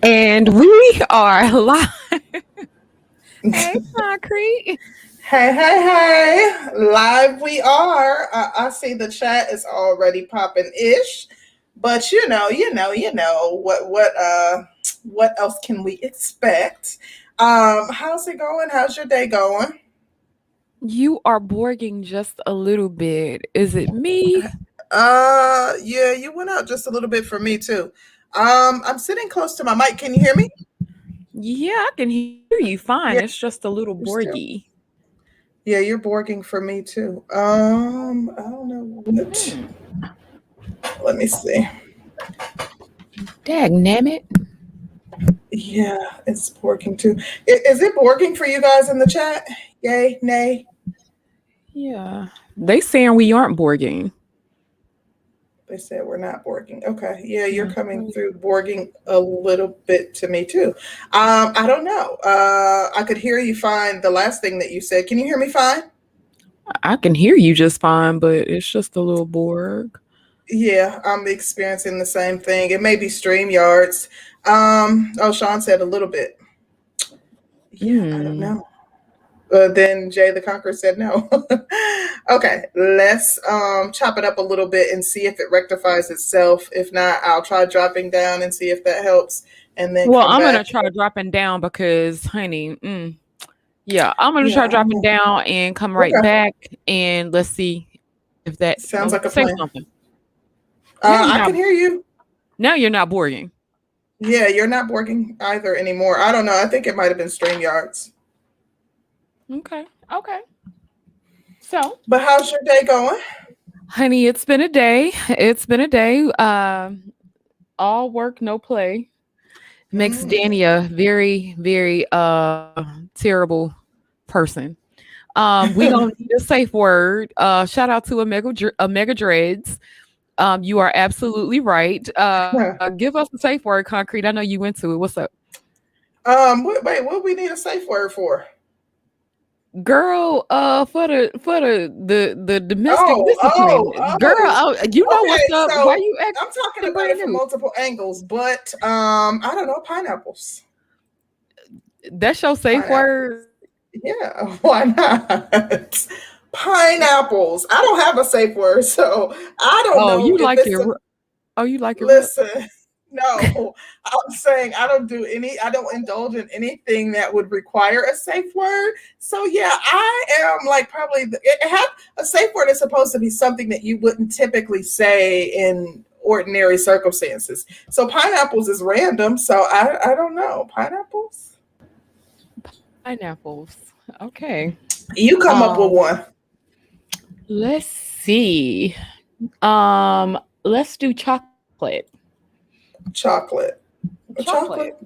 And we are live. Hey, Concrete. Hey, hey, hey! Live we are. I see the chat is already popping ish, but what else can we expect? How's it going? How's your day going? You are borging just a little bit. Is it me? Yeah, you went out just a little bit for me too. I'm sitting close to my mic. Can you hear me? Yeah, I can hear you fine. Yeah, It's just a little you're still. borgy. Yeah, you're borging for me too. I don't know what. Hmm. Let me see. Dagnammit. Yeah, it's working too. Is it working for you guys in the chat? Yay, nay? Yeah. They saying we aren't borging. They said we're not borging. Okay, yeah, you're Yeah. coming through borging a little bit to me too. I don't know. I could hear you fine. The last thing that you said. Can you hear me fine? I can hear you just fine, but it's just a little borg. Yeah, I'm experiencing the same thing. It may be StreamYards. Oh, Sean said a little bit. Yeah, I don't Hmm. know. Then Jay the Conqueror said no. Okay, let's chop it up a little bit and see if it rectifies itself. If not, I'll try dropping down and see if that helps, and then Well, come I'm gonna back. try dropping down because, honey, yeah, I'm gonna Yeah, try I don't dropping know. down and come right Okay, back, and let's see if that. sounds Oh, like a say plan. something. Now you're I not. can hear you. Now you're not borging. Yeah, you're not working either anymore. I don't know. I think it might have been StreamYards. Okay. Okay. So, But how's your day going? honey, it's been a day. It's been a day. All work, no play. Makes Mm. Danny a very, very terrible person. We don't need a safe word. Shout out to Omega Dreads. You are absolutely right. Give us a safe word, Concrete. I know you went to it. What's up? Wait, what we need a safe word for? Girl, for the domestic Oh, discipline. Girl, oh. you know Okay, what's up. Why so you I'm talking acting about brand it from new? multiple angles, but I don't know, pineapples. That's your safe Pineapples. word. Yeah, why not? Pineapples. I don't have a safe word, so I don't Oh, know you if like it's a your oh, you like your rep. listen. No, I'm saying I don't indulge in anything that would require a safe word. So yeah, I am like probably a safe word is supposed to be something that you wouldn't typically say in ordinary circumstances. So pineapples is random. So I don't know. Pineapples? Pineapples. Okay. You come up with Um, one. let's see. Let's do chocolate. Chocolate. Chocolate. Chocolate.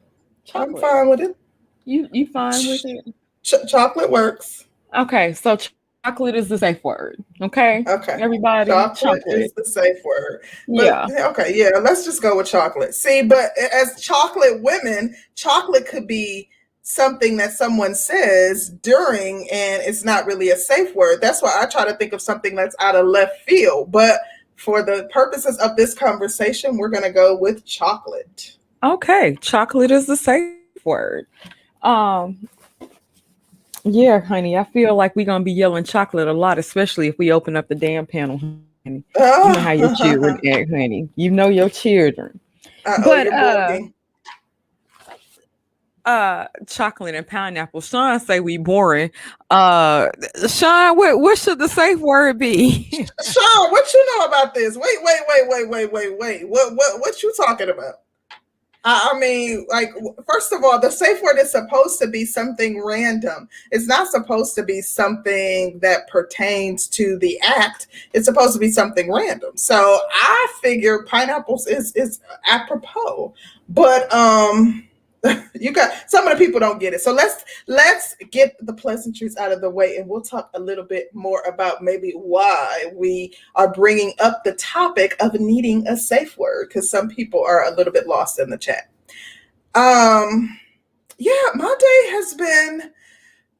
I'm Chocolate. fine with it. You fine with it? Chocolate works. Okay, so chocolate is the safe word. Okay, Okay. everybody, Chocolate chocolate. is the safe word. But Yeah. okay, yeah, let's just go with chocolate. See, but as chocolate women, chocolate could be something that someone says during and it's not really a safe word. That's why I try to think of something that's out of left field. But for the purposes of this conversation, we're going to go with chocolate. Okay, chocolate is the safe word. Um, yeah, honey, I feel like we're gonna be yelling chocolate a lot, especially if we open up the damn panel, honey. You know how your children Oh, act, honey. You know your children. oh, But you're borging. chocolate and pineapple. Sean say we boring. Uh Sean, what should the safe word be? Sean, what you know about this? Wait. What you talking about? I mean, like, first of all, the safe word is supposed to be something random. It's not supposed to be something that pertains to the act. It's supposed to be something random. So I figure pineapples is apropos. But you got some of the people don't get it. So let's get the pleasantries out of the way, and we'll talk a little bit more about maybe why we are bringing up the topic of needing a safe word, because some people are a little bit lost in the chat. um yeah, my day has been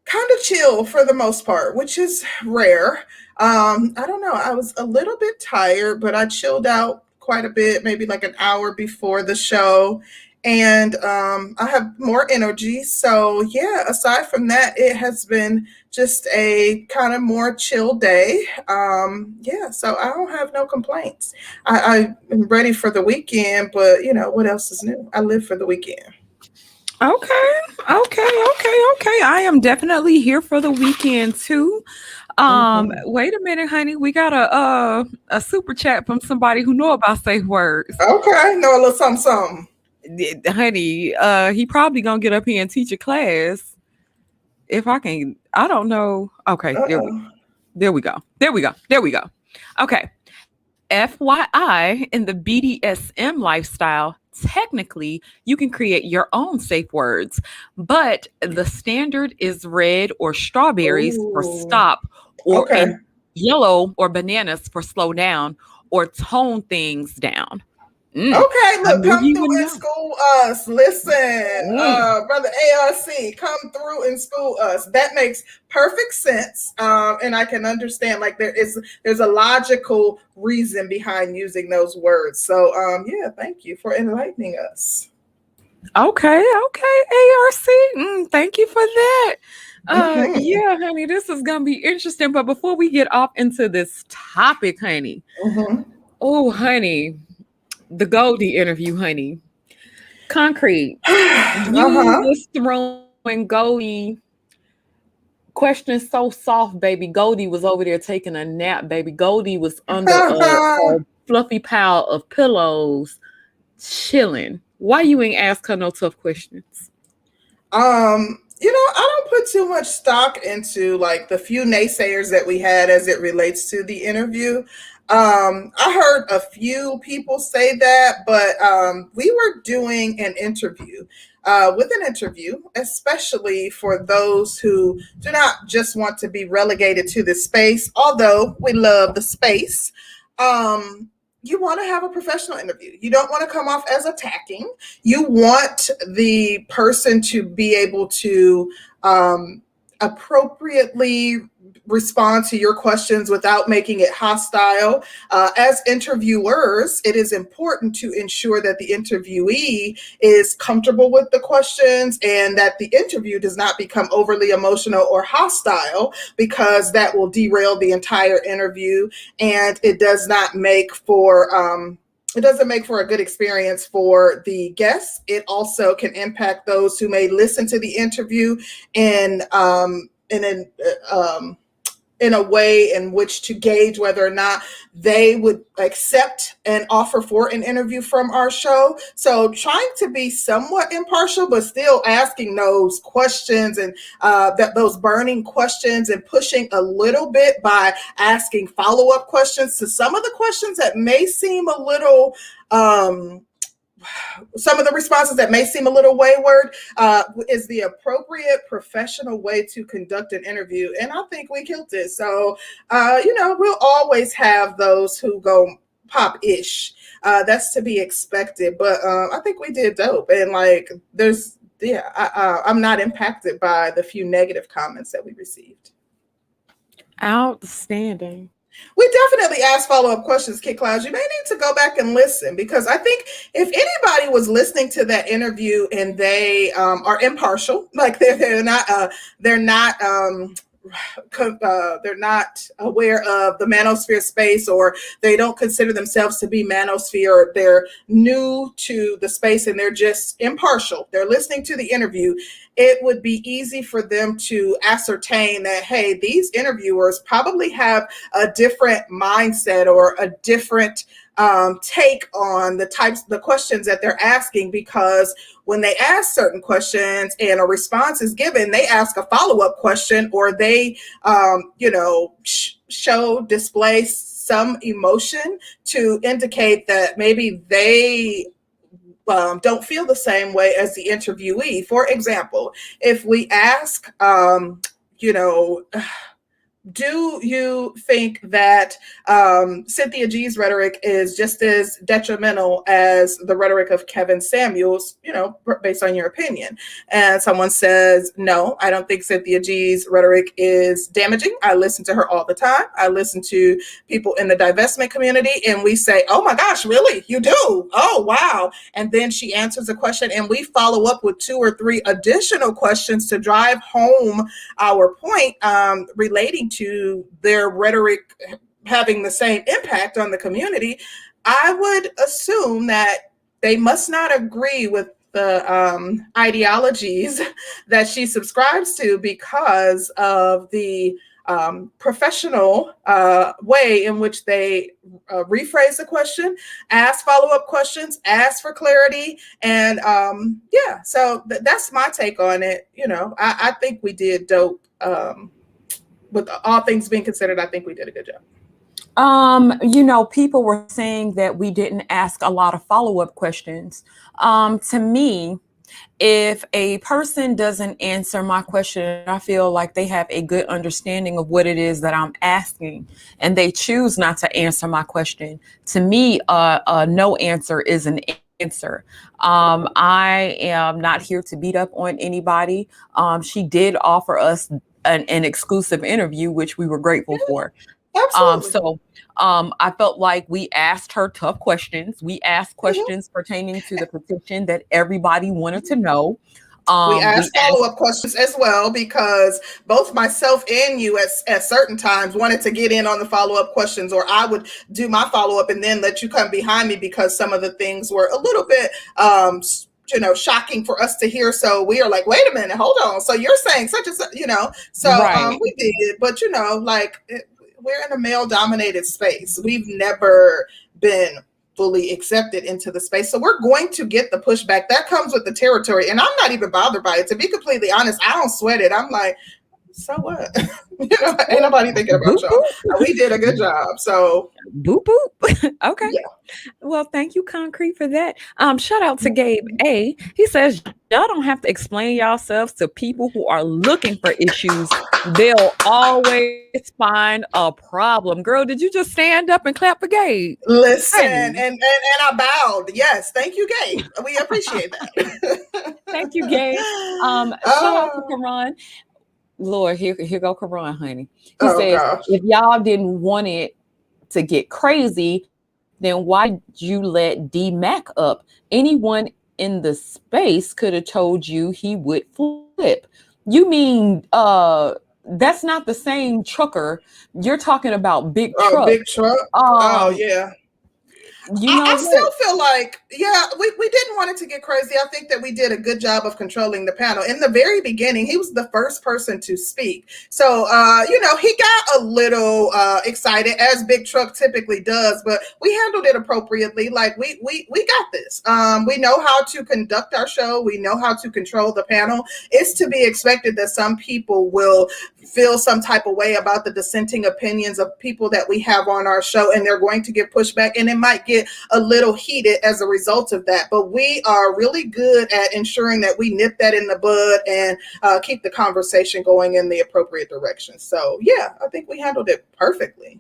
kind of chill for the most part, which is rare. I don't know, I was a little bit tired, but I chilled out quite a bit, maybe like an hour before the show, and I have more energy. So yeah, aside from that, it has been just a kind of more chill day. Yeah, so I don't have no complaints. I am ready for the weekend, but what else is new? I live for the weekend. Okay, okay. I am definitely here for the weekend too. Mhm. Wait a minute, honey. We got a super chat from somebody who know about safe words. Okay, know a little something, something. Honey, he probably gonna get up here and teach a class. If I can, I don't know. Okay, Uh-oh. there we go. There we go. Okay. FYI, in the BDSM lifestyle, technically you can create your own safe words, but the standard is red or strawberries for Ooh. stop, or Okay. and yellow or bananas for slow down or tone things down. Okay, I look, knew come he through would and know. school us. Listen, Mm. brother ARC, come through and school us. That makes perfect sense, and I can understand. Like there's a logical reason behind using those words. So, yeah, thank you for enlightening us. Okay, ARC. Thank you for that. Hmm. Yeah, honey, this is gonna be interesting. But before we get off into this topic, honey, Hmm. oh, honey, the Goldie interview, honey. Concrete, you Uh-huh. was throwing Goldie questions so soft, baby. Goldie was over there taking a nap, baby. Goldie was under a fluffy pile of pillows, chilling. Why you ain't ask her no tough questions? I don't put too much stock into like the few naysayers that we had as it relates to the interview. I heard a few people say that, but we were doing an interview. With an interview, especially for those who do not just want to be relegated to the space, although we love the space. Um, you want to have a professional interview. You don't want to come off as attacking. You want the person to be able to appropriately respond to your questions without making it hostile. As interviewers, it is important to ensure that the interviewee is comfortable with the questions and that the interview does not become overly emotional or hostile, because that will derail the entire interview, and it doesn't make for a good experience for the guests. It also can impact those who may listen to the interview in in an in a way in which to gauge whether or not they would accept an offer for an interview from our show. So trying to be somewhat impartial, but still asking those questions and those burning questions, and pushing a little bit by asking follow-up questions to some of the questions that may seem a little some of the responses that may seem a little wayward, is the appropriate professional way to conduct an interview. And I think we killed it. So, we'll always have those who go pop-ish. That's to be expected. But I think we did dope. And like, I'm not impacted by the few negative comments that we received. Outstanding. We definitely asked follow-up questions, Kid Clouds. You may need to go back and listen, because I think if anybody was listening to that interview and they are impartial, like they're not aware of the manosphere space, or they don't consider themselves to be manosphere, or they're new to the space and they're just impartial, they're listening to the interview, it would be easy for them to ascertain that, hey, these interviewers probably have a different mindset or a different take on the questions that they're asking, because when they ask certain questions and a response is given, they ask a follow-up question, or they display some emotion to indicate that maybe they don't feel the same way as the interviewee. For example, if we ask, do you think that Cynthia G's rhetoric is just as detrimental as the rhetoric of Kevin Samuels, based on your opinion? And someone says, no, I don't think Cynthia G's rhetoric is damaging. I listen to her all the time. I listen to people in the divestment community, and we say, oh my gosh, really? You do? Oh, wow. And then she answers a question, and we follow up with 2 or 3 additional questions to drive home our point, relating to their rhetoric having the same impact on the community. I would assume that they must not agree with the ideologies that she subscribes to because of the professional way in which they rephrase the question, ask follow-up questions, ask for clarity. And so that's my take on it. I think we did dope. With all things being considered, I think we did a good job. People were saying that we didn't ask a lot of follow-up questions. To me, if a person doesn't answer my question, I feel like they have a good understanding of what it is that I'm asking, and they choose not to answer my question. To me, no answer is an answer. I am not here to beat up on anybody. She did offer us an exclusive interview, which we were grateful for. Absolutely. I felt like we asked her tough questions. We asked questions pertaining to the petition that everybody wanted to know. We asked follow-up questions as well, because both myself and you at certain times wanted to get in on the follow-up questions, or I would do my follow-up and then let you come behind me because some of the things were a little bit shocking for us to hear. So we are like, wait a minute, hold on. So you're saying such and such, so right. We did, but we're in a male-dominated space. We've never been fully accepted into the space. So we're going to get the pushback that comes with the territory. And I'm not even bothered by it. To be completely honest, I don't sweat it. I'm like, so what? Ain't nobody thinking about y'all. We did a good job. So boop boop. Okay. Yeah. Well, thank you, Concrete, for that. Shout out to Gabe A. He says, y'all don't have to explain yourselves to people who are looking for issues. They'll always find a problem. Girl, did you just stand up and clap for Gabe? Listen, and I bowed. Yes, thank you, Gabe. We appreciate that. Thank you, Gabe. Shout out to Karan. Lord, here go Karan, honey. He says, gosh. If y'all didn't want it to get crazy, then why did you let D Mac up? Anyone in the space could have told you he would flip. You mean that's not the same trucker? You're talking about Big Truck. Big Truck. Yeah. I still feel like, we didn't want it to get crazy. I think that we did a good job of controlling the panel. In the very beginning, he was the first person to speak. So, he got a little excited, as Big Truck typically does, but we handled it appropriately. Like, we got this. We know how to conduct our show. We know how to control the panel. It's to be expected that some people will feel some type of way about the dissenting opinions of people that we have on our show, and they're going to get pushback, and it might get a little heated as a result of that. But we are really good at ensuring that we nip that in the bud and keep the conversation going in the appropriate direction. So I think we handled it perfectly.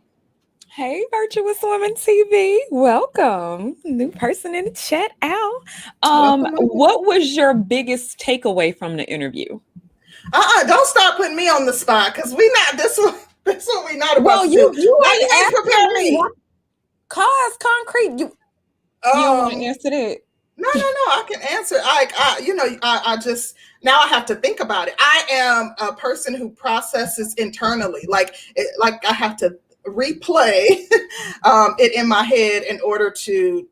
Hey, Virtuous Woman TV, welcome. New person in the chat, Al. What was your biggest takeaway from the interview? Don't start putting me on the spot, because we not this one we not about. Well, you ain't prepare me. Cause Concrete, you don't want to answer that. No, I can answer. I just, now I have to think about it. I am a person who processes internally. Like I have to replay it in my head in order to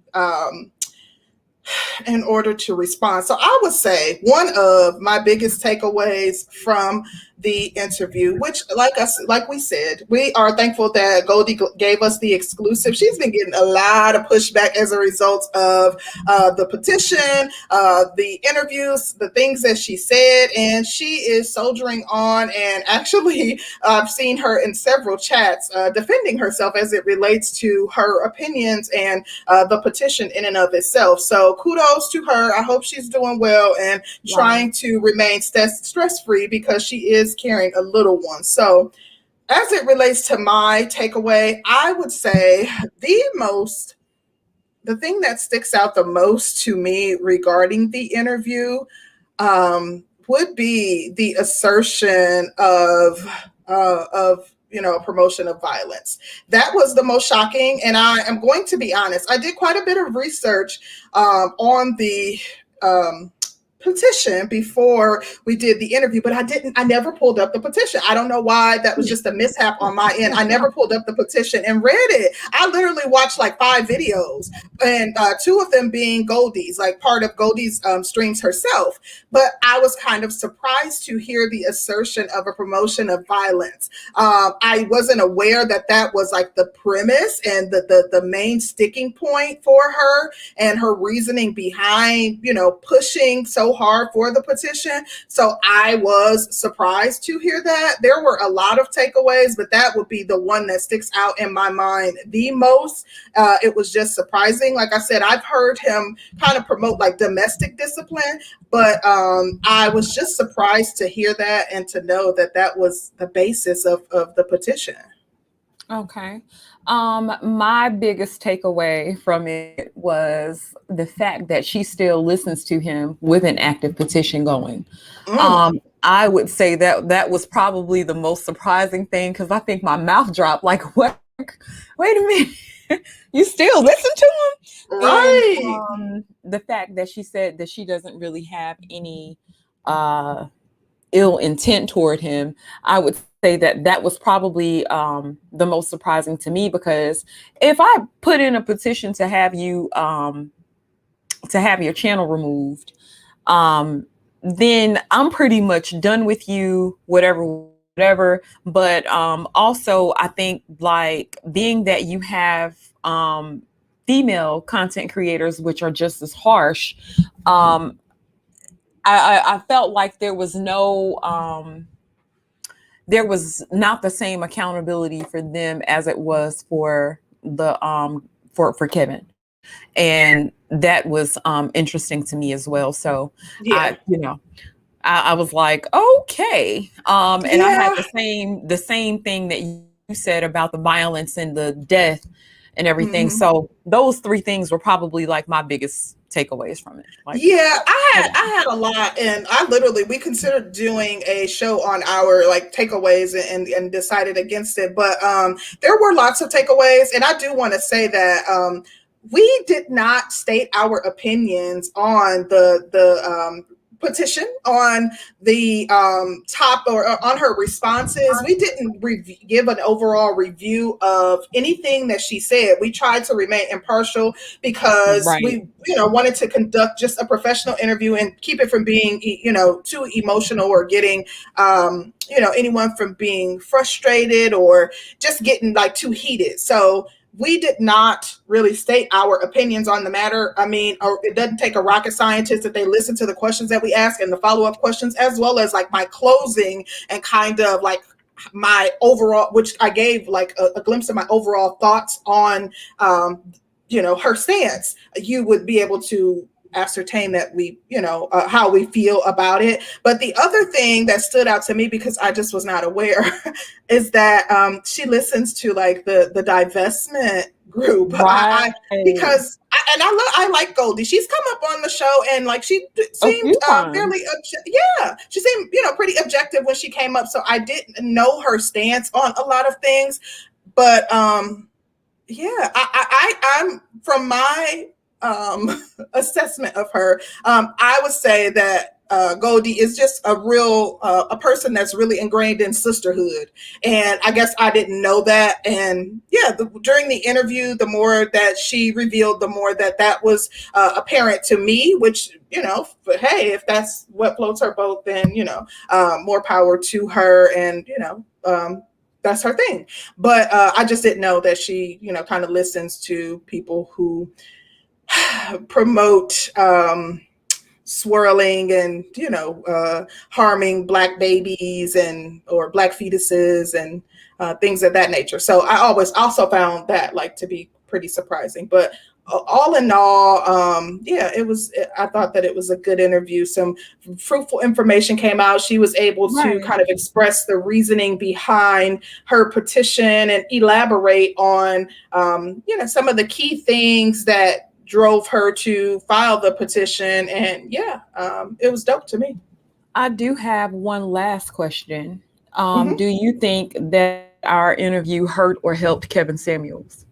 respond. So I would say one of my biggest takeaways from the interview, which like we said, we are thankful that Goldie gave us the exclusive. She's been getting a lot of pushback as a result of the petition, the interviews, the things that she said, and she is soldiering on. And actually, I've seen her in several chats defending herself as it relates to her opinions and the petition in and of itself. So kudos to her. I hope she's doing well and trying to remain stress-free, because she is carrying a little one. So as it relates to my takeaway, I would say the thing that sticks out the most to me regarding the interview would be the assertion of a promotion of violence. That was the most shocking, and I am going to be honest. I did quite a bit of research on the petition before we did the interview, but I never pulled up the petition. I don't know why. That was just a mishap on my end. I never pulled up the petition and read it. I literally watched like 5 videos, and 2 of them being Goldie's, like part of Goldie's streams herself. But I was kind of surprised to hear the assertion of a promotion of violence. I wasn't aware that that was like the premise and the main sticking point for her, and her reasoning behind, pushing so hard for the petition. So I was surprised to hear that. There were a lot of takeaways, but that would be the one that sticks out in my mind the most. It was just surprising. Like I said, I've heard him kind of promote like domestic discipline, but I was just surprised to hear that and to know that that was the basis of the petition. Okay. My biggest takeaway from it was the fact that she still listens to him with an active petition going. I would say that was probably the most surprising thing, because I think my mouth dropped like, what? Wait a minute. You still listen to him? Right. And, the fact that she said that she doesn't really have any ill intent toward him, I would say that was probably the most surprising to me, because if I put in a petition to have you to have your channel removed, then I'm pretty much done with you, whatever. But also I think, like, being that you have female content creators, which are just as harsh, I felt like there was not the same accountability for them as it was for the for Kevin, and that was interesting to me as well. So Yeah. I was like, okay, and Yeah. I had the same thing that you said about the violence and the death and everything. Mm-hmm. So those 3 things were probably like my biggest takeaways from it. Like, yeah, I had a lot, and we considered doing a show on our like takeaways and decided against it. But there were lots of takeaways, and I do want to say that we did not state our opinions on the petition, on the top or on her responses. We didn't give an overall review of anything that she said. We tried to remain impartial because we wanted to conduct just a professional interview and keep it from being too emotional or getting anyone from being frustrated or just getting like too heated. So we did not really state our opinions on the matter. I mean, it doesn't take a rocket scientist that they listen to the questions that we ask and the follow-up questions, as well as like my closing and kind of like my overall, which I gave like a glimpse of my overall thoughts on, her stance. You would be able to ascertain that we, how we feel about it. But the other thing that stood out to me, because I just was not aware, is that she listens to like the divestment group. Right. I like Goldie. She's come up on the show, and like she seemed fairly she seemed pretty objective when she came up. So I didn't know her stance on a lot of things, but I'm from my assessment of her, I would say that Goldie is just a real a person that's really ingrained in sisterhood, and I guess I didn't know that. And during the interview, the more that she revealed, the more that was apparent to me. Which but hey, if that's what floats her boat, then more power to her, and that's her thing. But I just didn't know that she kind of listens to people who promote swirling and harming Black babies or Black fetuses and things of that nature. So I always also found that like to be pretty surprising. But all in all, I thought that it was a good interview. Some fruitful information came out. She was able to kind of express the reasoning behind her petition and elaborate on, some of the key things that drove her to file the petition. And it was dope to me. I do have one last question. Do you think that our interview hurt or helped Kevin Samuels?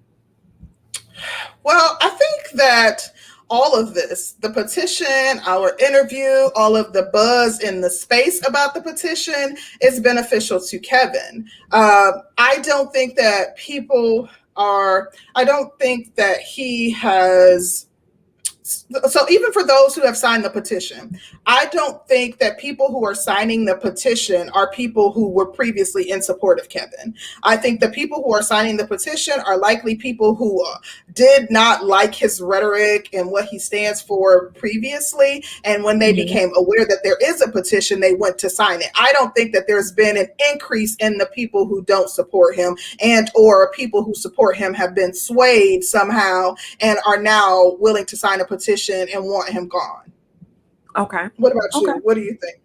Well, I think that all of this, the petition, our interview, all of the buzz in the space about the petition is beneficial to Kevin. I don't think that I don't think that he has. So even for those who have signed the petition, I don't think that people who are signing the petition are people who were previously in support of Kevin. I think the people who are signing the petition are likely people who did not like his rhetoric and what he stands for previously. And when they became aware that there is a petition, they went to sign it. I don't think that there's been an increase in the people who don't support him and or people who support him have been swayed somehow and are now willing to sign a petition and want him gone. Okay. What about you? What do you think?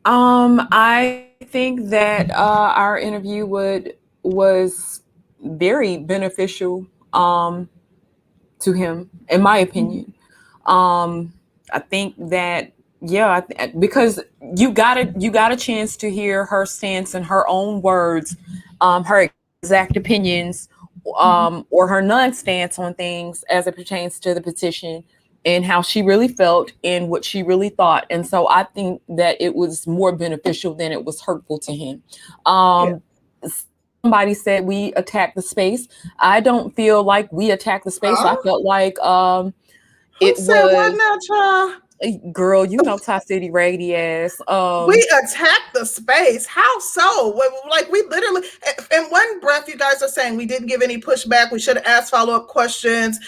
I think that our interview was very beneficial to him, in my opinion. I think that because you got a chance to hear her stance in her own words, her exact opinions, or her non-stance on things as it pertains to the petition and how she really felt and what she really thought. And so I think that it was more beneficial than it was hurtful to him. Somebody said we attacked the space. I don't feel like we attacked the space. I felt like it was what now, child? Girl, you know, Tie City raggedy ass. We attacked the space. How so? Like we literally, in one breath, you guys are saying we didn't give any pushback. We should have asked follow-up questions.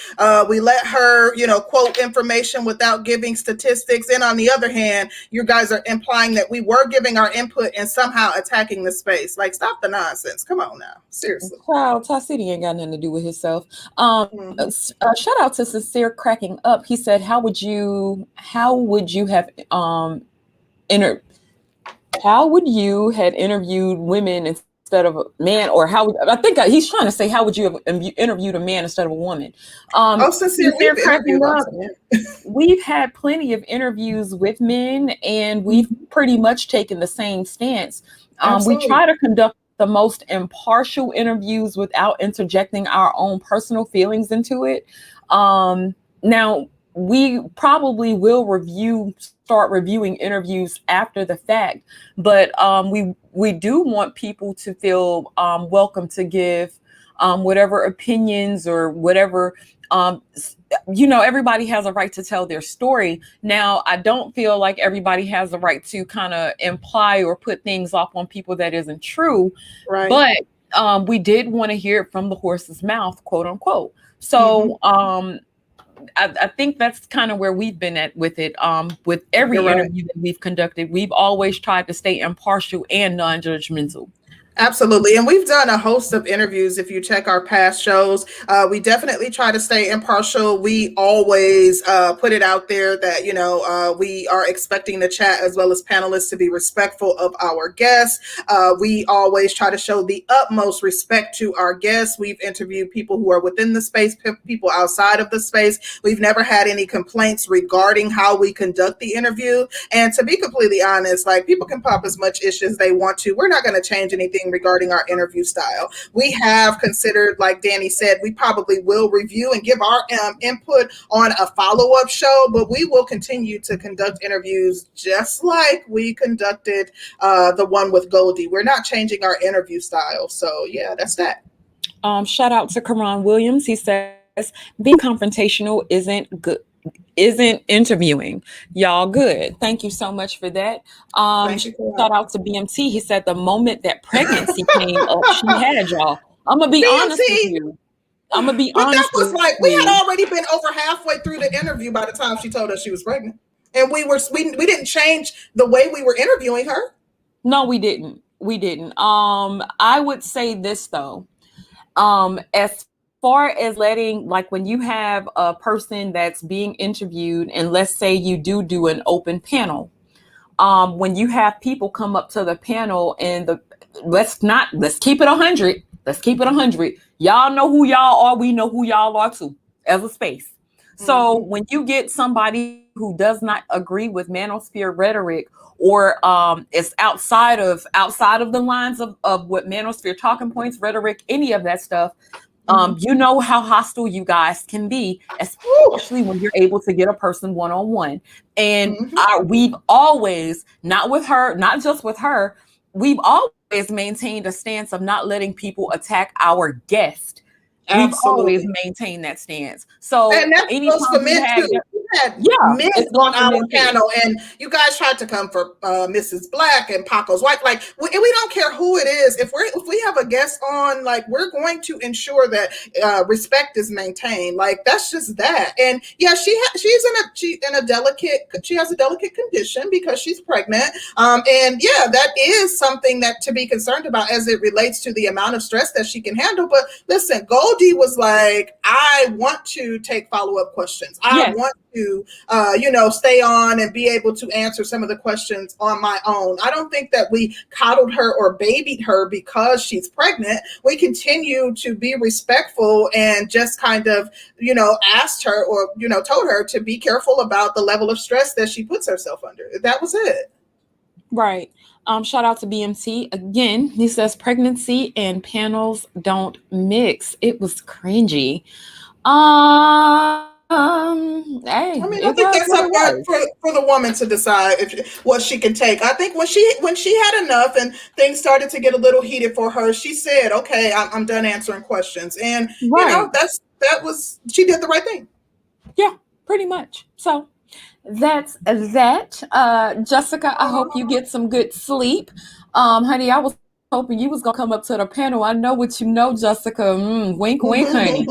We let her, quote information without giving statistics. And on the other hand, you guys are implying that we were giving our input and somehow attacking the space. Like, stop the nonsense. Come on now, seriously. Wow, Tie City ain't got nothing to do with himself. Shout out to Sincere Cracking Up. He said, how would you have interviewed women instead of a man, or I think he's trying to say, how would you have interviewed a man instead of a woman? Sincere Cracking Up. We've had plenty of interviews with men, and we've pretty much taken the same stance. We try to conduct the most impartial interviews without interjecting our own personal feelings into it. Now, we probably will start reviewing interviews after the fact, but we do want people to feel welcome to give whatever opinions or whatever. Everybody has a right to tell their story. Now, I don't feel like everybody has the right to kind of imply or put things off on people that isn't true. Right. But we did want to hear it from the horse's mouth, quote unquote. So I think that's kind of where we've been at with it. With every interview that we've conducted, we've always tried to stay impartial and non-judgmental. Absolutely. And we've done a host of interviews. If you check our past shows, we definitely try to stay impartial. We always put it out there that, we are expecting the chat as well as panelists to be respectful of our guests. We always try to show the utmost respect to our guests. We've interviewed people who are within the space, people outside of the space. We've never had any complaints regarding how we conduct the interview. And to be completely honest, like, people can pop as much ish as they want to. We're not going to change anything regarding our interview style. We have considered, like Danny said, we probably will review and give our input on a follow-up show, but we will continue to conduct interviews just like we conducted the one with Goldie. We're not changing our interview style. So yeah, that's that. Shout out to Karan Williams. He says, being confrontational isn't interviewing. Y'all good. Thank you so much for that. Shout out to BMT. He said the moment that pregnancy came up, she had y'all. I'm gonna be honest with you. But that was like, we had already been over halfway through the interview by the time she told us she was pregnant, and we didn't change the way we were interviewing her. No, we didn't. I would say this though, as far as letting, like when you have a person that's being interviewed, and let's say you do an open panel, when you have people come up to the panel and let's keep it 100. Let's keep it 100. Y'all know who y'all are. We know who y'all are too, as a space. So when you get somebody who does not agree with manosphere rhetoric, or it's outside of the lines of what manosphere talking points, rhetoric, any of that stuff, you know how hostile you guys can be, especially when you're able to get a person one-on-one. And we've always, not just with her, we've always maintained a stance of not letting people attack our guest. We've always maintained that stance. So and that goes for men too. We had men on our panel, and you guys tried to come for Mrs. Black and Paco's wife. Like we don't care who it is. If we have a guest on, like we're going to ensure that respect is maintained. Like that's just that. And yeah, she has a delicate condition because she's pregnant. And yeah, that is something that to be concerned about as it relates to the amount of stress that she can handle. But listen, Goldie was like, I want to take follow-up questions. I want to, stay on and be able to answer some of the questions on my own. I don't think that we coddled her or babied her because she's pregnant. We continue to be respectful and just kind of, asked her or, told her to be careful about the level of stress that she puts herself under. That was it. Right. Shout out to BMT again. He says pregnancy and panels don't mix. It was cringy. Hey, I mean, I think that's up for the woman to decide what she can take. I think when she had enough and things started to get a little heated for her, she said, "Okay, I'm done answering questions," and she did the right thing. Yeah, pretty much. So that's that. Jessica, I hope you get some good sleep. Honey, I was hoping you was gonna come up to the panel. I know what you know, Jessica. Wink, wink, honey.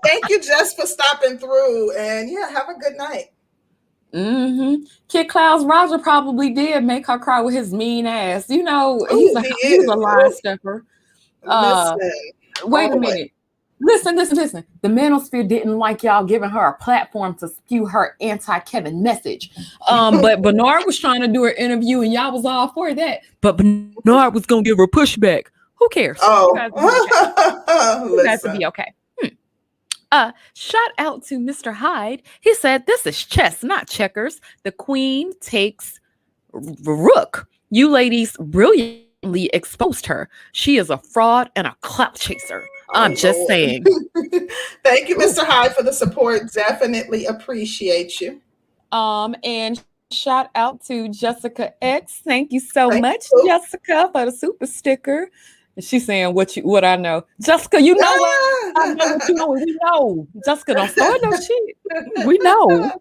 Thank you, Jess, for stopping through, and yeah, have a good night. Kid Clouds Roger probably did make her cry with his mean ass. He's a line stepper. Wait a minute. Listen. The manosphere didn't like y'all giving her a platform to spew her anti-Kevin message. But Bernard was trying to do an interview and y'all was all for that. But Bernard was going to give her pushback. Who cares? You guys will be okay. Shout out to Mr. Hyde. He said, this is chess, not checkers. The queen takes rook. You ladies brilliantly exposed her. She is a fraud and a clout chaser. I'm just saying. Thank you, Mr. Hyde, for the support. Definitely appreciate you. And shout out to Jessica X. Thank you so much, Jessica, for the super sticker. And she's saying what I know. Jessica, you know what? I know what you know. We know. Jessica, don't start no shit. We know.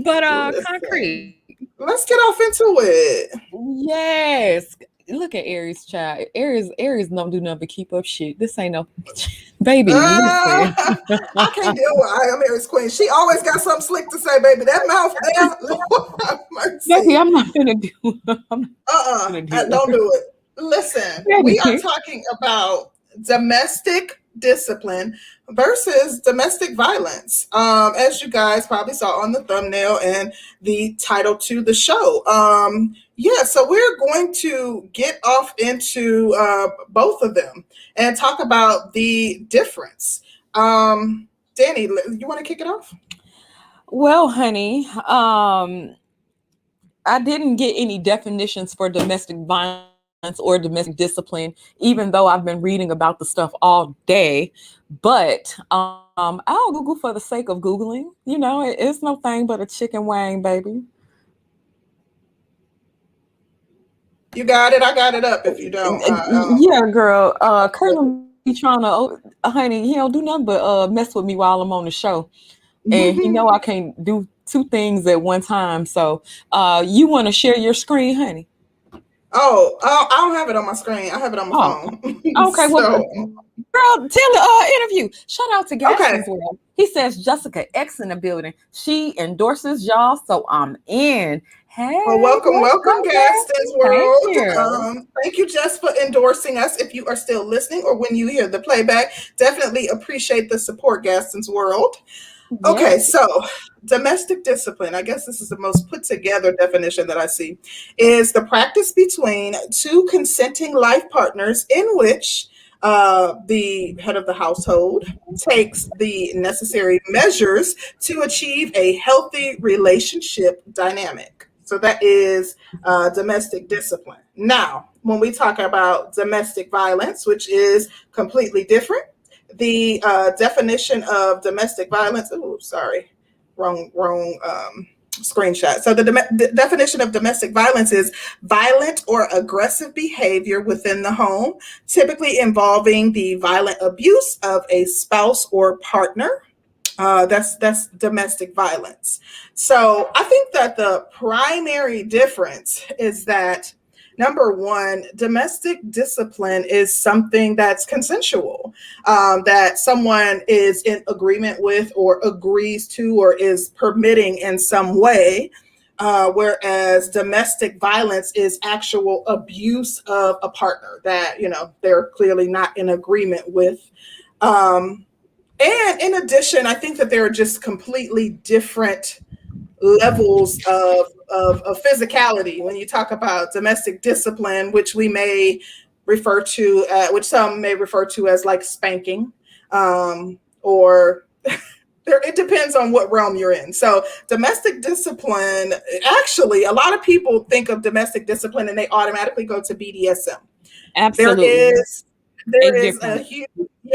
But concrete. Let's get off into it. Yes. Look at Aries, child. Aries don't do nothing but keep up shit. This ain't no baby. I can't deal with I am Aries queen. She always got something slick to say, baby. That mouth there. Baby, I'm not gonna do don't do it. Listen, we are talking about domestic discipline versus domestic violence. As you guys probably saw on the thumbnail and the title to the show. So we're going to get off into both of them and talk about the difference. Danny, you want to kick it off? Well, honey, I didn't get any definitions for domestic violence or domestic discipline, even though I've been reading about the stuff all day. But I'll Google for the sake of Googling. It's no thing but a chicken wang, baby. You got it. I got it up if you don't. Yeah, girl. Colonel be trying to, honey, he don't do nothing but mess with me while I'm on the show. And I can't do two things at one time. So you want to share your screen, honey? Oh, I don't have it on my screen. I have it on my phone. Okay, well, girl, tell the interview. Shout out to Gaston's World. He says Jessica X in the building. She endorses y'all, so I'm in. Hey, Well, welcome, welcome, Gaston's Thank World. you. Thank you, Jess, for endorsing us. If you are still listening or when you hear the playback, definitely appreciate the support, Gaston's World. Okay, Yes. so domestic discipline, I guess this is the most put together definition that I see, is the practice between two consenting life partners in which the head of the household takes the necessary measures to achieve a healthy relationship dynamic. So that is domestic discipline. Now, when we talk about domestic violence, which is completely different, the definition of domestic violence. Oh, sorry, wrong screenshot. So the definition of domestic violence is violent or aggressive behavior within the home, typically involving the violent abuse of a spouse or partner. That's domestic violence. So I think that the primary difference is that, number one, domestic discipline is something that's consensual, that someone is in agreement with or agrees to or is permitting in some way, whereas domestic violence is actual abuse of a partner that, they're clearly not in agreement with. And in addition, I think that there are just completely different levels of physicality when you talk about domestic discipline, which we may refer to, which some may refer to as like spanking, or it depends on what realm you're in. So domestic discipline, actually, a lot of people think of domestic discipline and they automatically go to BDSM. Absolutely. There is a huge,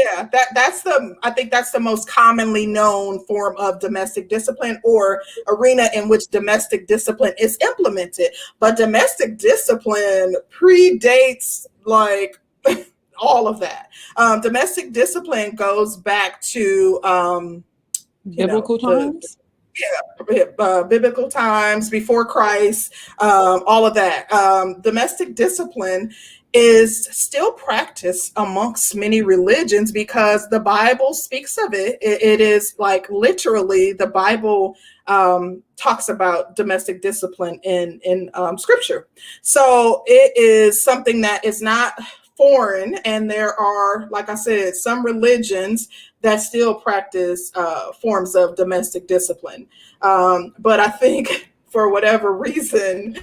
I think that's the most commonly known form of domestic discipline, or arena in which domestic discipline is implemented. But domestic discipline predates like all of that. Domestic discipline goes back to biblical times. Biblical times, before Christ, all of that. Domestic discipline is still practiced amongst many religions because the Bible speaks of it. It is like literally the Bible talks about domestic discipline in scripture. So it is something that is not foreign. And there are, like I said, some religions that still practice forms of domestic discipline. But I think for whatever reason,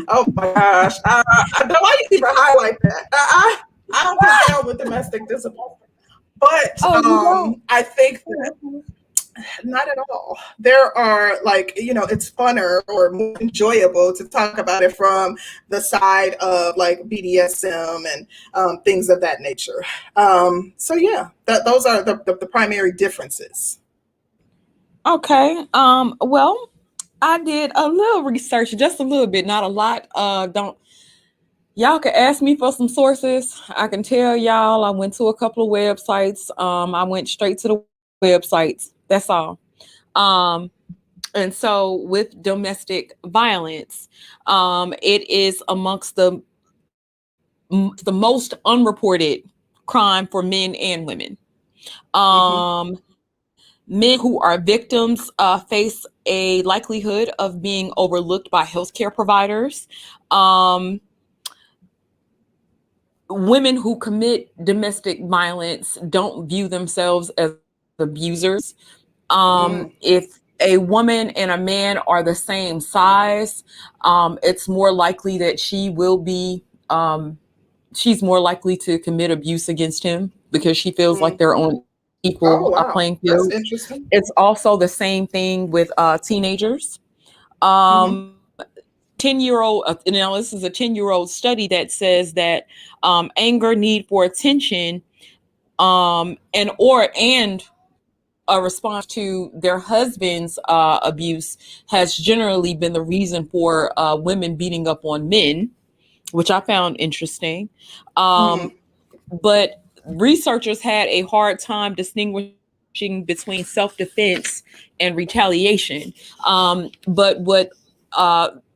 oh my gosh, I don't like to even highlight that. I don't get down with domestic discipline, but I think that not at all. There are it's funner or more enjoyable to talk about it from the side of like BDSM and things of that nature. So yeah, those are the primary differences. Okay. Well, I did a little research, just a little bit, not a lot. Y'all can ask me for some sources. I can tell y'all I went to a couple of websites. I went straight to the websites. That's all. And so with domestic violence, it is amongst the most unreported crime for men and women. Men who are victims face a likelihood of being overlooked by healthcare providers. Women who commit domestic violence don't view themselves as abusers. If a woman and a man are the same size, it's more likely that she's more likely to commit abuse against him because she feels like they're on equal playing field. That's interesting. It's also the same thing with teenagers. 10-year-old, now this is a 10-year-old study that says that anger, need for attention, and a response to their husband's abuse has generally been the reason for women beating up on men, which I found interesting. But researchers had a hard time distinguishing between self-defense and retaliation. But what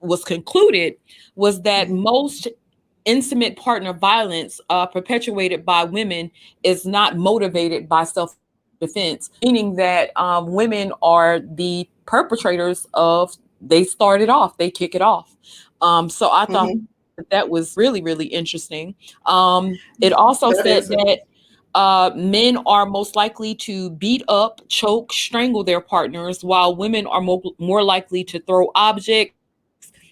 was concluded was that most intimate partner violence perpetuated by women is not motivated by self-defense, meaning that women are the perpetrators of they start it off, they kick it off. So I thought Mm-hmm. that was really, really interesting. It also That said is that men are most likely to beat up, choke, strangle their partners, while women are more likely to throw objects,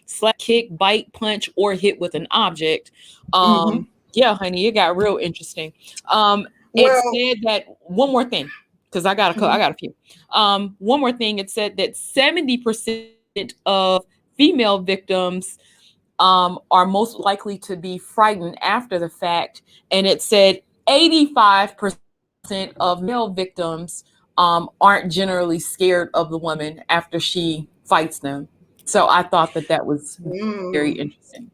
slap, kick, bite, punch, or hit with an object. mm-hmm. Yeah, honey, it got real interesting. It Well, said that one more thing, because I got a few. One more thing. It said that 70% of female victims are most likely to be frightened after the fact, and it said 85% of male victims aren't generally scared of the woman after she fights them. So I thought that was very interesting.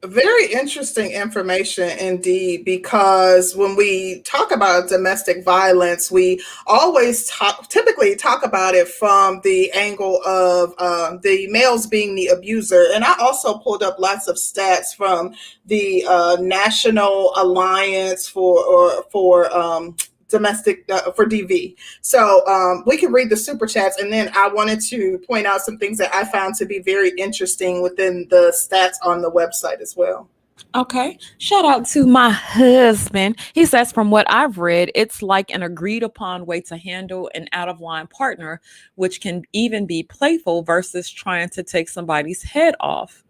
very interesting information indeed, because when we talk about domestic violence, we always typically talk about it from the angle of the males being the abuser. And I also pulled up lots of stats from the National Alliance for domestic for DV. So we can read the super chats, and then I wanted to point out some things that I found to be very interesting within the stats on the website as well. Okay. Shout out to my husband. He says, from what I've read, it's like an agreed upon way to handle an out of line partner, which can even be playful versus trying to take somebody's head off.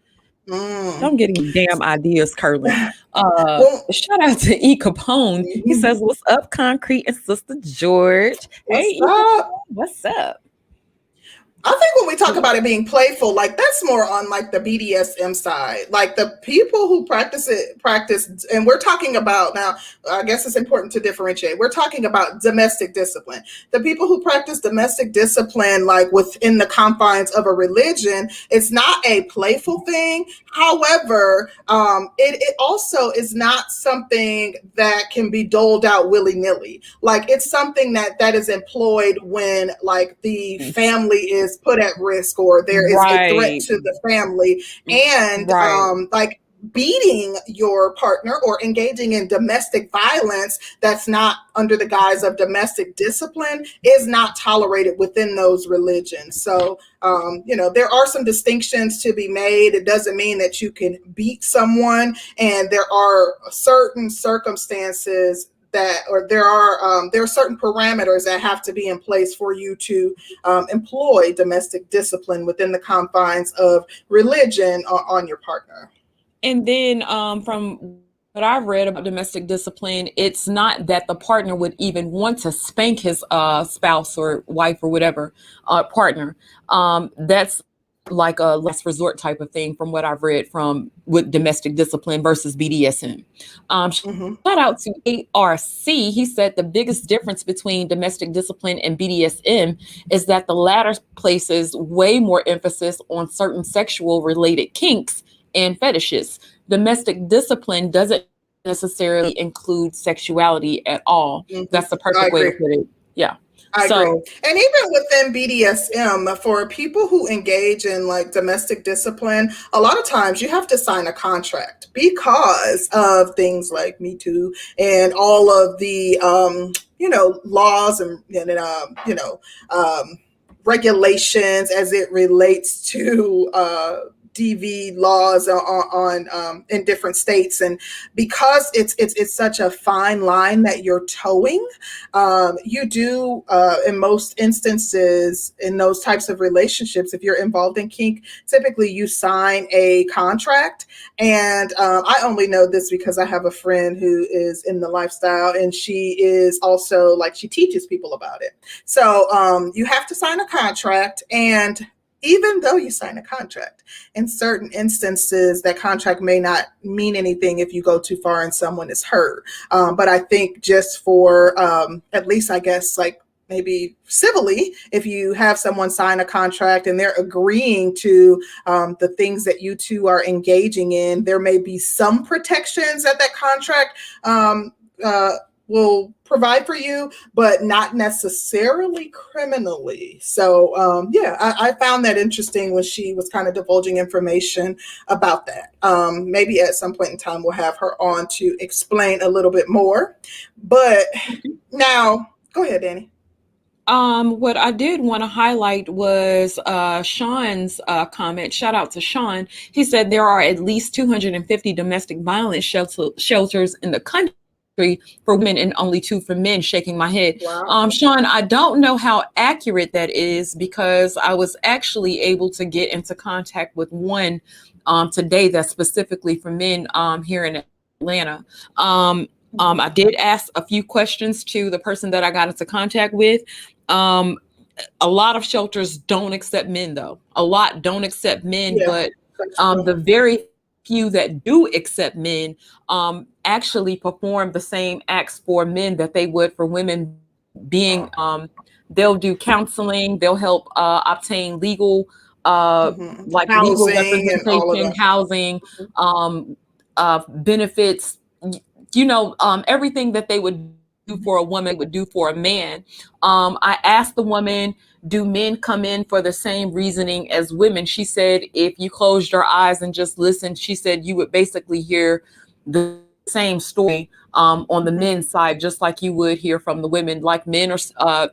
Don't get any damn ideas, Curlin. Well, Shout out to E. Capone. He says, what's up, Concrete and Sister George? What's Hey, E. up? Capone, what's up? I think when we talk about it being playful, like that's more on like the BDSM side. Like the people who practice, and we're talking about now, I guess it's important to differentiate. We're talking about domestic discipline. The people who practice domestic discipline, like within the confines of a religion, it's not a playful thing. However, it also is not something that can be doled out willy-nilly. Like it's something that is employed when like the family is put at risk, or there is a threat to the family, and like beating your partner or engaging in domestic violence that's not under the guise of domestic discipline is not tolerated within those religions. So there are some distinctions to be made. It doesn't mean that you can beat someone, and there are certain circumstances that, or there are certain parameters that have to be in place for you to employ domestic discipline within the confines of religion on your partner. And then from what I've read about domestic discipline, it's not that the partner would even want to spank his spouse or wife or whatever partner. That's like a last resort type of thing from what I've read from with domestic discipline versus BDSM. Shout out to ARC. He said the biggest difference between domestic discipline and BDSM is that the latter places way more emphasis on certain sexual related kinks and fetishes. Domestic discipline doesn't necessarily include sexuality at all. That's the perfect way to put it. Yeah. I agree. And even within BDSM, for people who engage in like domestic discipline, a lot of times you have to sign a contract because of things like Me Too and all of the, laws and regulations as it relates to DV laws on in different states. And because it's such a fine line that you're towing, you do in most instances in those types of relationships, if you're involved in kink, typically you sign a contract. And I only know this because I have a friend who is in the lifestyle, and she is also like, she teaches people about it. So you have to sign a contract, and even though you sign a contract, in certain instances, that contract may not mean anything if you go too far and someone is hurt. But I think just for at least, I guess, like maybe civilly, if you have someone sign a contract and they're agreeing to the things that you two are engaging in, there may be some protections that contract will provide for you, but not necessarily criminally. So I found that interesting when she was kind of divulging information about that. Maybe at some point in time we'll have her on to explain a little bit more. But now, go ahead, Danny. What I did want to highlight was Sean's comment. Shout out to Sean. He said there are at least 250 domestic violence shelters in the country for women and only 2 for men. Shaking my head. Wow. Sean, I don't know how accurate that is, because I was actually able to get into contact with one today that's specifically for men here in Atlanta. I did ask a few questions to the person that I got into contact with. A lot of shelters don't accept men, though. A lot don't accept men, Yeah, but that's true. the very few that do accept men actually perform the same acts for men that they would for women. Being they'll do counseling, they'll help obtain legal like legal Housing and all of representation, that. housing, benefits, everything that they would do for a woman would do for a man. I asked the woman, do men come in for the same reasoning as women? She said, if you closed your eyes and just listened, she said you would basically hear the same story on the men's side, just like you would hear from the women. Like men are,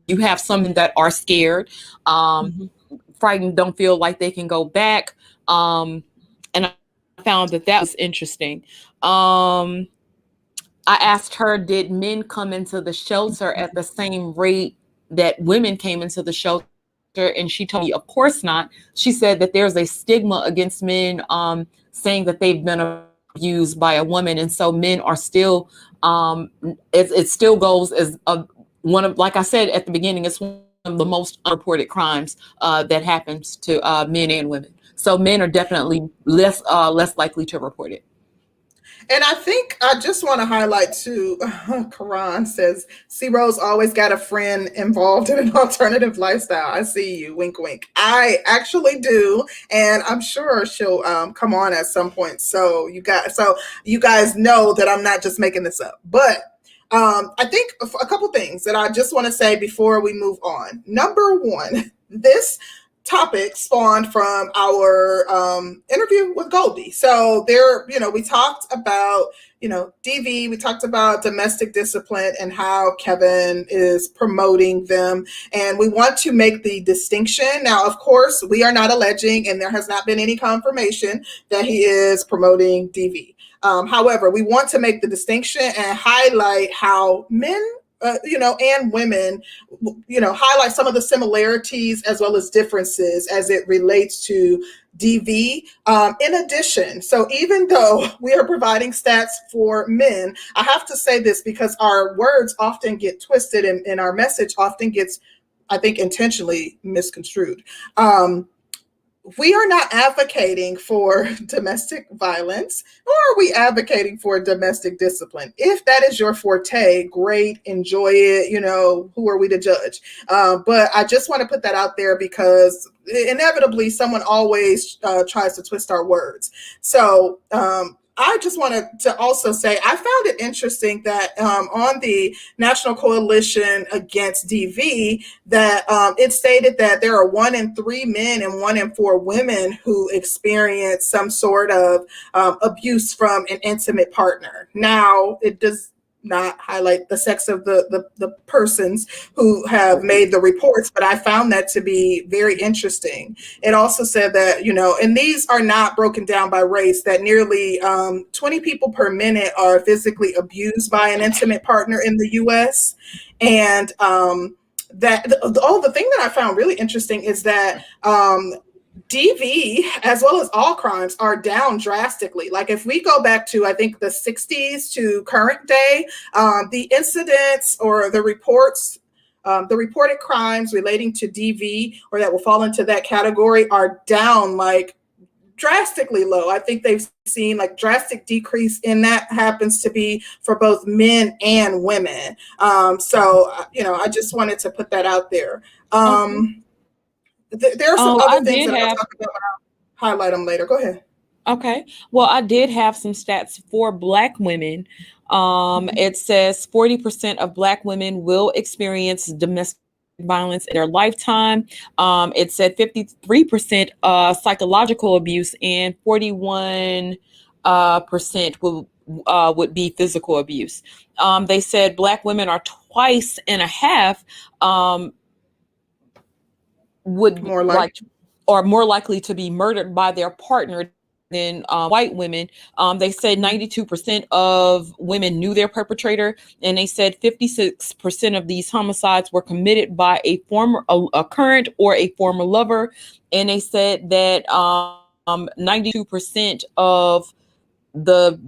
you have some that are scared, frightened, don't feel like they can go back. And I found that was interesting. I asked her, did men come into the shelter at the same rate that women came into the shelter? And she told me, of course not. She said that there's a stigma against men saying that they've been abused by a woman. And so men are still, it still goes as one of, like I said at the beginning, it's one of the most unreported crimes that happens to men and women. So men are definitely less likely to report it. And I think I just want to highlight too, Karan says, C Rose always got a friend involved in an alternative lifestyle. I see you, wink, wink. I actually do. And I'm sure she'll come on at some point. So you guys know that I'm not just making this up. But I think a couple things that I just want to say before we move on. Number one, this topic spawned from our interview with Goldie. So there, we talked about, DV, we talked about domestic discipline and how Kevin is promoting them. And we want to make the distinction. Now, of course, we are not alleging, and there has not been any confirmation that he is promoting DV. However, we want to make the distinction and highlight how men and women, highlight some of the similarities as well as differences as it relates to DV. In addition, so even though we are providing stats for men, I have to say this because our words often get twisted and our message often gets, I think, intentionally misconstrued. We are not advocating for domestic violence, nor are we advocating for domestic discipline. If that is your forte, great, enjoy it. Who are we to judge? But I just want to put that out there because inevitably someone always tries to twist our words. So I just wanted to also say, I found it interesting that on the National Coalition Against DV, that it stated that there are 1 in 3 men and 1 in 4 women who experience some sort of abuse from an intimate partner. Now, it does not highlight the sex of the persons who have made the reports, but I found that to be very interesting. It also said that, and these are not broken down by race, that nearly 20 people per minute are physically abused by an intimate partner in the US. And the thing that I found really interesting is that DV, as well as all crimes, are down drastically. Like if we go back to, I think, the 60s to current day, the incidents or the reports, the reported crimes relating to DV or that will fall into that category are down like drastically low. I think they've seen like drastic decrease, and that happens to be for both men and women. So, I just wanted to put that out there. There are some other things that I'll talk about, but I'll highlight them later. Go ahead. Okay. Well, I did have some stats for Black women. It says 40% of Black women will experience domestic violence in their lifetime. It said 53% psychological abuse and 41% would be physical abuse. They said Black women are twice and a half would More like or more likely to be murdered by their partner than white women. They said 92% of women knew their perpetrator, and they said 56% of these homicides were committed by a current or a former lover, and they said that 92% of the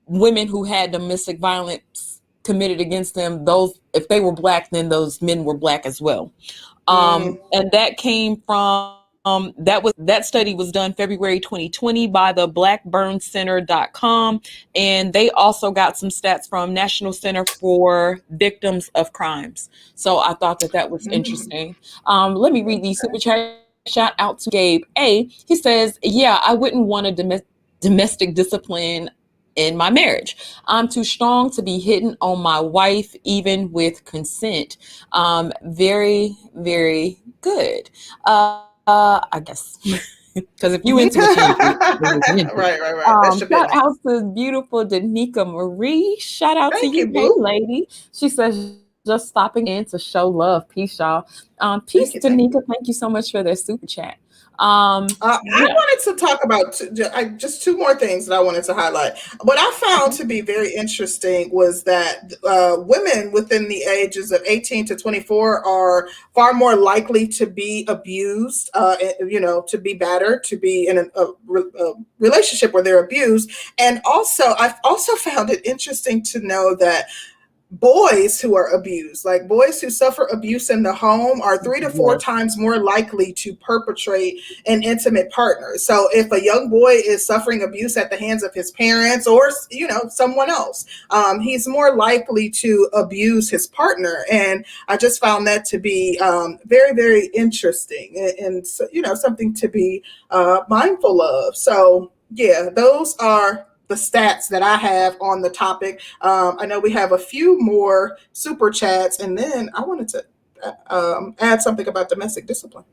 women who had domestic violence committed against them, those, if they were Black, then those men were Black as well. And that came from that study was done February 2020 by the blackburncenter.com, and they also got some stats from National Center for Victims of Crimes. So I thought that was interesting. Let me read these super chat. Shout out to Gabe A. He says, yeah, I wouldn't want a domestic discipline in my marriage. I'm too strong to be hitting on my wife, even with consent. Very, very good. I guess. Because if you into it, right. Shout out to beautiful Danica Marie. Shout out to you, hey lady. She says, just stopping in to show love. Peace, y'all. Peace, Danica. Thank you so much for that super chat. I wanted to talk about just two more things that I wanted to highlight. What I found to be very interesting was that women within the ages of 18 to 24 are far more likely to be abused, to be battered, to be in a relationship where they're abused. And also, I've also found it interesting to know that boys who are abused, like boys who suffer abuse in the home, are 3 to 4 times more likely to perpetrate an intimate partner. So if a young boy is suffering abuse at the hands of his parents or, someone else, he's more likely to abuse his partner. And I just found that to be very, very interesting and something to be mindful of. So yeah, those are the stats that I have on the topic. I know we have a few more super chats, and then I wanted to add something about domestic discipline.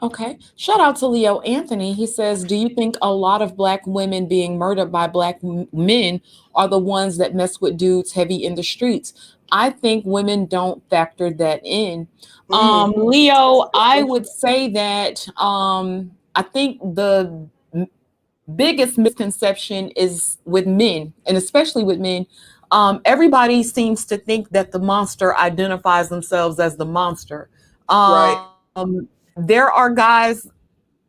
Okay. Shout out to Leo Anthony. He says, do you think a lot of Black women being murdered by Black men are the ones that mess with dudes heavy in the streets? I think women don't factor that in. Leo, I would say that I think the biggest misconception is with men, and especially with men. Everybody seems to think that the monster identifies themselves as the monster. Right. There are guys,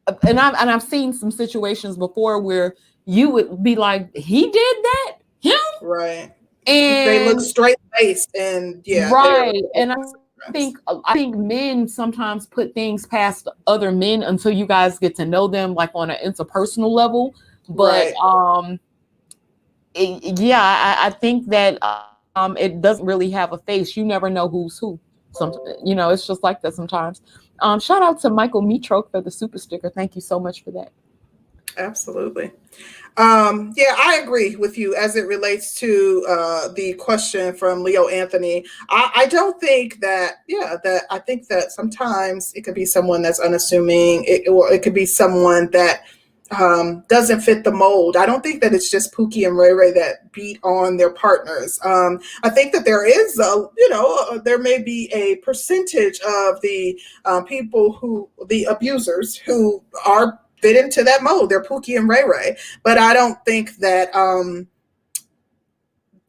and I've seen some situations before where you would be like, he did that? Him? Right. And they look straight faced, and yeah. Right. And I think men sometimes put things past other men until you guys get to know them, like on an interpersonal level. But I think that it doesn't really have a face. You never know who's who. It's just like that sometimes. Shout out to Michael Mitroke for the super sticker. Thank you so much for that. Absolutely. I agree with you as it relates to the question from Leo Anthony. I don't think that, I think that sometimes it could be someone that's unassuming, or it could be someone that doesn't fit the mold. I don't think that it's just Pookie and Ray Ray that beat on their partners. I think that there is, there may be a percentage of the people the abusers who are fit into that mold. They're Pookie and Ray Ray, but I don't think that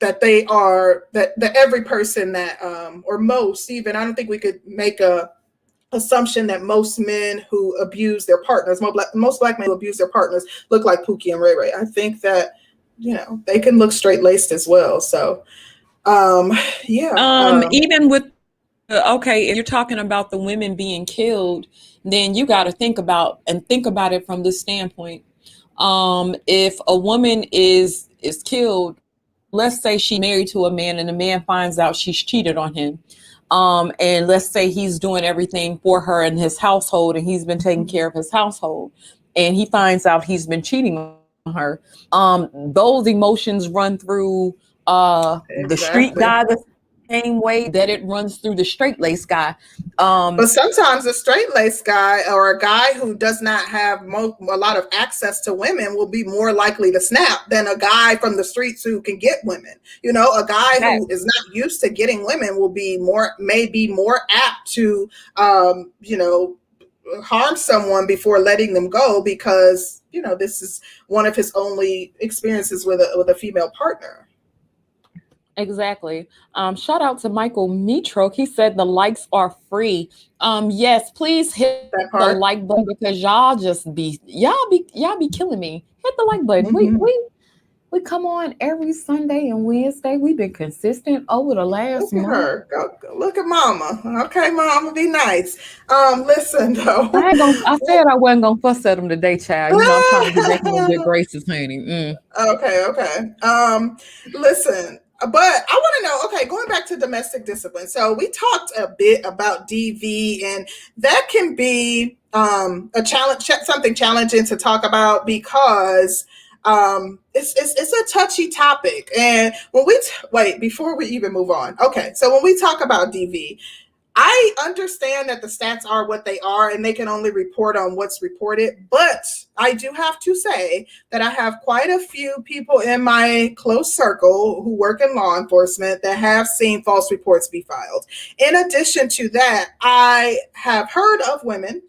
that they are that every person that or most, even I don't think we could make a assumption that most men who abuse their partners, most Black men who abuse their partners, look like Pookie and Ray Ray. I think that they can look straight laced as well. So even with if you're talking about the women being killed, then you got to think about it from this standpoint. If a woman is killed, let's say she married to a man and the man finds out she's cheated on him. And let's say he's doing everything for her in his household and he's been taking care of his household, and he finds out he's been cheating on her. Those emotions run through the street guy same way that it runs through the straight-laced guy. But sometimes a straight-laced guy or a guy who does not have a lot of access to women will be more likely to snap than a guy from the streets who can get women. You know, a guy who is not used to getting women may be more apt to, you know, harm someone before letting them go because, you know, this is one of his only experiences with a female partner. Exactly. Shout out to Michael Mitro. He said the likes are free. Yes, please hit the like button because y'all be killing me. Hit the like button. Mm-hmm. We come on every Sunday and Wednesday. We've been consistent over the last month. Her. Go look at Mama. Okay, Mama, be nice. Listen though. I said I wasn't gonna fuss at him today, child. You know, I'm trying to get back in good graces, honey. Okay. Listen. But I want to know, okay, going back to domestic discipline. So we talked a bit about DV, and that can be a challenge, something challenging to talk about because it's a touchy topic. And when before we even move on. Okay, so when we talk about DV, I understand that the stats are what they are and they can only report on what's reported. But I do have to say that I have quite a few people in my close circle who work in law enforcement that have seen false reports be filed. In addition to that, I have heard of women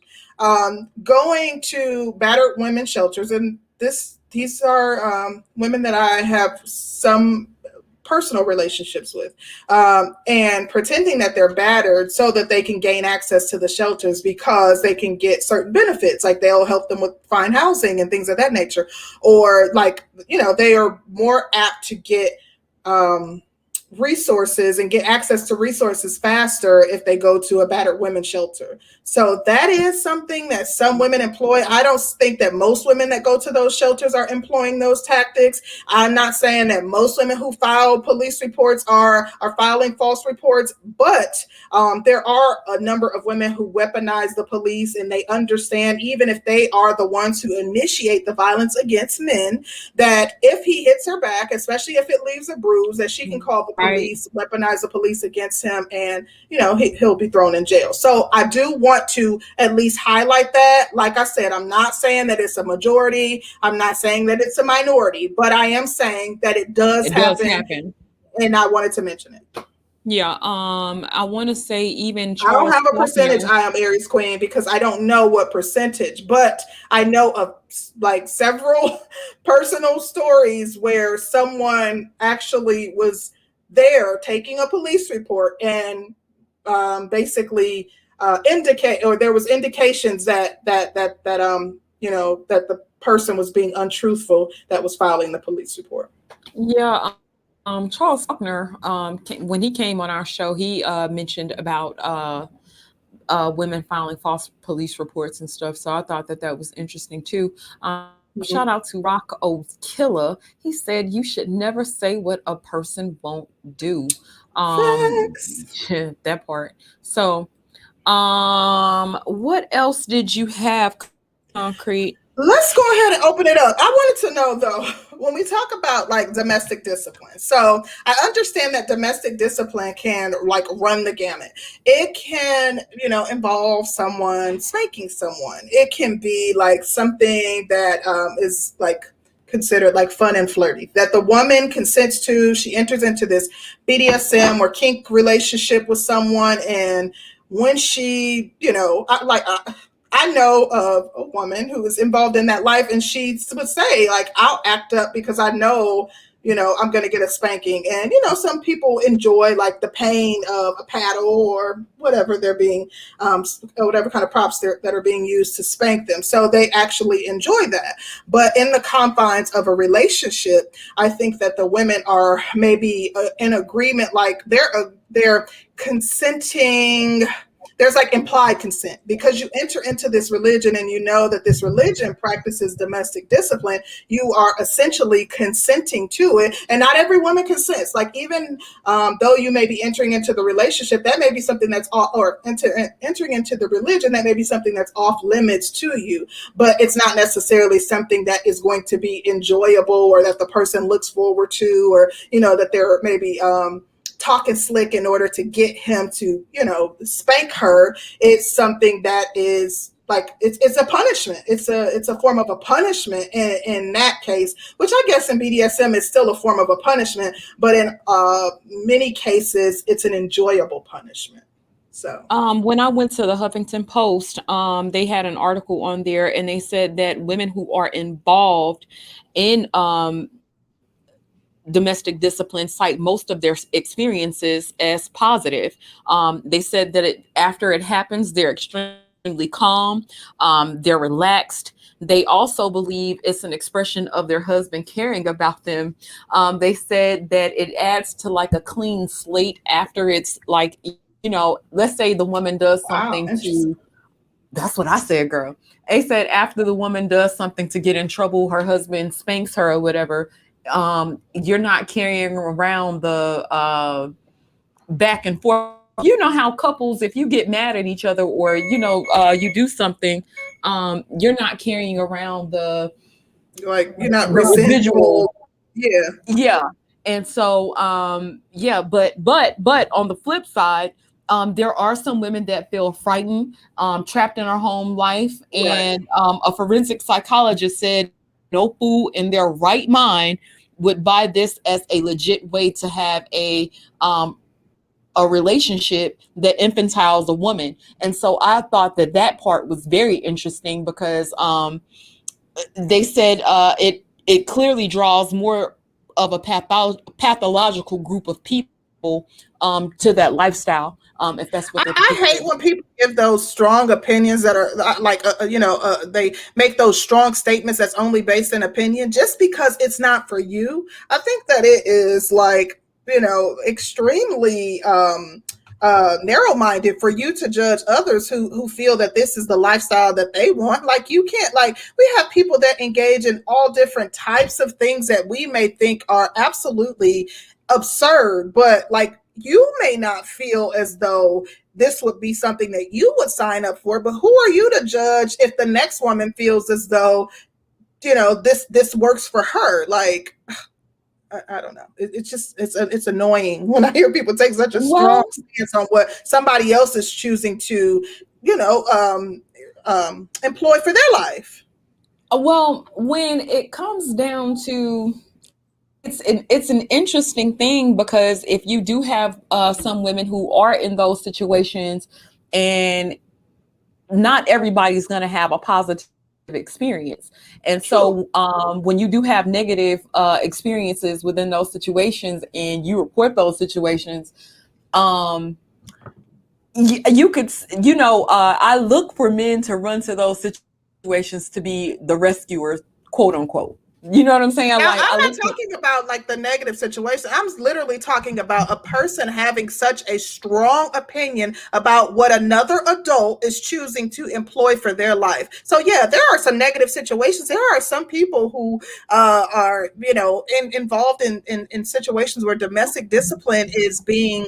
going to battered women's shelters. And these are women that I have some personal relationships with, and pretending that they're battered so that they can gain access to the shelters because they can get certain benefits, like they'll help them with find housing and things of that nature, or like, you know, they are more apt to get resources and get access to resources faster if they go to a battered women's shelter. So that is something that some women employ. I don't think that most women that go to those shelters are employing those tactics. I'm not saying that most women who file police reports are filing false reports, but there are a number of women who weaponize the police, and they understand, even if they are the ones who initiate the violence against men, that if he hits her back, especially if it leaves a bruise, that she can call the police, weaponize the police against him, and, you know, he'll be thrown in jail. So I do want to at least highlight that. Like I said, I'm not saying that it's a majority. I'm not saying that it's a minority, but I am saying that it does happen. And I wanted to mention it. Yeah, I want to say even I don't have a percentage. I am Aries Queen because I don't know what percentage, but I know of like several personal stories where someone actually was there taking a police report and basically there was indications that you know, that the person was being untruthful that was filing the police report. Yeah. Charles Faulkner, when he came on our show, he mentioned about women filing false police reports and stuff. So I thought that was interesting too. Shout out to Rock O's Killer. He said you should never say what a person won't do. That part. So what else did you have, Concrete? Let's go ahead and open it up. I wanted to know, though, when we talk about like domestic discipline. So I understand that domestic discipline can like run the gamut. It can, you know, involve someone spanking someone. It can be like something that is like considered like fun and flirty, that the woman consents to. She enters into this Bdsm or kink relationship with someone, and when she, you know, I know of a woman who is involved in that life, and she would say, like, I'll act up because I know, you know, I'm going to get a spanking. And, you know, some people enjoy like the pain of a paddle or whatever they're being, whatever kind of props that are being used to spank them. So they actually enjoy that. But in the confines of a relationship, I think that the women are maybe in agreement, like they're consenting. There's like implied consent because you enter into this religion and you know that this religion practices domestic discipline. You are essentially consenting to it, and not every woman consents. Like even though you may be entering into the relationship, that may be something that's entering into the religion, that may be something that's off limits to you, but it's not necessarily something that is going to be enjoyable or that the person looks forward to, or, you know, that they're maybe talking slick in order to get him to, spank her. It's something that is like, it's a punishment. It's a form of a punishment in that case, which I guess in BDSM is still a form of a punishment, but in many cases, it's an enjoyable punishment. So when I went to the Huffington Post, they had an article on there, and they said that women who are involved in domestic discipline cite most of their experiences as positive. They said that after it happens, they're extremely calm, they're relaxed. They also believe it's an expression of their husband caring about them. They said that it adds to like a clean slate after it's like, let's say the woman does something that's what I said, girl. They said after the woman does something to get in trouble, her husband spanks her or whatever, you're not carrying around the back and forth. You know how couples, if you get mad at each other or, you do something, you're not carrying around the, like, you're not residual. Yeah. Yeah. And so, but on the flip side, there are some women that feel frightened, trapped in our home life. And a forensic psychologist said no fool in their right mind would buy this as a legit way to have a relationship that infantiles a woman. And so I thought that part was very interesting because they said it clearly draws more of a pathological group of people to that lifestyle. If that's what I hate when people give those strong opinions that are like, they make those strong statements that's only based in opinion just because it's not for you. I think that it is like, extremely narrow-minded for you to judge others who feel that this is the lifestyle that they want. Like, you can't, like, we have people that engage in all different types of things that we may think are absolutely absurd, but like, you may not feel as though this would be something that you would sign up for, but who are you to judge if the next woman feels as though, this works for her? Like, I don't know. It's annoying when I hear people take such a strong stance on what somebody else is choosing to, employ for their life. Well, when it comes down to, it's an interesting thing because if you do have some women who are in those situations, and not everybody's going to have a positive experience. And so when you do have negative experiences within those situations and you report those situations, you could, I look for men to run to those situations to be the rescuers, quote unquote. You know what I'm saying? Now, I'm not talking about like the negative situation. I'm literally talking about a person having such a strong opinion about what another adult is choosing to employ for their life. So yeah, there are some negative situations. There are some people who are, involved in situations where domestic discipline is being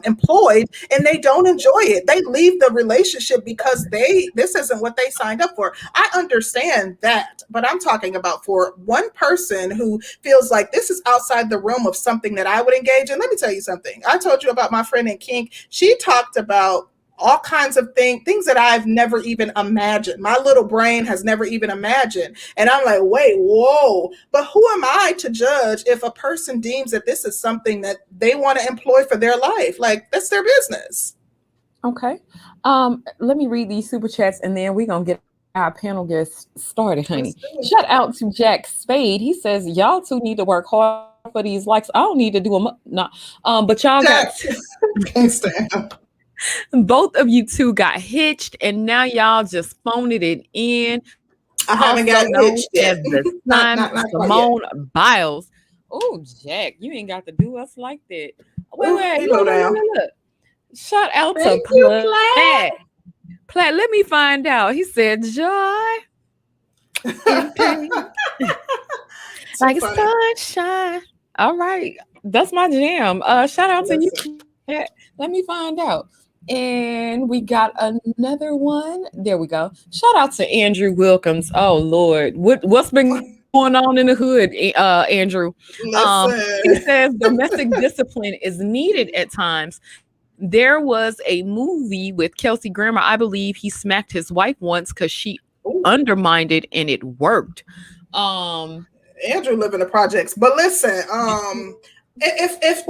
employed and they don't enjoy it. They leave the relationship because this isn't what they signed up for. I understand that, but I'm talking about for one person who feels like this is outside the realm of something that I would engage in. Let me tell you something. I told you about my friend in kink. She talked about all kinds of things that I've never even imagined. My little brain has never even imagined. And I'm like, wait, whoa. But who am I to judge if a person deems that this is something that they want to employ for their life? Like, that's their business. Okay. Let me read these super chats and then we're going to get our panel guest started, honey. Shout out to Jack Spade. He says, y'all two need to work hard for these likes. I don't need to do them. No. But y'all can't stand. Both of you two got hitched and now y'all just phoning it in. I haven't got hitched yet. Not Simone Biles. Oh, Jack, you ain't got to do us like that. Wait, look. Shout out to Platt. Platt, let me find out. He said, joy. Like sunshine. All right. That's my jam. Shout out to you. Let me find out. And we got another one. There we go. Shout out to Andrew Wilkins. Oh, Lord. What's been going on in the hood, Andrew. He Listen. says domestic discipline is needed at times. There was a movie with Kelsey Grammer. I believe he smacked his wife once because she Ooh. undermined it and it worked. Andrew live in the projects, but listen, if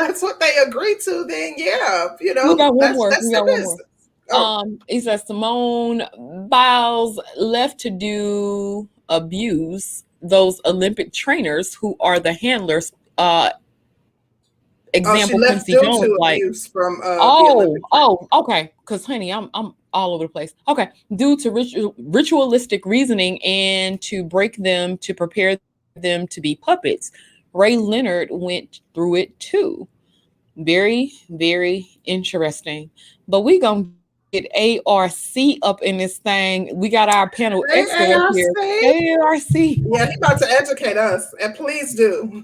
that's what they agree to, then yeah, you know, we got one that's more. that's We their got one business. more. He says Simone Biles left to do abuse those Olympic trainers who are the handlers. Example, she left Quincy due Jones, to like, abuse from the Olympic. okay, because honey, I'm all over the place. Okay, due to ritualistic reasoning and to break them to prepare them to be puppets. Ray Leonard went through it too. Very, very interesting. But we gonna get ARC up in this thing. We got our panel Hey, expert ARC. here. Hey, ARC. Yeah, he's about to educate us, and please do.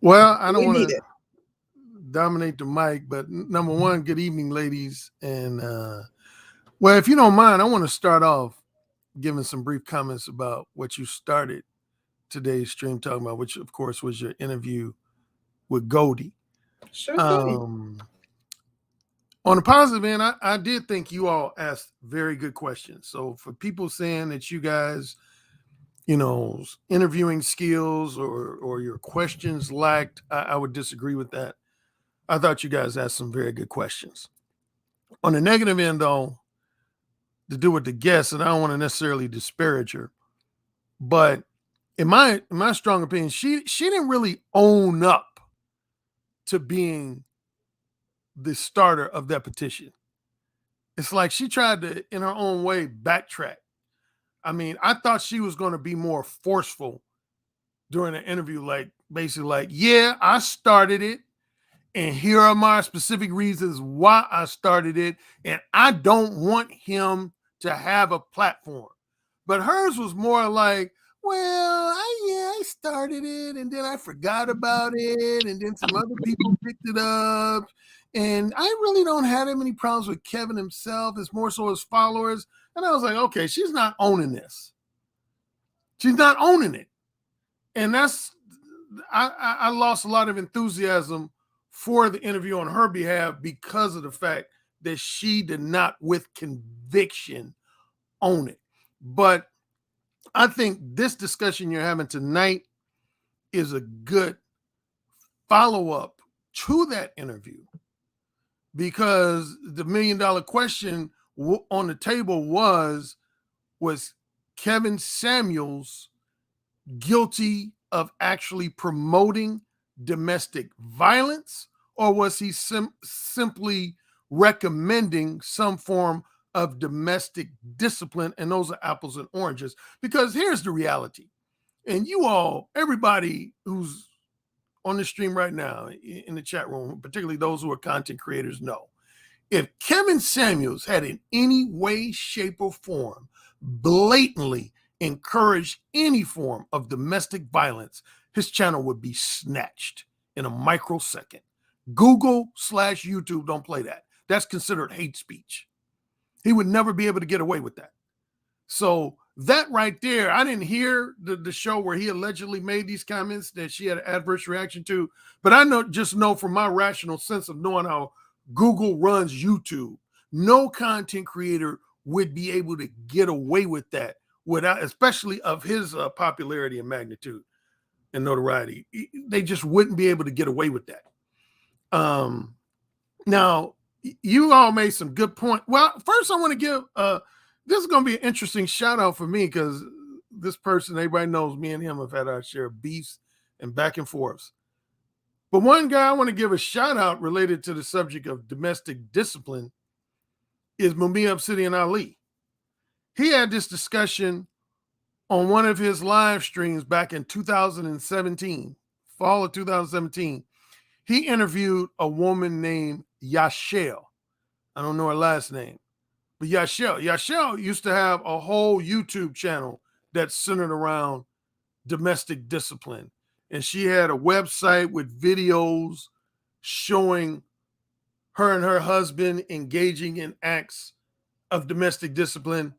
Well, I don't We want need to it. dominate the mic, but number one, good evening, ladies. And well, if you don't mind, I want to start off giving some brief comments about what you started today's stream talking about, which of course was your interview with Goldie. Sure thing. On the positive end, I did think you all asked very good questions. So for people saying that you guys, you know, interviewing skills or your questions lacked, I would disagree with that. I thought you guys asked some very good questions. On the negative end, though, to do with the guests, and I don't want to necessarily disparage her, but in my strong opinion, she didn't really own up to being the starter of that petition. It's like she tried to, in her own way, backtrack. I mean, I thought she was going to be more forceful during the interview, like basically like, yeah, I started it. And here are my specific reasons why I started it. And I don't want him to have a platform. But hers was more like, well, I started it and then I forgot about it. And then some other people picked it up. And I really don't have that many problems with Kevin himself. It's more so his followers. And I was like, okay, she's not owning this. She's not owning it. And I lost a lot of enthusiasm for the interview on her behalf because of the fact that she did not with conviction own it. But I think this discussion you're having tonight is a good follow-up to that interview, because the $1 million question on the table was Kevin Samuels guilty of actually promoting domestic violence, or was he simply recommending some form of domestic discipline? And those are apples and oranges, because here's the reality. And you all, everybody who's on the stream right now in the chat room, particularly those who are content creators, know if Kevin Samuels had in any way, shape, or form blatantly encouraged any form of domestic violence, his channel would be snatched in a microsecond. Google/YouTube don't play that. That's considered hate speech. He would never be able to get away with that. So that right there, I didn't hear the show where he allegedly made these comments that she had an adverse reaction to, but I know from my rational sense of knowing how Google runs YouTube, no content creator would be able to get away with that without, especially of his popularity and magnitude and notoriety. They just wouldn't be able to get away with that. Now, you all made some good points. Well, first I want to give, this is going to be an interesting shout out for me, because this person, everybody knows me and him have had our share of beefs and back and forths. But one guy I want to give a shout out related to the subject of domestic discipline is Mumia Obsidian Ali. He had this discussion on one of his live streams back in 2017, fall of 2017. He interviewed a woman named Yashel. I don't know her last name, but Yashel used to have a whole YouTube channel that's centered around domestic discipline. And she had a website with videos showing her and her husband engaging in acts of domestic discipline.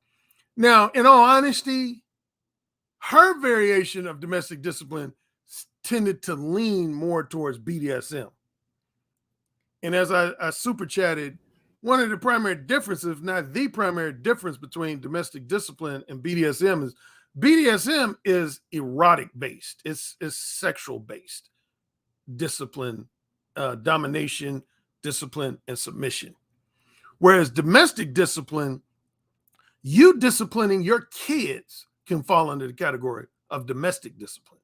Now, in all honesty, her variation of domestic discipline tended to lean more towards BDSM. And as I super chatted, one of the primary differences, if not the primary difference between domestic discipline and BDSM is erotic based. It's sexual based discipline, domination, discipline, and submission. Whereas domestic discipline, you disciplining your kids can fall under the category of domestic discipline.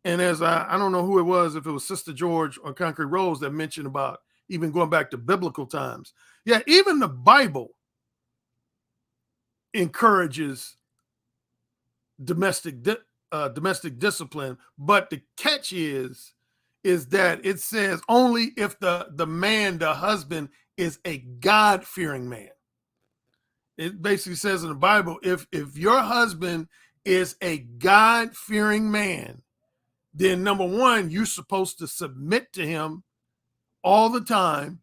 And as I don't know who it was, if it was Sister George or Concrete Rose that mentioned about even going back to biblical times. Yeah, even the Bible encourages domestic discipline, but the catch is that it says only if the husband, is a God-fearing man. It basically says in the Bible, if your husband is a God-fearing man, then number one, you're supposed to submit to him all the time.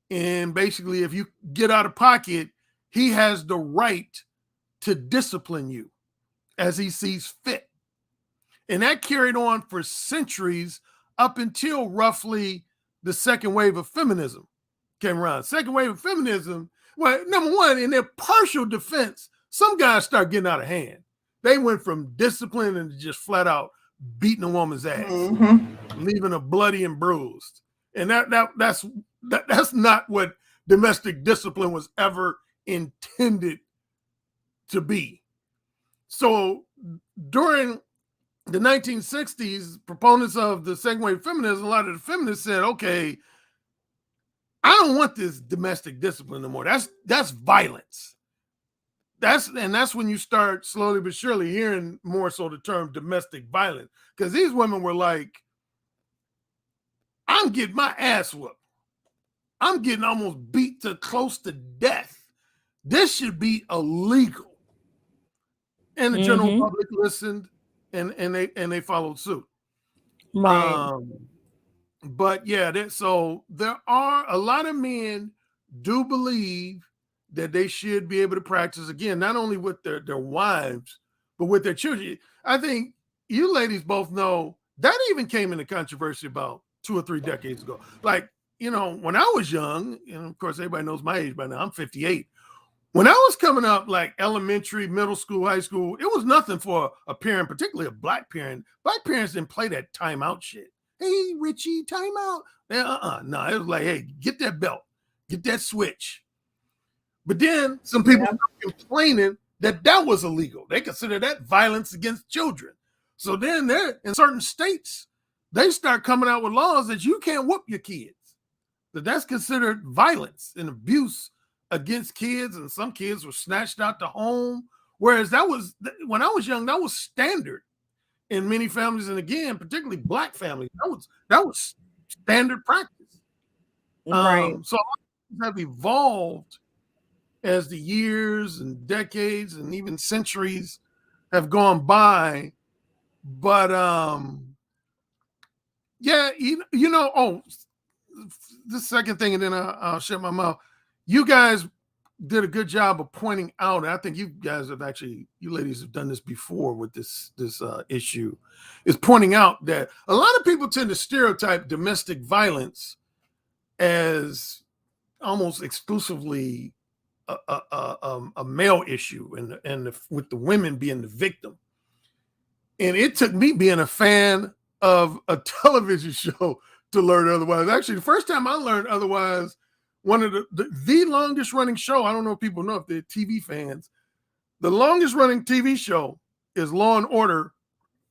And basically, if you get out of pocket, he has the right to discipline you as he sees fit. And that carried on for centuries up until roughly the second wave of feminism came around. Second wave of feminism, well, number one, in their partial defense, some guys start getting out of hand. They went from discipline and just flat out beating a woman's ass, leaving her bloody and bruised. And that's not what domestic discipline was ever intended to be. So during the 1960s, proponents of the second wave feminism, a lot of the feminists said, okay, I don't want this domestic discipline no more. That's violence. That's when you start slowly but surely hearing more so the term domestic violence. Because these women were like, I'm getting my ass whooped. I'm getting almost beat to close to death. This should be illegal. And the general public listened and they followed suit. Right. But yeah, so there are a lot of men do believe that they should be able to practice, again, not only with their wives, but with their children. I think you ladies both know that even came into controversy about 2 or 3 decades ago. Like, when I was young, and of course everybody knows my age by now, I'm 58. When I was coming up, like elementary, middle school, high school, it was nothing for a parent, particularly a black parent. Black parents didn't play that timeout shit. Hey, Richie, timeout. No, it was like, hey, get that belt, get that switch. But then some people started complaining that was illegal. They consider that violence against children. So then in certain states, they start coming out with laws that you can't whoop your kids. That's considered violence and abuse against kids, and some kids were snatched out the home. Whereas when I was young, that was standard in many families, and again, particularly black families, that was standard practice. Right. So a lot of things have evolved as the years and decades and even centuries have gone by. But the second thing, and then I'll shut my mouth. You guys did a good job of pointing out, and I think you ladies have done this before with this issue, is pointing out that a lot of people tend to stereotype domestic violence as almost exclusively a male issue, and with the women being the victim. And it took me being a fan of a television show to learn otherwise. Actually, the first time I learned otherwise, one of the longest running show, I don't know if people know if they're TV fans, the longest running TV show is Law and Order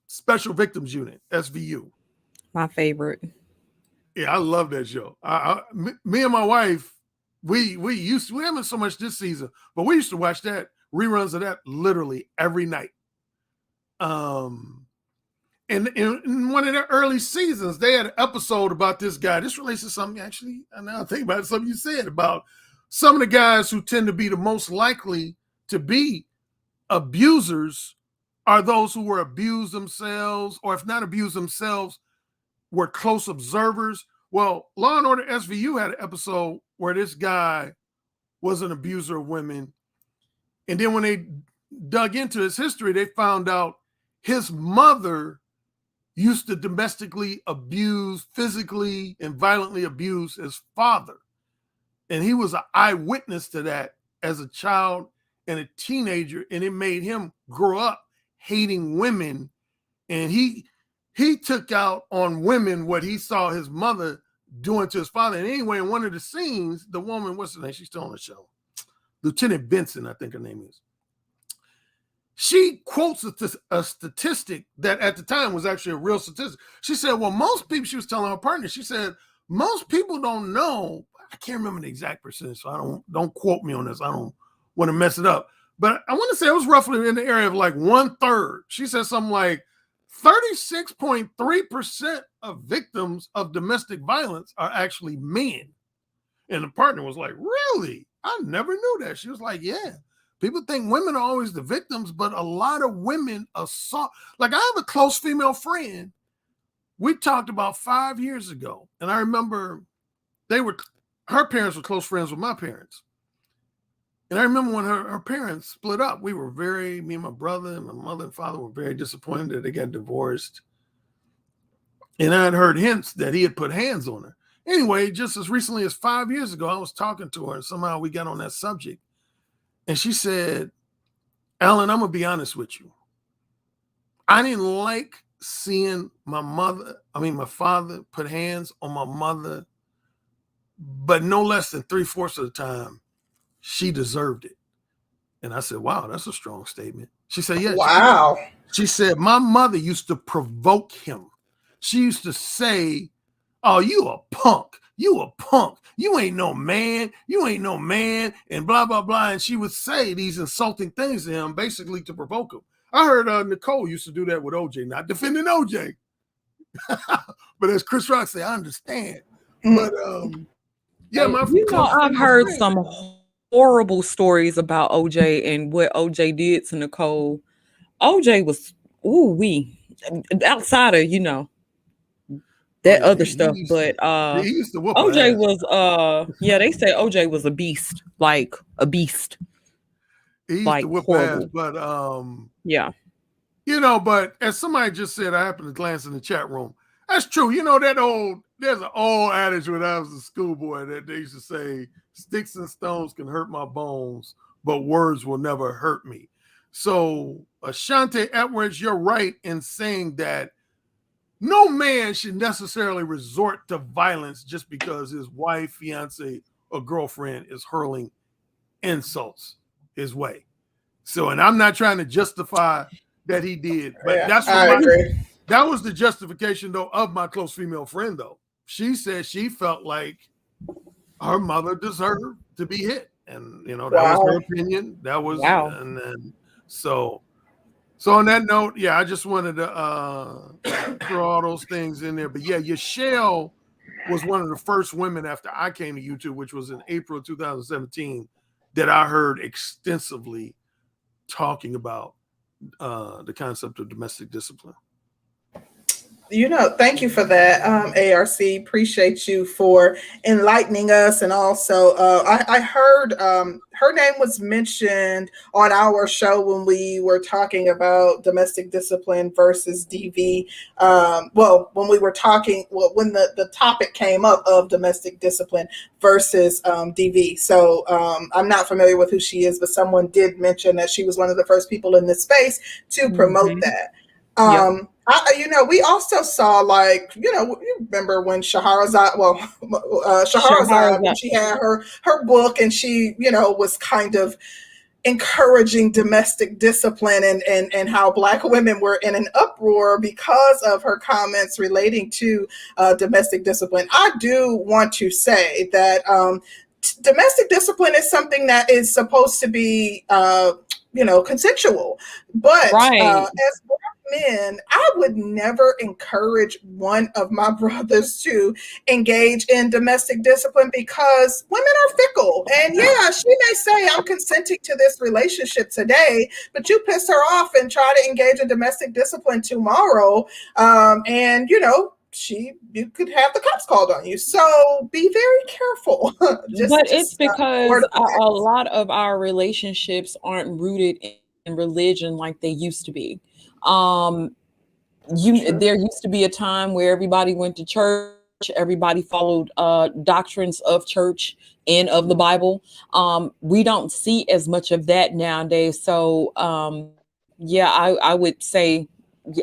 Special Victims Unit, SVU. My favorite. Yeah, I love that show. Me and my wife, we haven't so much this season, but we used to watch reruns of that literally every night. And in one of their early seasons, they had an episode about this guy. This relates to something, actually, and now I think about it, something you said about some of the guys who tend to be the most likely to be abusers are those who were abused themselves, or if not abused themselves, were close observers. Well, Law and Order SVU had an episode where this guy was an abuser of women. And then when they dug into his history, they found out his mother used to domestically abuse, physically and violently abuse his father. And he was an eyewitness to that as a child and a teenager. And it made him grow up hating women. And he took out on women what he saw his mother doing to his father. And anyway, in one of the scenes, the woman, what's her name? She's still on the show. Lieutenant Benson, I think her name is. She quotes a statistic that at the time was actually a real statistic. She said, well, most people, she was telling her partner, she said, most people don't know, I can't remember the exact percentage, so don't quote me on this. I don't want to mess it up. But I want to say it was roughly in the area of like 1/3. She said something like 36.3% of victims of domestic violence are actually men. And the partner was like, really? I never knew that. She was like, yeah. People think women are always the victims, but a lot of women assault. Like I have a close female friend we talked about 5 years ago. And I remember her parents were close friends with my parents. And I remember when her parents split up, me and my brother and my mother and father were very disappointed that they got divorced. And I had heard hints that he had put hands on her. Anyway, just as recently as 5 years ago, I was talking to her and somehow we got on that subject. And she said, Alan, I'm going to be honest with you. I didn't like seeing my father put hands on my mother, but no less than 3/4 of the time, she deserved it. And I said, wow, that's a strong statement. She said, yeah. Wow. She said, my mother used to provoke him. She used to say, oh, you a punk. You a punk. You ain't no man. You ain't no man. And blah, blah, blah. And she would say these insulting things to him, basically to provoke him. I heard Nicole used to do that with OJ, not defending OJ. But as Chris Rock said, I understand. But yeah, I've heard some horrible stories about OJ and what OJ did to Nicole. OJ was outside of, that other stuff, but he used to whoop OJ was they say OJ was a beast, like a beast. He used like to whoop horrible. ass, but yeah. But as somebody just said, I happened to glance in the chat room. That's true. There's an old adage when I was a schoolboy that they used to say, sticks and stones can hurt my bones, but words will never hurt me. So Ashante Edwards, you're right in saying that no man should necessarily resort to violence just because his wife, fiance, or girlfriend is hurling insults his way. So, and I'm not trying to justify that he did, but that was the justification though of my close female friend though. She said she felt like her mother deserved to be hit, and that was her opinion. That was and then so on that note, yeah, I just wanted to throw all those things in there. But yeah, Yashelle was one of the first women after I came to YouTube, which was in April 2017, that I heard extensively talking about the concept of domestic discipline. Thank you for that, ARC. Appreciate you for enlightening us. And also, I heard her name was mentioned on our show when we were talking about domestic discipline versus DV. When we were talking, when the topic came up of domestic discipline versus DV. So I'm not familiar with who she is, but someone did mention that she was one of the first people in this space to promote that. We also saw, you remember when Shahrazad, when she had her book and she, was kind of encouraging domestic discipline and how Black women were in an uproar because of her comments relating to domestic discipline. I do want to say that domestic discipline is something that is supposed to be, consensual, but as men, I would never encourage one of my brothers to engage in domestic discipline because women are fickle. And yeah, she may say, I'm consenting to this relationship today, but you piss her off and try to engage in domestic discipline tomorrow. You could have the cops called on you. So be very careful. It's because a lot of our relationships aren't rooted in religion like they used to be. There used to be a time where everybody went to church, everybody followed doctrines of church and of the Bible. We don't see as much of that nowadays. So yeah, I would say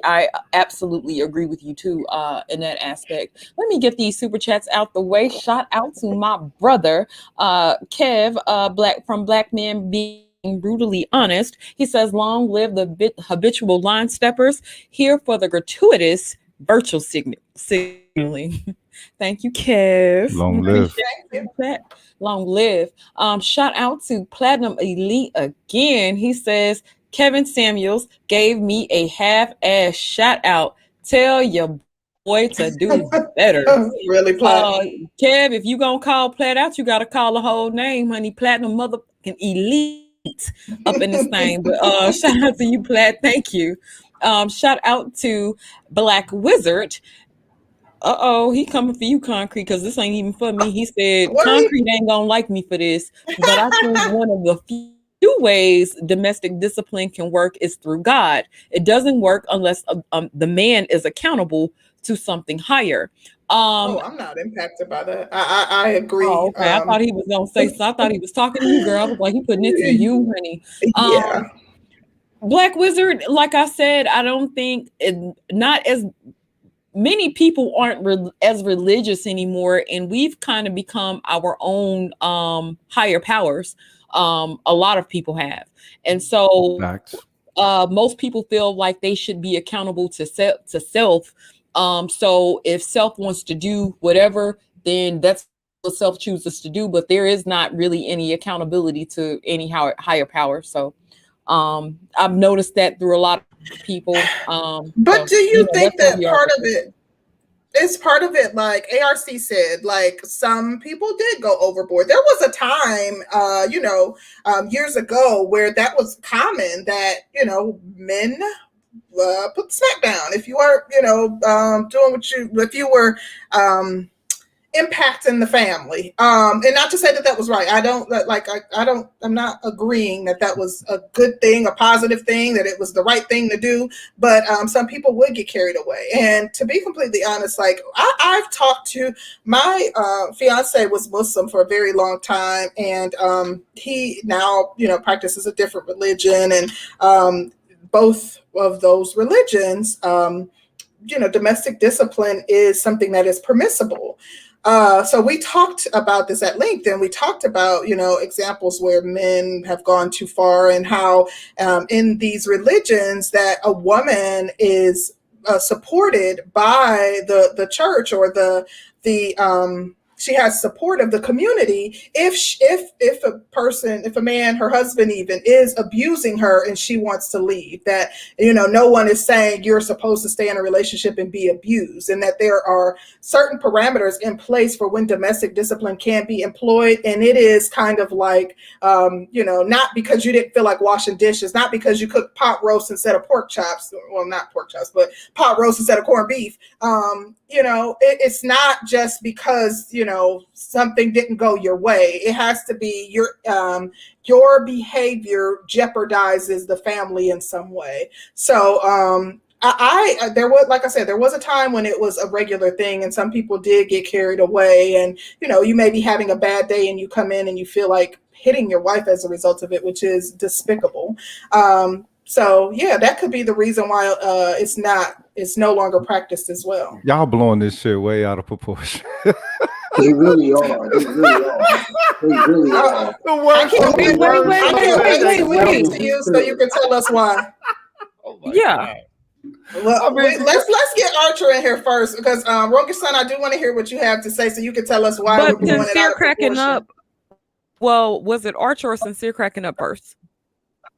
I absolutely agree with you too in that aspect. Let me get these super chats out the way. Shout out to my brother Kev, from Black Men Being Brutally Honest. He says, long live the habitual line steppers, here for the gratuitous virtual signaling. Thank you, Kev. Long live. That. Long live. Shout out to Platinum Elite again. He says, Kevin Samuels gave me a half-ass shout out. Tell your boy to do better. Really, Plat? Kev, if you gonna call Plat out, you gotta call the whole name, honey. Platinum motherfucking Elite up in this thing. But shout out to you, Plat. Thank you. Shout out to Black Wizard. He coming for you, Concrete, because this ain't even for me. He said Concrete ain't gonna like me for this, but I think one of the few ways domestic discipline can work is through God. It doesn't work unless the man is accountable to something higher. I'm not impacted by that. I agree. Oh, okay. I thought he was gonna say so. I thought he was talking to you, girl. I was like, he putting it to you, honey. Yeah. Black Wizard, like I said, I don't think not as many people aren't as religious anymore, and we've kind of become our own higher powers. A lot of people have, and so most people feel like they should be accountable to self. So if self wants to do whatever, then that's what self chooses to do. But there is not really any accountability to any higher power. So I've noticed that through a lot of people. But do you think that part of it? It's part of it, like ARC said, like some people did go overboard. There was a time, years ago where that was common that, men put the smack down. If you were, if you were impacting the family. And not to say that was right. I'm not agreeing that was a good thing, a positive thing, that it was the right thing to do. But some people would get carried away. And to be completely honest, like I've talked to my fiance was Muslim for a very long time. And he now, practices a different religion. And both of those religions, domestic discipline is something that is permissible. So we talked about this at length, and we talked about, examples where men have gone too far, and how in these religions that a woman is supported by the church, or she has support of the community if a man, her husband even, is abusing her and she wants to leave, that no one is saying you're supposed to stay in a relationship and be abused, and that there are certain parameters in place for when domestic discipline can be employed. And it is kind of like not because you didn't feel like washing dishes, not because you cooked pot roast instead of pork chops, well, not pork chops, but pot roast instead of corned beef. It's not just because something didn't go your way. It has to be your behavior jeopardizes the family in some way. So there was a time when it was a regular thing, and some people did get carried away, and you may be having a bad day and you come in and you feel like hitting your wife as a result of it, which is despicable. So yeah, that could be the reason why it's no longer practiced as well. Y'all blowing this shit way out of proportion. They really are. They really are. I can't wait to you so you can tell us why. Yeah. Well, let's get Archer in here first, because Roger-san, I do want to hear what you have to say, so you can tell us why. But Sincere cracking up. Well, was it Archer or Sincere cracking up first?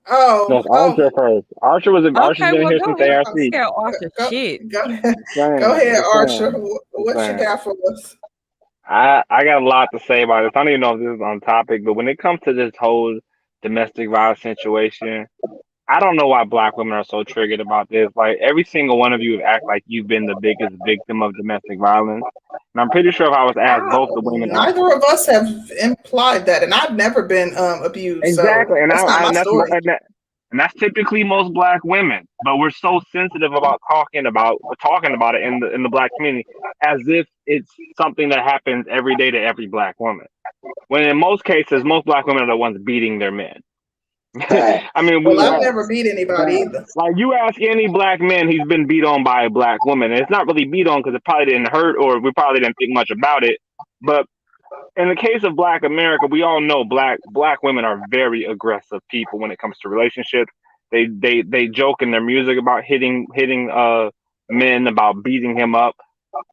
No, Archer first. Archer was Archer's been here since ARC. Go ahead, Archer. What you got for us? I got a lot to say about this. I don't even know if this is on topic, but when it comes to this whole domestic violence situation, I don't know why Black women are so triggered about this. Like, every single one of you act like you've been the biggest victim of domestic violence. And I'm pretty sure if I was asked both the women, neither of us have implied that, and I've never been abused. Exactly, so and that's not my story. And that's typically most black women. But we're so sensitive about talking about it in the black community as if it's something that happens every day to every black woman. When in most cases, most black women are the ones beating their men. I mean, well, I've never beat anybody either. like you ask any black man, he's been beat on by a black woman. And it's not really beat on because it probably didn't hurt or we probably didn't think much about it. But in the case of Black America, we all know black women are very aggressive people when it comes to relationships. They joke in their music about hitting men, about beating him up.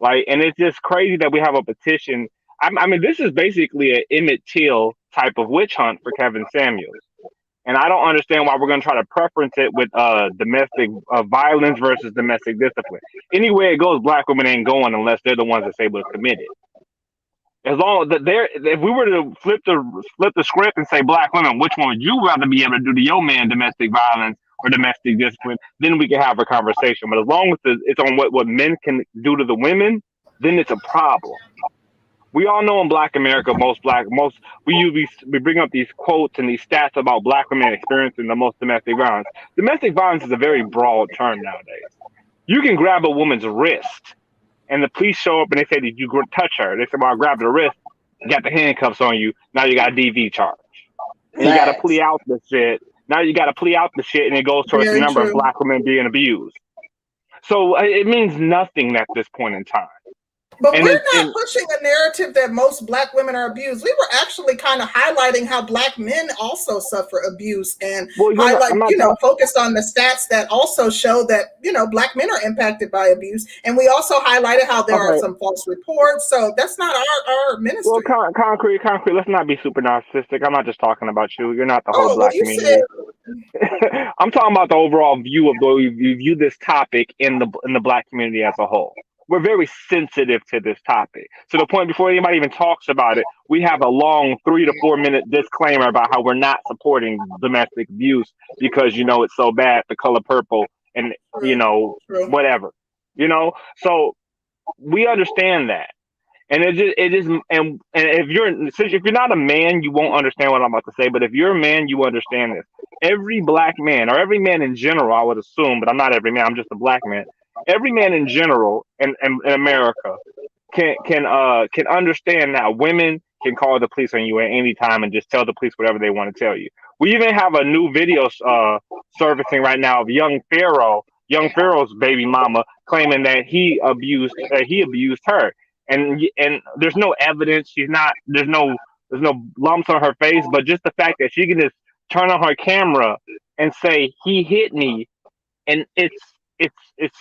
Like, and it's just crazy that we have a petition. I mean, this is basically an Emmett Till type of witch hunt for Kevin Samuels. And I don't understand why we're going to try to preference it with domestic violence versus domestic discipline. Anywhere it goes, black women ain't going unless they're the ones that's able to commit it. As long as if we were to flip the script and say black women, which one would you rather be able to do to your man, domestic violence or domestic discipline? Then we can have a conversation. But as long as it's on what men can do to the women, then it's a problem. We all know in Black America, we bring up these quotes and these stats about black women experiencing the most domestic violence. Domestic violence is a very broad term nowadays. You can grab a woman's wrist, and the police show up and they say, "Did you touch her?" They say, "Well, I grabbed her wrist, got the handcuffs on you. Now you got a DV charge, and you got to plea out the shit. Now you got to plea out the shit, and it goes towards the number of black women being abused. So it means nothing at this point in time." But we're not pushing a narrative that most black women are abused. We were actually kind of highlighting how black men also suffer abuse and focused on the stats that also show that, black men are impacted by abuse. And we also highlighted how there are some false reports. So that's not our ministry. Well, concrete, let's not be super narcissistic. I'm not just talking about you. You're not the whole black community. I'm talking about the overall view of the way we view this topic in the black community as a whole. We're very sensitive to this topic. To the point before anybody even talks about it, we have a long 3 to 4 minute disclaimer about how we're not supporting domestic abuse because, it's so bad, the color purple and, whatever, So we understand that. And and if you're not a man, you won't understand what I'm about to say. But if you're a man, you understand this. Every black man, or every man in general, I would assume, but I'm not every man, I'm just a black man. Every man in general in America can understand that women can call the police on you at any time and just tell the police whatever they want to tell you. We even have a new video surfacing right now of young Pharaoh's baby mama claiming that he abused her, and there's no evidence. There's no lumps on her face, but just the fact that she can just turn on her camera and say he hit me, and it's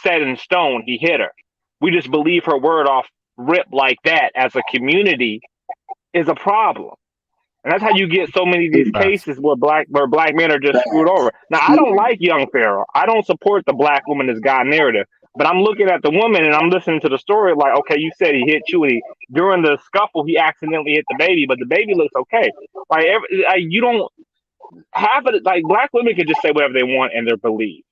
set in stone. He hit her. We just believe her word off rip like that as a community is a problem. And that's how you get so many of these cases where black men are just screwed over. Now, I don't like young Pharaoh. I don't support the black woman as God narrative. But I'm looking at the woman and I'm listening to the story like, okay, you said he hit you. And during the scuffle, he accidentally hit the baby, but the baby looks okay. You don't have it. Like, black women can just say whatever they want and they're believed.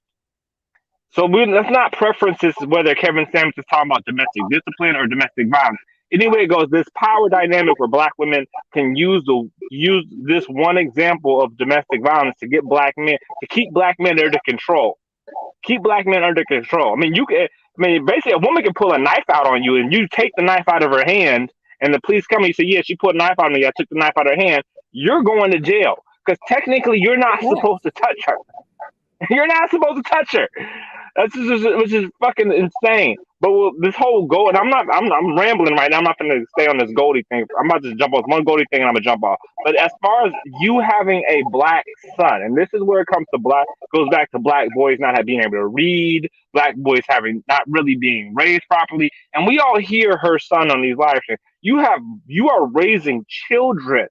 So that's not preferences whether Kevin Samuels is talking about domestic discipline or domestic violence. Anyway, it goes this power dynamic where black women can use this one example of domestic violence to get black men to keep black men under control. Keep black men under control. Basically, a woman can pull a knife out on you, and you take the knife out of her hand, and the police come and you say, "Yeah, she put a knife on me. I took the knife out of her hand." You're going to jail because technically you're not supposed to touch her. You're not supposed to touch her. Which is fucking insane. But this whole goal, and I'm rambling right now. I'm not going to stay on this Goldie thing. I'm about to jump off one Goldie thing, and I'm gonna jump off. But as far as you having a black son, and this is where it comes to goes back to black boys not being able to read, black boys not really being raised properly, and we all hear her son on these live streams. You are raising children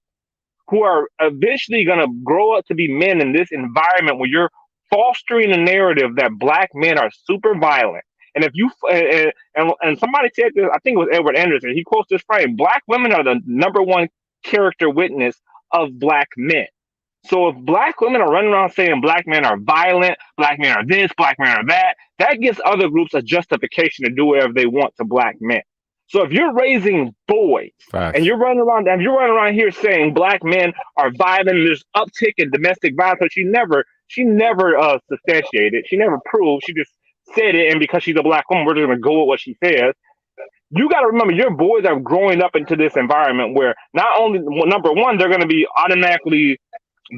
who are eventually going to grow up to be men in this environment where you're fostering a narrative that black men are super violent. And if you and somebody said this, I think it was Edward Anderson, he quotes this phrase: black women are the number one character witness of black men. So if black women are running around saying black men are violent, black men are this, black men are that, that gives other groups a justification to do whatever they want to black men. So if you're raising boys and you're running around here saying black men are violent, and there's uptick in domestic violence, but She never substantiated. She never proved. She just said it, and because she's a black woman, we're just gonna go with what she says. You got to remember, your boys are growing up into this environment where not only, number one, they're going to be automatically,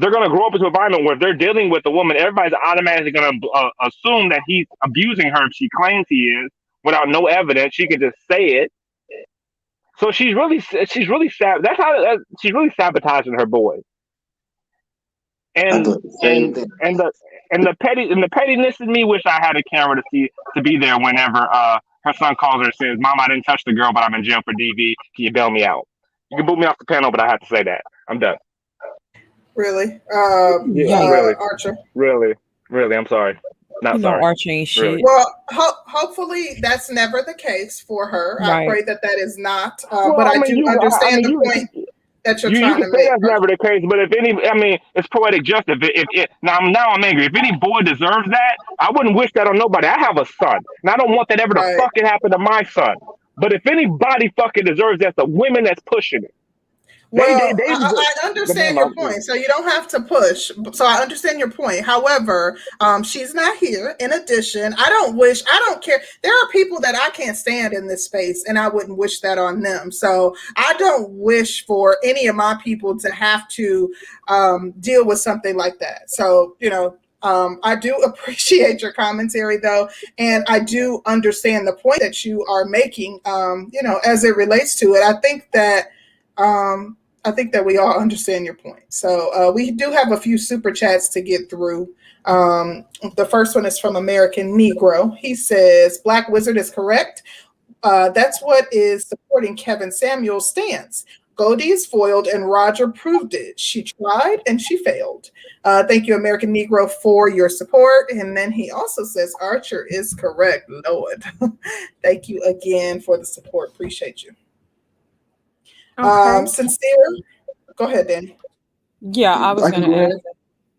they're going to grow up into an environment where if they're dealing with a woman, everybody's automatically going to assume that he's abusing her if she claims he is without no evidence. She can just say it. So she's really she's really sabotaging her boys. And the pettiness in me wish I had a camera to be there whenever her son calls her and says, "Mom, I didn't touch the girl, but I'm in jail for DV. Can you bail me out?" You can boot me off the panel, but I have to say that. I'm done. Really? Really, Archer? Really, I'm sorry. Not sorry. Archer ain't shit. Really. Well, hopefully that's never the case for her. Right. I pray that is not. Well, but I do understand the point that you're trying to make. You can say that's never the case, but it's poetic justice. Now I'm angry. If any boy deserves that, I wouldn't wish that on nobody. I have a son, and I don't want that ever to fucking happen to my son. But if anybody fucking deserves that, the women that's pushing it. I understand your point, so you don't have to push. So I understand your point. However, she's not here. In addition, I don't care. There are people that I can't stand in this space, and I wouldn't wish that on them. So I don't wish for any of my people to have to deal with something like that. So, I do appreciate your commentary, though, and I do understand the point that you are making, as it relates to it. I think that we all understand your point. So we do have a few super chats to get through. The first one is from American Negro. He says, Black Wizard is correct. That's what is supporting Kevin Samuel's stance. Goldie is foiled and Roger proved it. She tried and she failed. Thank you, American Negro, for your support. And then he also says, Archer is correct. Lord. Thank you again for the support. Appreciate you. Okay. Sincere, go ahead, Danny. Yeah, I was going to ask.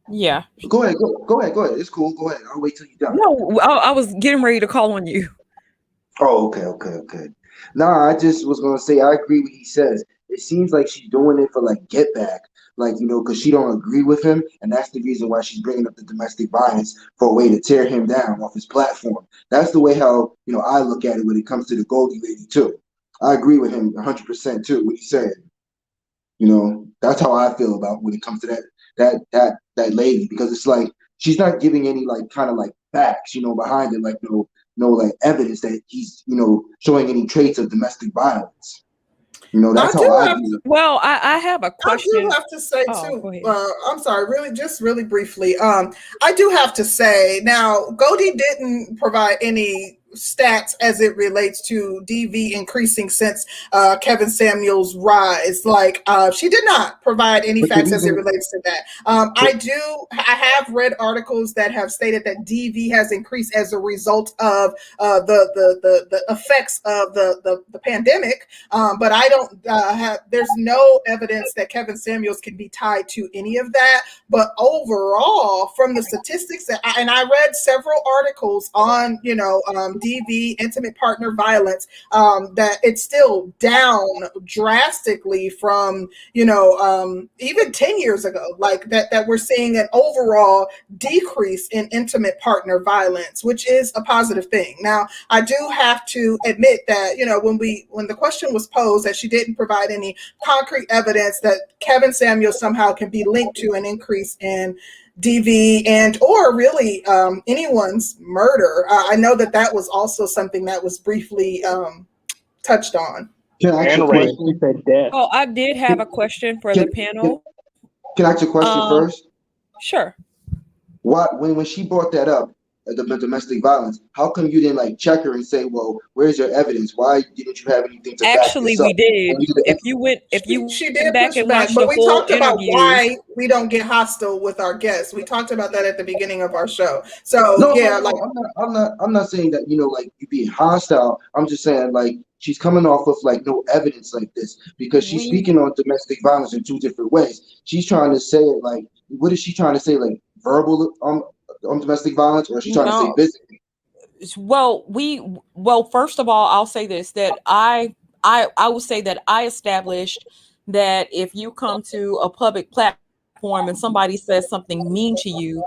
Yeah. Go ahead. It's cool. Go ahead. I'll wait till you're done. No, I was getting ready to call on you. Oh, okay. Nah, I just was going to say, I agree with what he says. It seems like she's doing it for get back, because she don't agree with him. And that's the reason why she's bringing up the domestic violence for a way to tear him down off his platform. That's the way how, I look at it when it comes to the Goldie lady too. I agree with him 100% too. What he said, that's how I feel about when it comes to that lady, because it's like she's not giving any facts, behind it, no evidence that he's showing any traits of domestic violence. That's how I do it. Well, I have a question. I do have to say too. I'm sorry, really briefly. I do have to say now, Goldie didn't provide any stats as it relates to DV increasing since Kevin Samuel's rise. She did not provide any facts as it relates to that. I have read articles that have stated that DV has increased as a result of the effects of the pandemic, but I don't there's no evidence that Kevin Samuels can be tied to any of that. But overall, from the statistics and I read several articles on DV, intimate partner violence, that it's still down drastically from even 10 years ago, that we're seeing an overall decrease in intimate partner violence, which is a positive thing. Now, I do have to admit that when the question was posed that she didn't provide any concrete evidence that Kevin Samuel somehow can be linked to an increase in DV and or really anyone's murder. I know that was also something that was briefly touched on. Can I ask a question? Oh, I did have a question for the panel. Can I ask a question first? Sure. When she brought that up, the domestic violence, how come you didn't check her and say, well, where's your evidence? Why didn't you have anything to actually back this we up? did. She did back and watch but the we whole talked about interview. why we don't get hostile with our guests. We talked about that at the beginning of our show. So I'm not saying that you being hostile. I'm just saying she's coming off of no evidence like this, because she's speaking on domestic violence in two different ways. She's trying to say it what is she trying to say, verbal on domestic violence, or is she trying to say physically? Well, first of all, I'll say this, that I will say that I established that if you come to a public platform platform and somebody says something mean to you,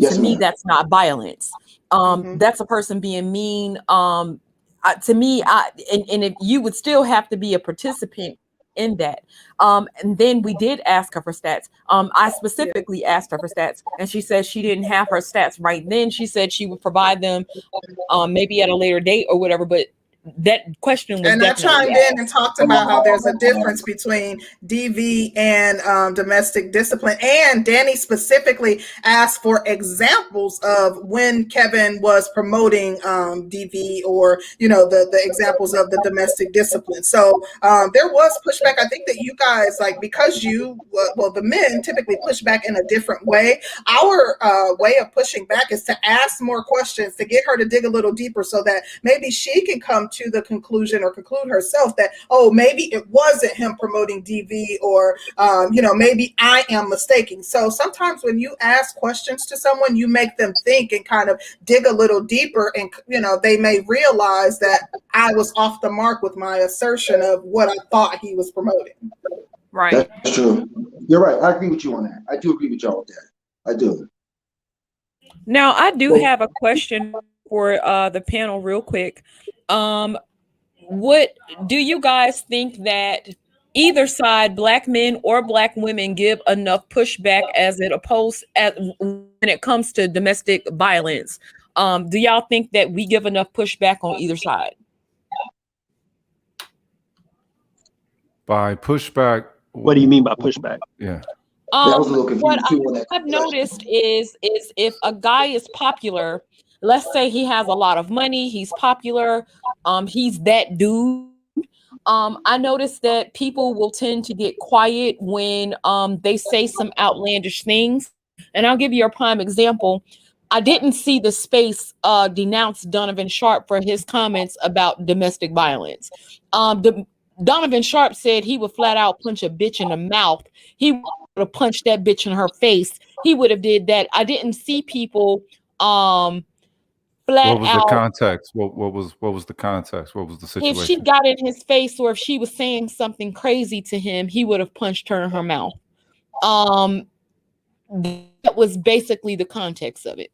Yes, to me, ma'am. that's not violence. That's a person being mean. To me, and if you would still have to be a participant in that. And then we did ask her for stats. I specifically asked her for stats, and she said she didn't have her stats right then. She said she would provide them maybe at a later date or whatever, but that question was And I definitely chimed in and talked about how there's a difference between DV and domestic discipline. And Danny specifically asked for examples of when Kevin was promoting DV, or, you know, the examples of the domestic discipline. So there was pushback. I think that you guys, like, because the men typically push back in a different way. Our way of pushing back is to ask more questions, to get her to dig a little deeper, so that maybe she can come to the conclusion or conclude herself that, oh, maybe it wasn't him promoting DV, or you know, maybe I am mistaken. So sometimes when you ask questions to someone, you make them think and kind of dig a little deeper, and, you know, they may realize that I was off the mark with my assertion of what I thought he was promoting. right. That's true. You're right. I agree with you on that. I do agree with y'all with that. I do. Now, I do have a question for the panel real quick. What do you guys think that either side, black men or black women, give enough pushback as it opposed when it comes to domestic violence? Do y'all think that we give enough pushback on either side? By pushback, What do you mean by pushback? yeah. I was a little confused What too on that I've question. noticed is if a guy is popular, let's say he has a lot of money, he's popular, he's that dude. I noticed that people will tend to get quiet when they say some outlandish things. And I'll give you a prime example. I didn't see the space denounce Donovan Sharp for his comments about domestic violence. Donovan Sharp said he would flat out punch a bitch in the mouth. He would have punched that bitch in her face. He would have did that. I didn't see people flat What was out. the context? What was the context? What was the situation? If she got in his face, or if she was saying something crazy to him, he would have punched her in her mouth. That was basically the context of it.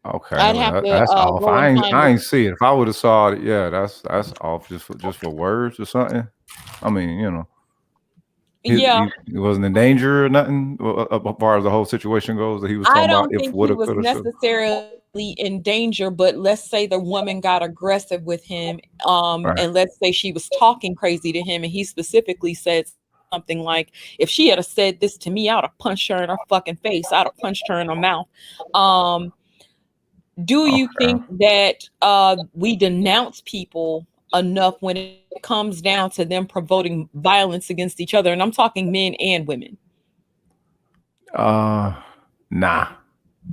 Okay, I'd have to that's off. go and find I it. ain't see it. If I would have saw it, yeah, that's off. Just for words or something. I mean, you know, Yeah, he wasn't in danger or nothing as far as the whole situation goes. That he was talking I about don't if think he woulda, was coulda, shoulda. necessarily in danger, but let's say the woman got aggressive with him, Right. and let's say she was talking crazy to him, and he specifically said something like, if she had said this to me, I'd have punched her in her fucking face. I'd have punched her in her mouth. Do you think that we denounce people enough when it comes down to them promoting violence against each other? And I'm talking men and women. Nah.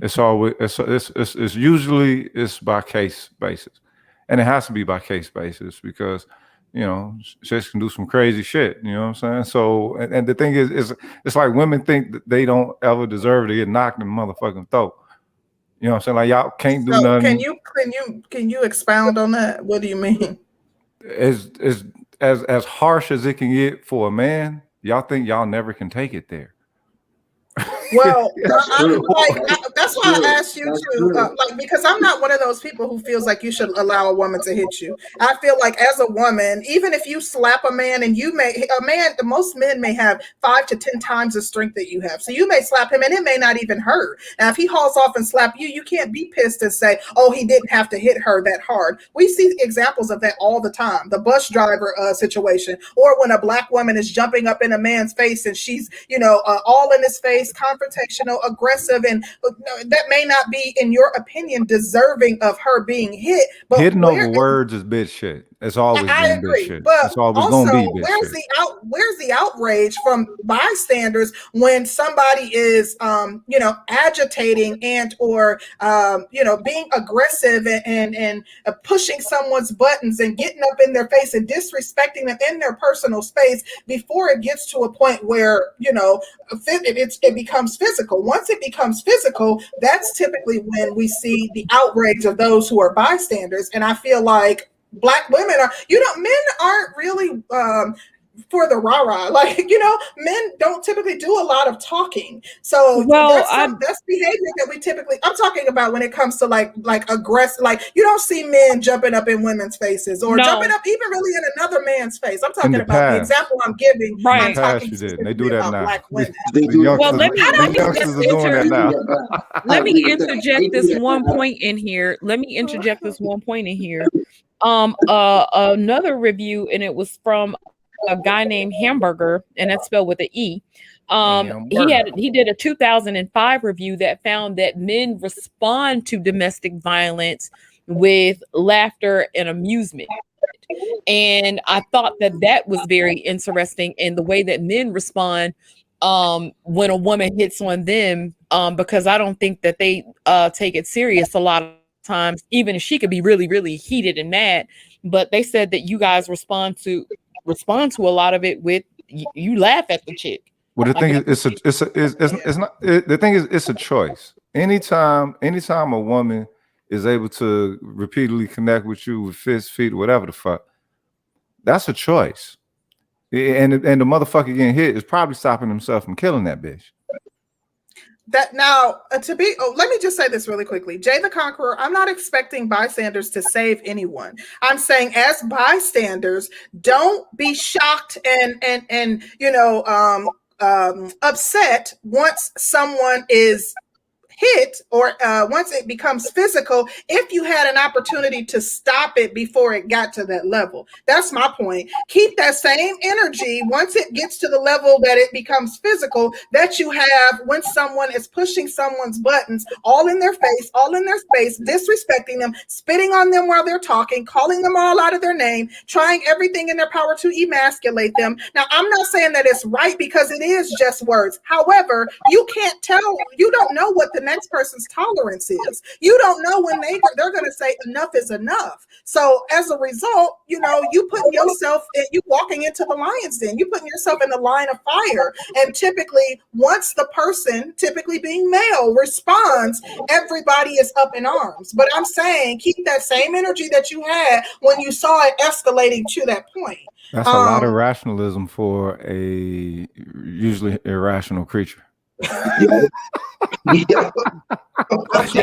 It's always it's usually by case basis, and it has to be by case basis because, you know, chicks can do some crazy shit. You know what I'm saying? So and the thing is it's like women think that they don't ever deserve to get knocked in the motherfucking throat. You know what I'm saying? Like, y'all can't do So nothing. can you expound on that? What do you mean? As harsh as it can get for a man, y'all think y'all never can take it there. Well, That's true. that's why I asked you to, because I'm not one of those people who feels like you should allow a woman to hit you. I feel like as a woman, even if you slap a man, and most men may have 5 to 10 times the strength that you have. So you may slap him and it may not even hurt. Now, if he hauls off and slap you, you can't be pissed and say, oh, he didn't have to hit her that hard. We see examples of that all the time. The bus driver situation, or when a black woman is jumping up in a man's face and she's, all in his face, confrontational, aggressive, and that may not be, in your opinion, deserving of her being hit. But hitting over words is bitch shit. It's always been bitch shit. But it's always also, gonna be bitch where's shit. Where's the outrage from bystanders when somebody is, agitating and or being aggressive and pushing someone's buttons and getting up in their face and disrespecting them in their personal space before it gets to a point where it becomes physical. Once it becomes physical, that's typically when we see the outrage of those who are bystanders. And I feel like black women men aren't really for the rah-rah. Like, men don't typically do a lot of talking. So Well, that's behavior that we typically, I'm talking about when it comes to like aggressive, like you don't see men jumping up in women's faces or jumping up even really in another man's face. I'm talking about the example I'm giving. Right. I'm talking you did. They do that now. Black women. They do Well, let me youngsters are doing that now. Let me interject this one point in here. Another review, and it was from a guy named Hamburger, and that's spelled with an E. He did a 2005 review that found that men respond to domestic violence with laughter and amusement. And I thought that was very interesting in the way that men respond when a woman hits on them, because I don't think that they take it serious a lot of times, even if she could be really, really heated and mad. But they said that you guys respond to a lot of it with you laugh at the chick. Well, the thing is, it's a choice. Anytime a woman is able to repeatedly connect with you with fists, feet, whatever the fuck, that's a choice. And the motherfucker getting hit is probably stopping himself from killing that bitch. That now let me just say this really quickly. Jay the Conqueror, I'm not expecting bystanders to save anyone. I'm saying as bystanders, don't be shocked and upset once someone is hit or once it becomes physical, if you had an opportunity to stop it before it got to that level. That's my point. Keep that same energy once it gets to the level that it becomes physical that you have when someone is pushing someone's buttons all in their face, all in their space, disrespecting them, spitting on them while they're talking, calling them all out of their name, trying everything in their power to emasculate them. Now, I'm not saying that it's right because it is just words. However, you can't tell, you don't know what the next person's tolerance is. You don't know when they're going to say enough is enough. So as a result, you putting yourself, you walking into the lion's den, you putting yourself in the line of fire. And typically, once the person, typically being male, responds, everybody is up in arms. But I'm saying keep that same energy that you had when you saw it escalating to that point. That's a lot of rationalism for a usually irrational creature. Yeah. That's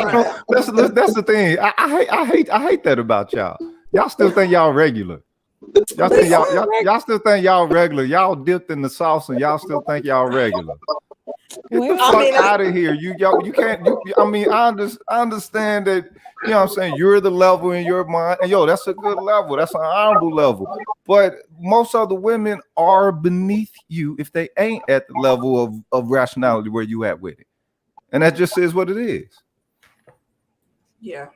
the thing. I hate that about y'all. Y'all still think y'all regular. Y'all still think y'all regular. Y'all dipped in the sauce and y'all still think y'all regular. Get the fuck out of here. You can't. I understand that. You know what I'm saying? You're the level in your mind. And that's a good level. That's an honorable level. But most other women are beneath you if they ain't at the level of rationality where you at with it. And that just is what it is. Yeah.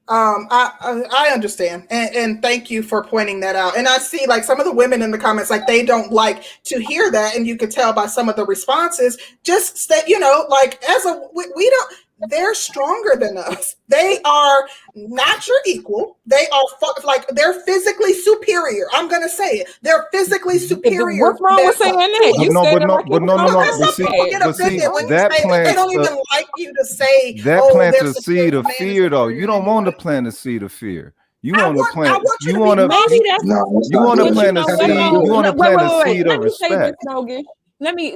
I understand. And thank you for pointing that out. And I see like some of the women in the comments, like they don't like to hear that. And you could tell by some of the responses, just stay, we don't, they're stronger than us. They are not your equal. They are they're physically superior. I'm going to say it. They're physically superior. What's wrong with saying that? They don't even like you to say that plants a seed of fear, though. You don't want to plant a seed of fear. You want to plant. You want to plant a seed. You want to plant a seed of respect. Let me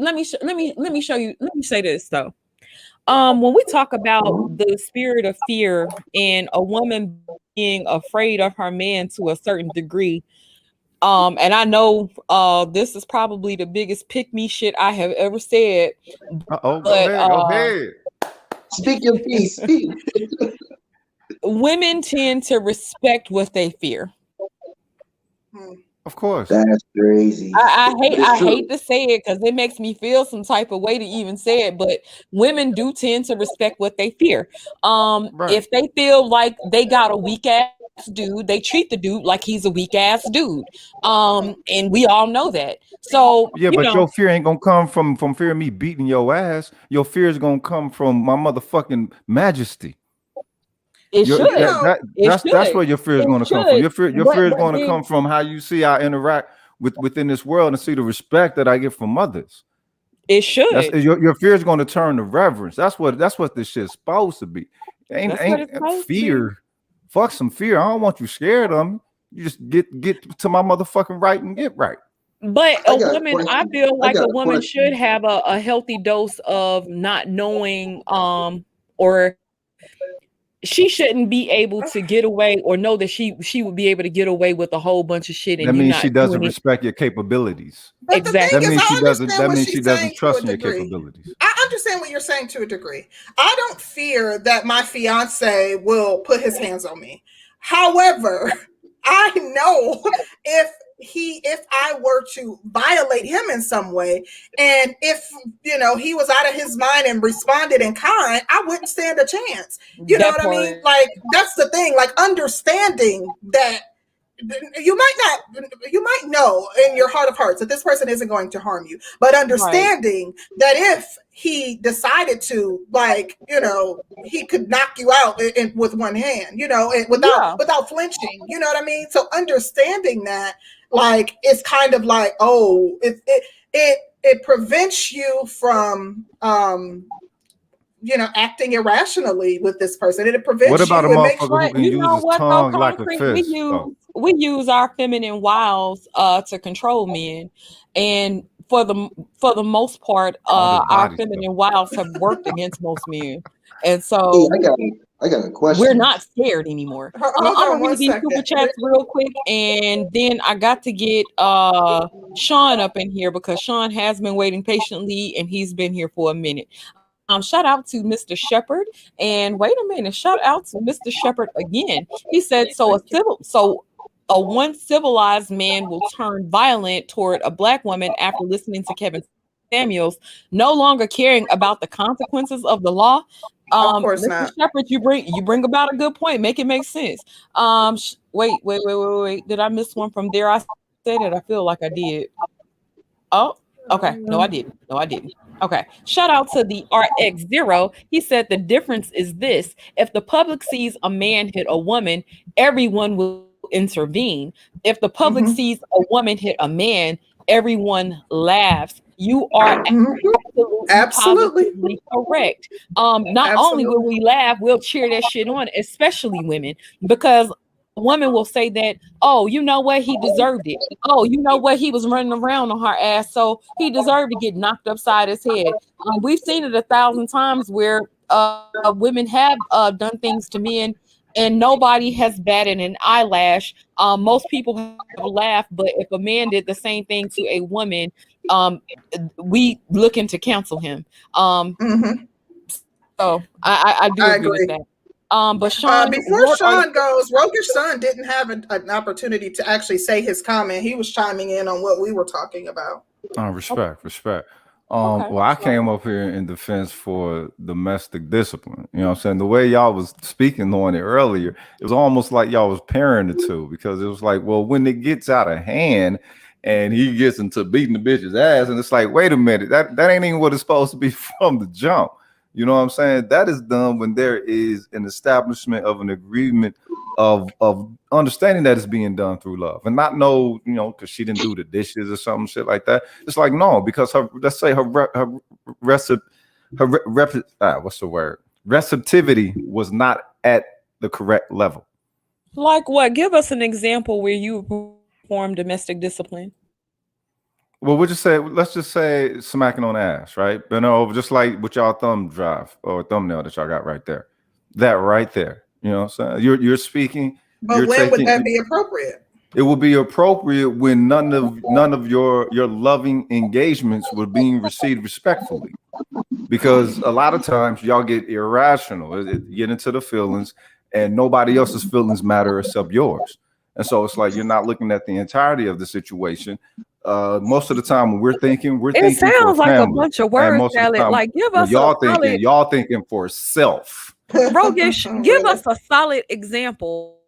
show you. Let me say this though. When we talk about the spirit of fear and a woman being afraid of her man to a certain degree, and I know this is probably the biggest pick me shit I have ever said. Go ahead. Speak your piece. Speak. Women tend to respect what they fear. Of course. That's crazy. I hate to say it because it makes me feel some type of way to even say it, but women do tend to respect what they fear. Right. If they feel like they got a weak ass dude, they treat the dude like he's a weak ass dude. And we all know that. So your fear ain't gonna come from fear of me beating your ass. Your fear is gonna come from my motherfucking majesty. It should. That's where your fear is going to come from. Your fear is going to come from how you see I interact within this world and see the respect that I get from others. It should. Your fear is going to turn to reverence. That's what this shit's supposed to be. Ain't fear. Fuck some fear. I don't want you scared of me. You just get to my motherfucking right and get right. But I a got a woman, I question. feel I like got a a woman should question. have a healthy dose of not knowing, or she shouldn't be able to get away, or know that she would be able to get away with a whole bunch of shit That and you means not she doesn't doing it. respect your capabilities. But the thing That Exactly. is, means I she doesn't. understand That what means she she's doesn't saying to a trust in your degree. capabilities. I understand what you're saying to a degree. I don't fear that my fiance will put his hands on me. However, I know if I were to violate him in some way, and if he was out of his mind and responded in kind, I wouldn't stand a chance. You know That what I mean? part. Like, that's the thing. Like, understanding that you might know in your heart of hearts that this person isn't going to harm you, but Right. understanding that if he decided to, like, he could knock you out with one hand, and Yeah. without flinching, you know what I mean? So understanding that, like, it's kind of like, oh, it prevents you from acting irrationally with this person. It What prevents about a you. It makes motherfucker who But can you use know his what though, tongue like a Concrete, fist? Though we use our feminine wiles to control men, and for the most part, all this our body stuff. feminine wiles have worked against most men, and Hey, so I got a we're question. not scared anymore. Hold I'm on gonna one read these super second. chats real quick, and then I got to get Sean up in here because Sean has been waiting patiently, and he's been here for a minute. Shout out to Mr. Shepherd, and wait a minute, shout out to Mr. Shepherd again. He said, a one civilized man will turn violent toward a black woman after listening to Kevin Samuels, no longer caring about the consequences of the law. Of course Mr. not. Shepherd, you bring about a good point. Make it make sense. Wait. Did I miss one from there? I said it. I feel like I did. Oh, okay. No, I didn't. Okay. Shout out to the RX0. He said the difference is this: if the public sees a man hit a woman, everyone will intervene. If the public Mhm. sees a woman hit a man, everyone laughs. You are Mhm. absolutely Absolutely. positively correct. Not only will we laugh, we'll cheer that shit on, especially women, because a woman will say that, oh, you know what, he deserved it. Oh, you know what, he was running around on her ass, so he deserved to get knocked upside his head. We've seen it 1,000 times where women have done things to men and nobody has batted an eyelash. Most people have laughed, but if a man did the same thing to a woman, we looking to cancel him. Mhm. So I do I agree with agree. that. But Sean, Before Sean goes, Roguish Son didn't have an opportunity to actually say his comment. He was chiming in on what we were talking about. Respect. Okay. Well, I came up here in defense for domestic discipline. You know what I'm saying? The way y'all was speaking on it earlier, it was almost like y'all was pairing the two, because it was like, well, when it gets out of hand and he gets into beating the bitch's ass, and it's like, wait a minute, that ain't even what it's supposed to be from the jump. You know what I'm saying? That is done when there is an establishment of an agreement of understanding that it's being done through love, and not because she didn't do the dishes or something shit like that. It's like, no, because let's say receptivity was not at the correct level. Like what? Give us an example where you perform domestic discipline. Well, let's just say smacking on the ass, right? Bend over, just like with y'all thumb drive or thumbnail that y'all got right there. That right there. You know what I'm saying? You're speaking. But when would that be appropriate? It will be appropriate when none of your loving engagements were being received respectfully. Because a lot of times y'all get irrational, get into the feelings, and nobody else's feelings matter except yours. And so it's like you're not looking at the entirety of the situation. Most of the time when we're thinking It sounds for like family, a bunch of and word most of the salad. time, Like, give when us a solid, y'all thinking for self. Roguish, give Really? us a solid example.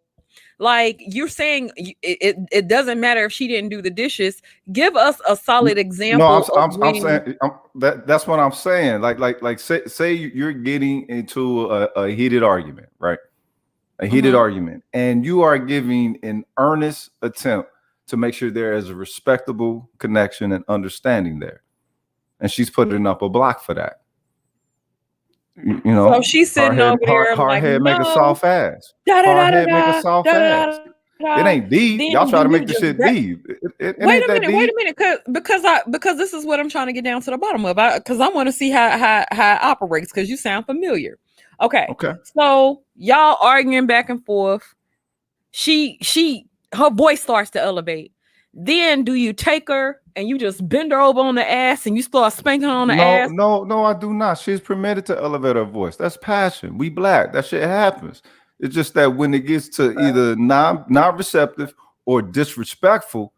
Like, you're saying it doesn't matter if she didn't do the dishes. Give us a solid example. No, I'm saying that's what I'm saying. Like say you're getting into a heated argument, right? A heated argument, and you are giving an earnest attempt to make sure there is a respectable connection and understanding there, and she's putting up a block for that. You know, so she's sitting over there hard like, head make a no. soft ass. Hard head make a soft ass. It ain't deep. Then Y'all try to do you make this just shit grab- deep. It Wait ain't a that minute, wait deep. a minute, because this is what I'm trying to get down to the bottom of. Because I want to see how it operates, because you sound familiar. Okay. So y'all arguing back and forth. Her voice starts to elevate. Then do you take her and you just bend her over on the ass and you start spanking her on the ass? No, I do not. She's permitted to elevate her voice. That's passion. We black. That shit happens. It's just that when it gets to either non-receptive or disrespectful,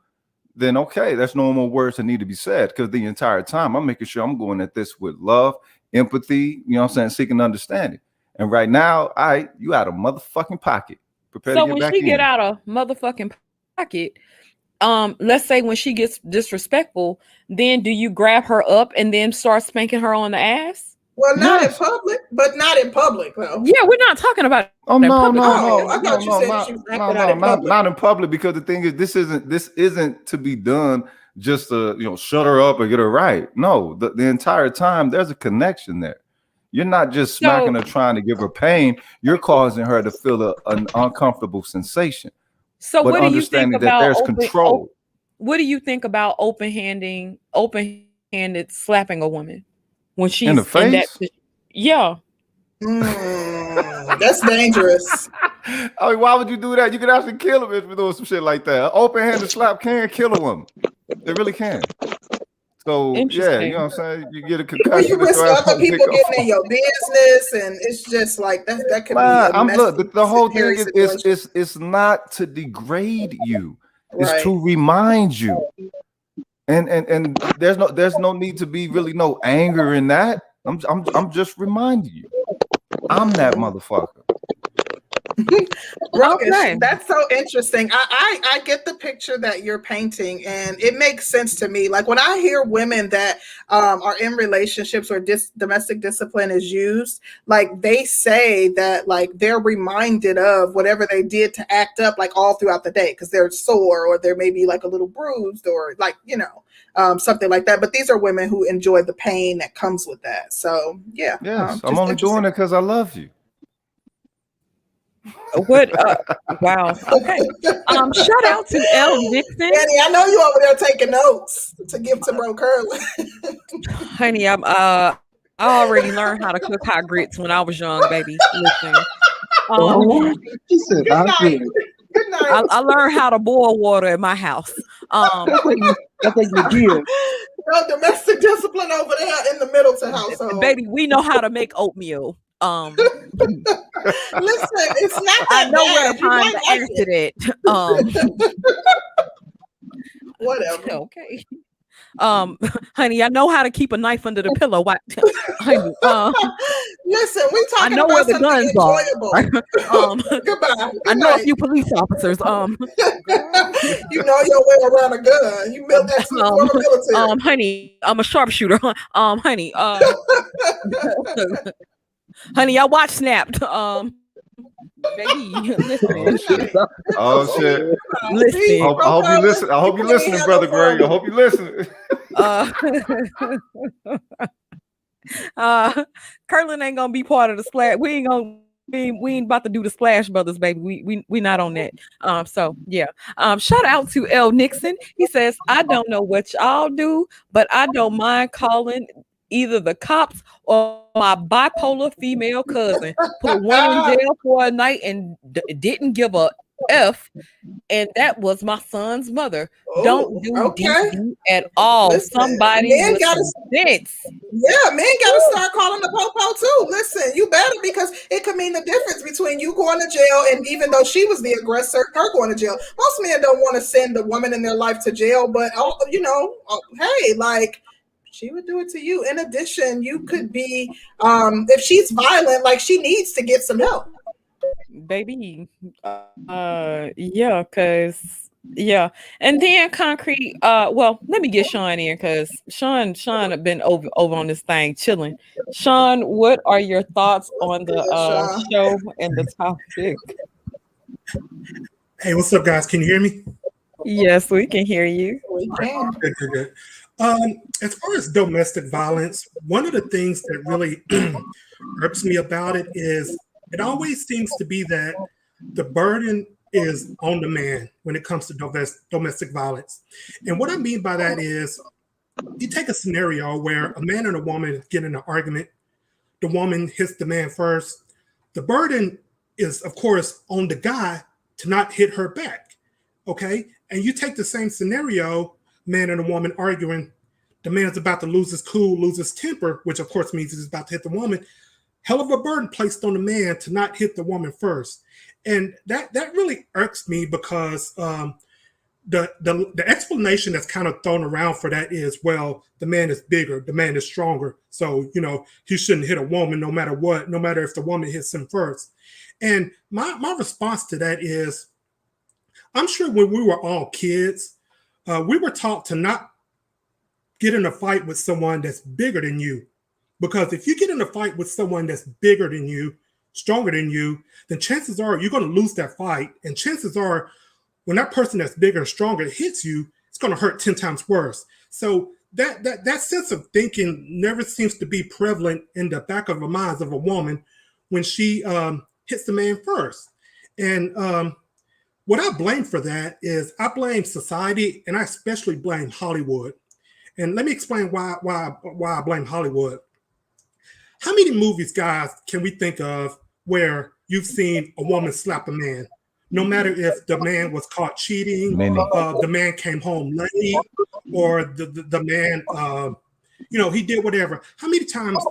then okay, that's no more words that need to be said. Because the entire time I'm making sure I'm going at this with love, empathy, you know what I'm saying, seeking understanding. And right now, you out of motherfucking pocket. Prepare to get back in. So when she get out of motherfucking pocket, let's say when she gets disrespectful, then do you grab her up and then start spanking her on the ass? Well, not in public, but not in public though. Yeah, we're not talking about. Oh no, I thought you said she was acting out in public. Not in public, because the thing is, this isn't to be done just to shut her up or get her right. No, the entire time there's a connection there. You're not just smacking her trying to give her pain. You're causing her to feel an uncomfortable sensation. So what do you think about that there's control? What do you think about open-handed slapping a woman when she's in the face? Yeah. That's dangerous. I mean, why would you do that? You could actually kill him if you're doing some shit like that. An open-handed slap can kill a woman. It really can. So yeah, you know what I'm saying? You get a concussion. You risk other people getting in your business, and it's just like that could be the whole thing is it's not to degrade you. It's to remind you. And there's no need to be really no anger in that. I'm just reminding you. I'm that motherfucker. Okay. That's so interesting. I get the picture that you're painting, and it makes sense to me. Like when I hear women that are in relationships where domestic discipline is used, like they say that like they're reminded of whatever they did to act up like all throughout the day because they're sore or they're maybe like a little bruised or like something like that. But these are women who enjoy the pain that comes with that. So yeah. Yes, I'm only doing it because I love you. What? Wow. Okay. Shout out to L. Nixon. Danny, I know you over there taking notes to give to Bro Curly. Honey, I already learned how to cook hot grits when I was young, baby. Listen. Good night. Good night. I learned how to boil water at my house. That's like you give. No domestic discipline over there in the Middleton household. Baby, we know how to make oatmeal. Listen, it's not that I know bad. where to find the answer that. Whatever. Okay. Honey, I know how to keep a knife under the pillow. Honey, listen, we talking I know about where the guns are. Goodbye. I know a few police officers. You know your way around a gun. You built that to the former military. Honey, I'm a sharpshooter. Honey, honey, I watch Snapped. Baby, listen. Oh shit! Listen. I hope you listen. I hope you listening, brother Greg. I hope you listening. Curlin ain't gonna be part of the splash. We ain't about to do the Splash Brothers, baby. We not on that. So yeah. Shout out to L. Nixon. He says, I don't know what y'all do, but I don't mind calling either the cops or my bipolar female cousin. Put one in jail for a night and didn't give a F, and that was my son's mother. Don't do DD at all. Listen, somebody with sense. Yeah, men gotta start calling the popo too. Listen, you better, because it could mean the difference between you going to jail and even though she was the aggressor, her going to jail. Most men don't want to send a woman in their life to jail, but hey, like, she would do it to you. In addition, you could be, if she's violent, like she needs to get some help. Baby, yeah, cause yeah, and then Concrete. Well, let me get Sean in because Sean have been over on this thing chilling. Sean, what are your thoughts on the show and the topic? Hey, what's up, guys? Can you hear me? Yes, we can hear you. We can. Good. As far as domestic violence, one of the things that really irks me about it is it always seems to be that the burden is on the man when it comes to domestic violence. And what I mean by that is, you take a scenario where a man and a woman get in an argument, the woman hits the man first. The burden is, of course, on the guy to not hit her back, okay? And you take the same scenario, man and a woman arguing, the man's about to lose his cool, lose his temper, which of course means he's about to hit the woman. Hell of a burden placed on the man to not hit the woman first. And that really irks me because the explanation that's kind of thrown around for that is, well, the man is bigger, the man is stronger, so he shouldn't hit a woman no matter what, no matter if the woman hits him first. And my response to that is, I'm sure when we were all kids, we were taught to not get in a fight with someone that's bigger than you, because if you get in a fight with someone that's bigger than you, stronger than you, then chances are you're going to lose that fight, and chances are when that person that's bigger and stronger hits you, it's going to hurt 10 times worse. So that sense of thinking never seems to be prevalent in the back of the minds of a woman when she hits the man first. And what I blame for that is I blame society, and I especially blame Hollywood. And let me explain why I blame Hollywood. How many movies, guys, can we think of where you've seen a woman slap a man? No matter if the man was caught cheating, the man came home late, or the man, he did whatever. How many times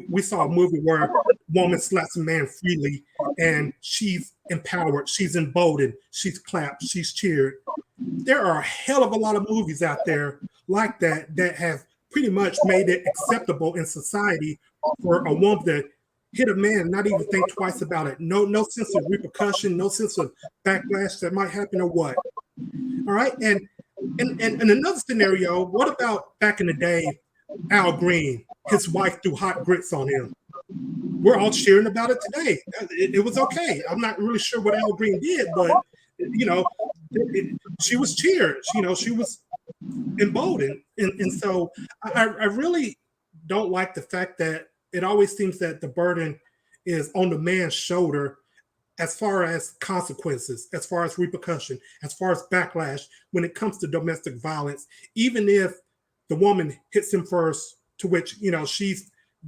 we saw a movie where a woman slaps a man freely and she's empowered, she's emboldened, she's clapped, she's cheered? There are a hell of a lot of movies out there like that have pretty much made it acceptable in society for a woman to hit a man, not even think twice about it. No sense of repercussion, no sense of backlash that might happen or what. All right. And another scenario, what about back in the day, Al Green, his wife threw hot grits on him? We're all cheering about it today. It was okay. I'm not really sure what Al Green did, but she was cheered. She was emboldened. And so I really don't like the fact that it always seems that the burden is on the man's shoulder as far as consequences, as far as repercussion, as far as backlash when it comes to domestic violence, even if the woman hits him first, to which, she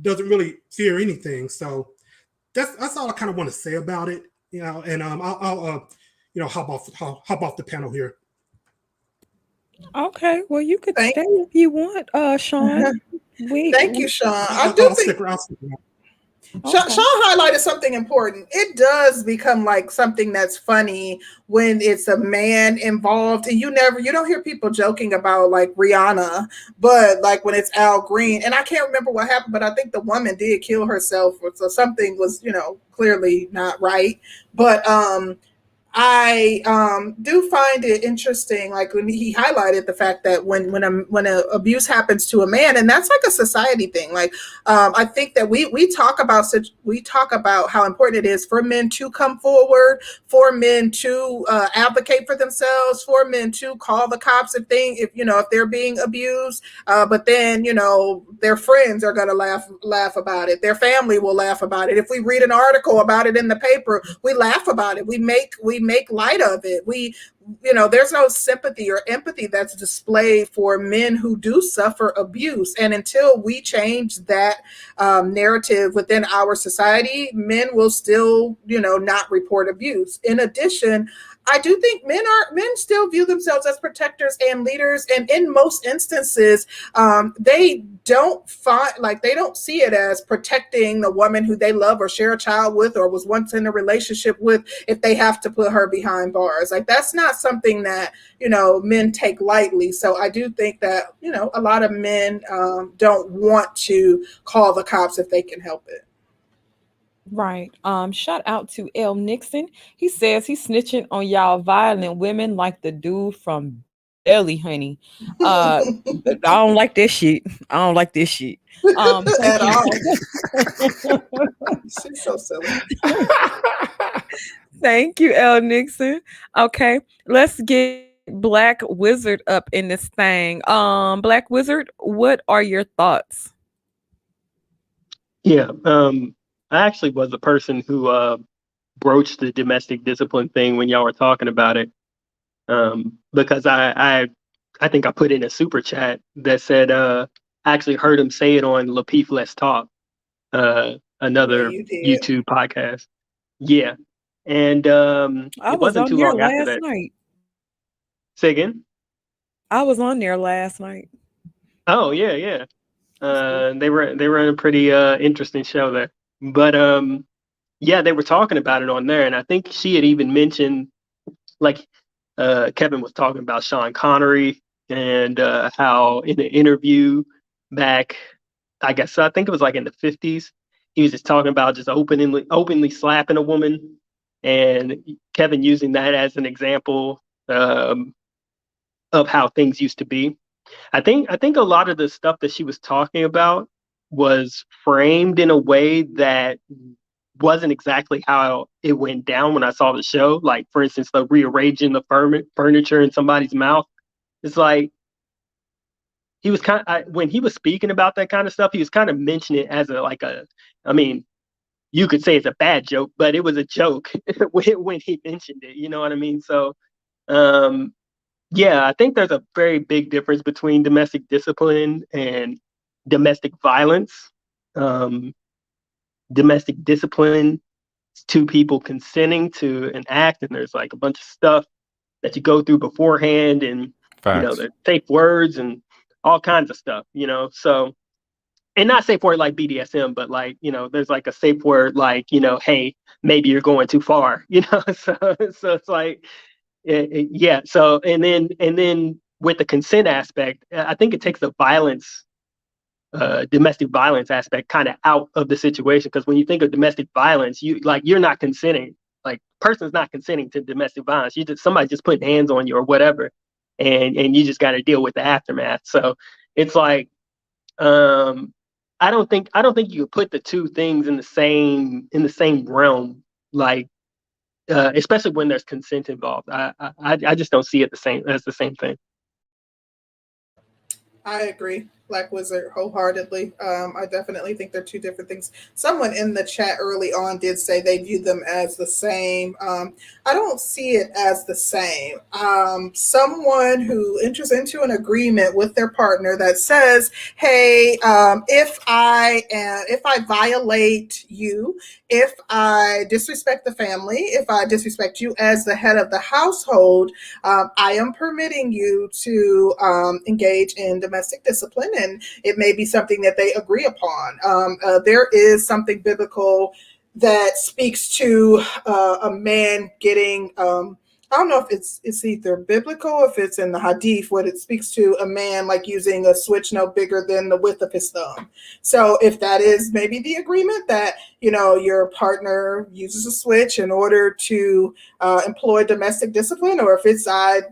doesn't really fear anything. So that's all I kind of want to say about it, and I'll hop off the panel here. Okay, well, you could stay if you want, Sean. Thank you, Sean. I'll stick around. Sean highlighted something important. It does become like something that's funny when it's a man involved, and you don't hear people joking about like Rihanna, but like when it's Al Green, and I can't remember what happened, but I think the woman did kill herself, so something was, clearly not right. But I do find it interesting, like when he highlighted the fact that when abuse happens to a man, and that's like a society thing. Like I think that we talk about how important it is for men to come forward, for men to advocate for themselves, for men to call the cops if they're being abused. But then their friends are gonna laugh about it. Their family will laugh about it. If we read an article about it in the paper, we laugh about it. We make light of it. There's no sympathy or empathy that's displayed for men who do suffer abuse. And until we change that narrative within our society, men will still, not report abuse. In addition, I do think men still view themselves as protectors and leaders, and in most instances, they don't see it as protecting the woman who they love or share a child with or was once in a relationship with if they have to put her behind bars. Like that's not something that men take lightly. So I do think that a lot of men don't want to call the cops if they can help it. Right. Shout out to L. Nixon. He says he's snitching on y'all violent women like the dude from Belly Honey. I don't like this shit. At all. She's so silly. Thank you, L. Nixon. Okay, let's get Black Wizard up in this thing. Black Wizard, what are your thoughts? Yeah. I actually was a person who broach the domestic discipline thing when y'all were talking about it, because I think I put in a super chat that said I actually heard him say it on Lapeef Let's Talk, another YouTube podcast. Yeah, and I it was wasn't on too there long after last that. night. Say again? I was on there last night. Oh yeah. They were a pretty interesting show there. But yeah, they were talking about it on there, and I think she had even mentioned, like, Kevin was talking about Sean Connery and how in an interview back, I think it was like in the 50s, he was just talking about just openly slapping a woman, and Kevin using that as an example of how things used to be. I think a lot of the stuff that she was talking about was framed in a way that wasn't exactly how it went down when I saw the show. Like, for instance, the rearranging the furniture in somebody's mouth. It's like he was when he was speaking about that kind of stuff, he was kind of mentioning it as I mean, you could say it's a bad joke, but it was a joke when he mentioned it. You know what I mean? So, yeah, I think there's a very big difference between domestic discipline and domestic violence. Domestic discipline is two people consenting to an act, and there's like a bunch of stuff that you go through beforehand, and there's safe words and all kinds of stuff, so, and not safe word like BDSM, but like, there's like a safe word like, hey, maybe you're going too far, so it's like, yeah. So, and then with the consent aspect, I think it takes the domestic violence aspect kind of out of the situation, because when you think of domestic violence, you're not consenting. Like, person's not consenting to domestic violence. Somebody just putting hands on you or whatever, and you just got to deal with the aftermath. So it's like, I don't think you could put the two things in the same realm, like, especially when there's consent involved. I just don't see it as the same thing. I agree, Black Wizard, wholeheartedly. I definitely think they're two different things. Someone in the chat early on did say they view them as the same. I don't see it as the same. Someone who enters into an agreement with their partner that says, "Hey, if I violate you, if I disrespect the family, if I disrespect you as the head of the household, I am permitting you to engage in domestic discipline," and it may be something that they agree upon. There is something biblical that speaks to a man getting, I don't know if it's either biblical, if it's in the hadith, what it speaks to a man like using a switch no bigger than the width of his thumb. So if that is maybe the agreement that, your partner uses a switch in order to employ domestic discipline, or if it's,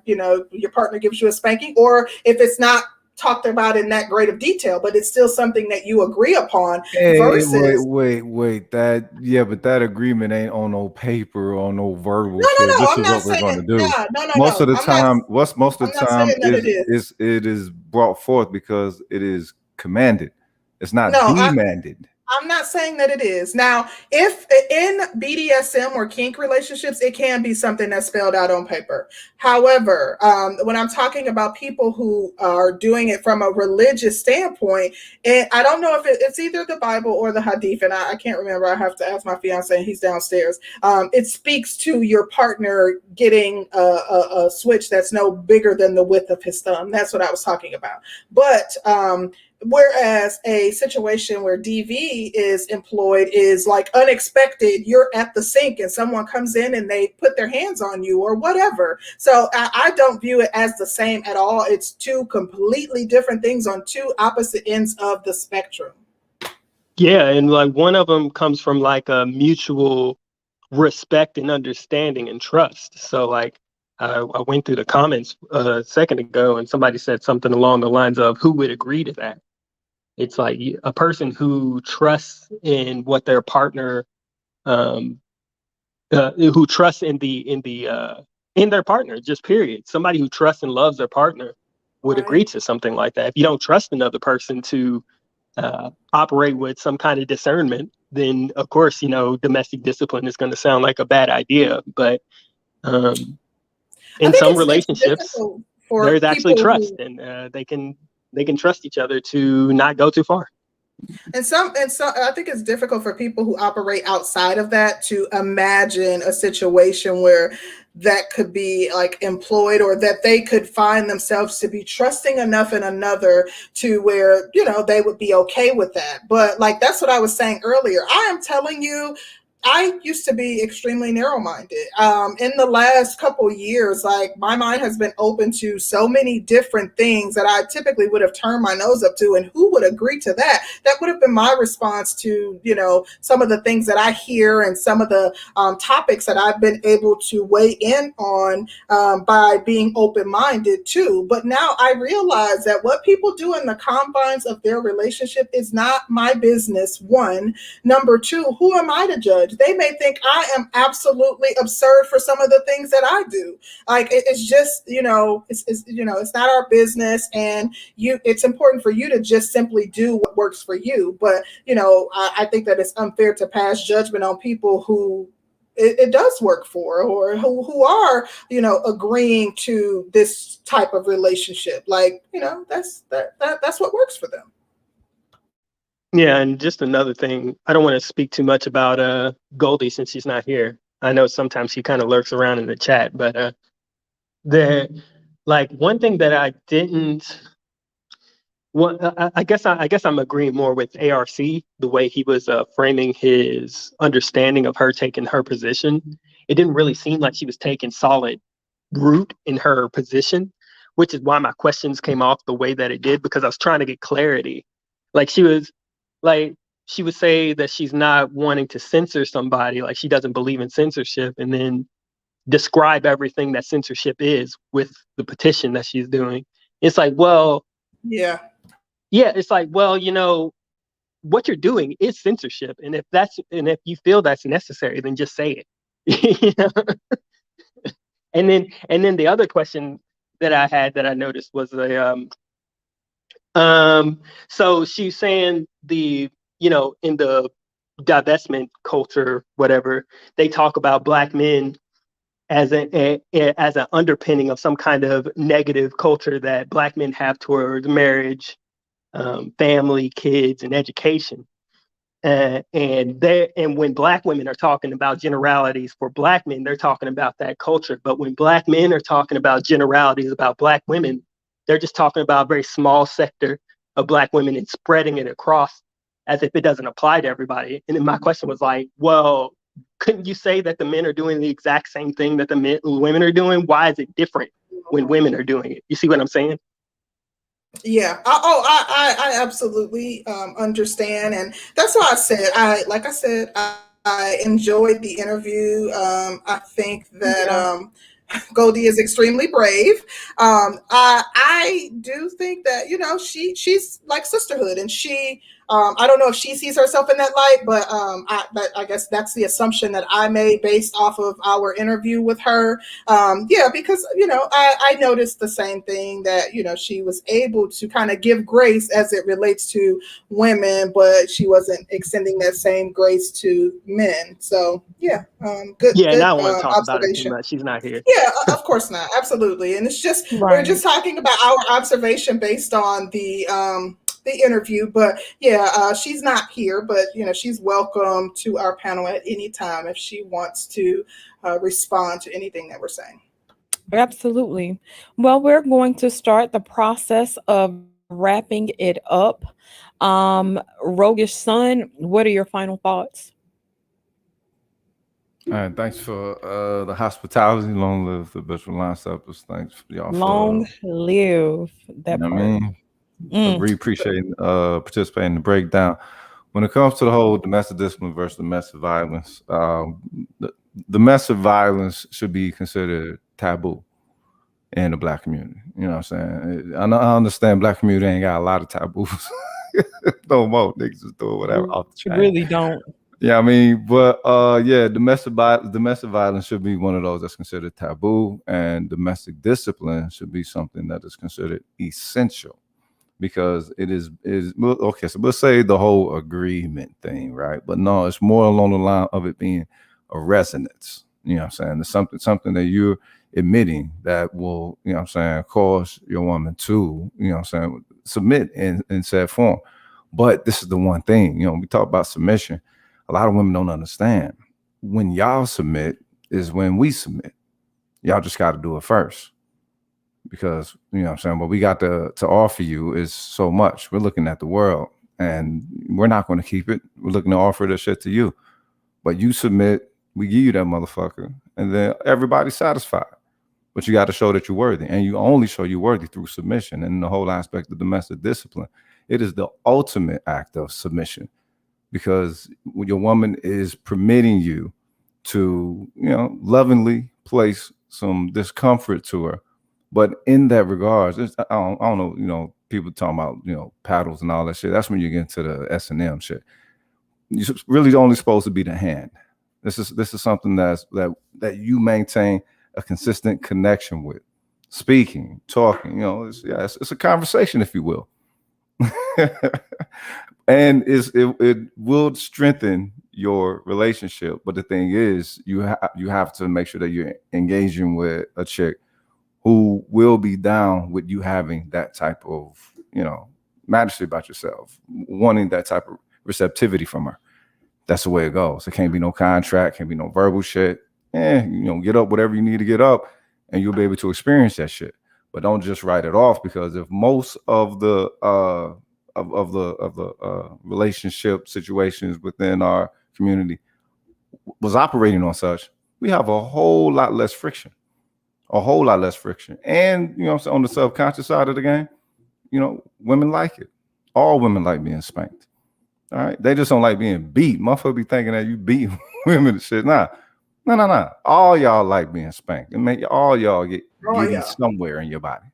your partner gives you a spanking, or if it's not talked about in that great of detail, but it's still something that you agree upon. Versus, wait, but that agreement ain't on no paper or no verbal. No, this I'm is not what we're saying, going to do. no. Most of the I'm time, it is brought forth because it is commanded. It's not demanded. I'm not saying that it is. Now, if in BDSM or kink relationships, it can be something that's spelled out on paper. However, when I'm talking about people who are doing it from a religious standpoint, and I don't know if it's either the Bible or the Hadith, and I can't remember. I have to ask my fiance, and he's downstairs. It speaks to your partner getting a switch that's no bigger than the width of his thumb. That's what I was talking about. But whereas a situation where DV is employed is like unexpected, you're at the sink and someone comes in and they put their hands on you or whatever. So I don't view it as the same at all. It's two completely different things on two opposite ends of the spectrum. Yeah, and like one of them comes from like a mutual respect and understanding and trust. So like I went through the comments a second ago, and somebody said something along the lines of, who would agree to that? It's like a person who trusts in what their partner, who trusts in their partner, just period. Somebody who trusts and loves their partner would agree to something like that. If you don't trust another person to operate with some kind of discernment, then of course, domestic discipline is going to sound like a bad idea. But in some relationships, there's actually trust, and they can trust each other to not go too far. And so I think it's difficult for people who operate outside of that to imagine a situation where that could be like employed, or that they could find themselves to be trusting enough in another to where, they would be okay with that. But like, that's what I was saying earlier. I am telling you, I used to be extremely narrow-minded. In the last couple of years, like, my mind has been open to so many different things that I typically would have turned my nose up to. And who would agree to that? That would have been my response to, some of the things that I hear and some of the topics that I've been able to weigh in on by being open-minded too. But now I realize that what people do in the confines of their relationship is not my business, one. Number two, who am I to judge? They may think I am absolutely absurd for some of the things that I do. Like, it's just, it's not our business, and it's important for you to just simply do what works for you. But, I think that it's unfair to pass judgment on people who it does work for, or who are, agreeing to this type of relationship. Like, that's what works for them. Yeah, and just another thing, I don't want to speak too much about Goldie since she's not here. I know sometimes she kind of lurks around in the chat, but one thing that I didn't. Well, I guess I'm agreeing more with ARC, the way he was framing his understanding of her taking her position. It didn't really seem like she was taking solid root in her position, which is why my questions came off the way that it did, because I was trying to get clarity. She would say that she's not wanting to censor somebody, like she doesn't believe in censorship, and then describe everything that censorship is with the petition that she's doing. It's like, well, yeah, it's like, well, what you're doing is censorship, and if you feel that's necessary, then just say it. And then the other question that I had that I noticed was so she's saying in the divestment culture, whatever, they talk about Black men as an underpinning of some kind of negative culture that Black men have towards marriage, family, kids, and education. And when Black women are talking about generalities for Black men, they're talking about that culture. But when Black men are talking about generalities about Black women, they're just talking about a very small sector of Black women and spreading it across as if it doesn't apply to everybody. And then my question was like, well, couldn't you say that the men are doing the exact same thing that the women are doing? Why is it different when women are doing it? You see what I'm saying? Yeah. I absolutely understand. And that's why I said, I enjoyed the interview. I think that Goldie is extremely brave. I do think that, she's like sisterhood, and she, I don't know if she sees herself in that light, but I guess that's the assumption that I made based off of our interview with her. Because, I noticed the same thing, that, she was able to kind of give grace as it relates to women, but she wasn't extending that same grace to men. So, good. Yeah, good, and I don't want to talk about it too much. She's not here. Yeah, of course not. Absolutely. And it's just, we're just talking about our observation based on the interview. But she's not here, but she's welcome to our panel at any time if she wants to respond to anything that we're saying. Absolutely. Well, we're going to start the process of wrapping it up. Roguish Son, what are your final thoughts? All right, thanks for the hospitality. Long live the thebreakdown. Thanks for y'all. Long live that part. I mean, I really appreciate participating in the breakdown. When it comes to the whole domestic discipline versus domestic violence, the domestic violence should be considered taboo in the Black community. You know what I'm saying? I understand Black community ain't got a lot of taboos. No more. Niggas just doing whatever off the chain. Really don't. Yeah, I mean, but domestic violence should be one of those that's considered taboo, and domestic discipline should be something that is considered essential, because it is okay. So let's say the whole agreement thing, right? But no, it's more along the line of it being a resonance. You know what I'm saying? It's something that you're admitting that will, you know what I'm saying, cause your woman to, you know what I'm saying, submit in said form. But this is the one thing, you know, we talk about submission. A lot of women don't understand. When y'all submit is when we submit. Y'all just got to do it first. Because, you know what I'm saying, what we got to offer you is so much. We're looking at the world and we're not going to keep it. We're looking to offer the shit to you. But you submit, we give you that motherfucker, and then everybody's satisfied. But you got to show that you're worthy. And you only show you're worthy through submission. And the whole aspect of domestic discipline, it is the ultimate act of submission. Because your woman is permitting you to, you know, lovingly place some discomfort to her. But in that regards, I don't know, you know, people talking about, you know, paddles and all that shit. That's when you get into the S&M shit. You're really only supposed to be the hand. This is something that you maintain a consistent connection with. Speaking, talking, you know, it's a conversation, if you will. And it will strengthen your relationship. But the thing is, you have to make sure that you're engaging with a chick who will be down with you having that type of, you know, majesty about yourself, wanting that type of receptivity from her. That's the way it goes. There can't be no contract, can't be no verbal shit. You know, get up whatever you need to get up, and you'll be able to experience that shit. But don't just write it off, because if most of the relationship situations within our community was operating on such, we have a whole lot less friction. And, you know, on the subconscious side of the game, you know, women like it. All women like being spanked. All right. They just don't like being beat. Motherfucker be thinking that you beat women and shit. Nah. All y'all like being spanked. And make all y'all get somewhere in your body.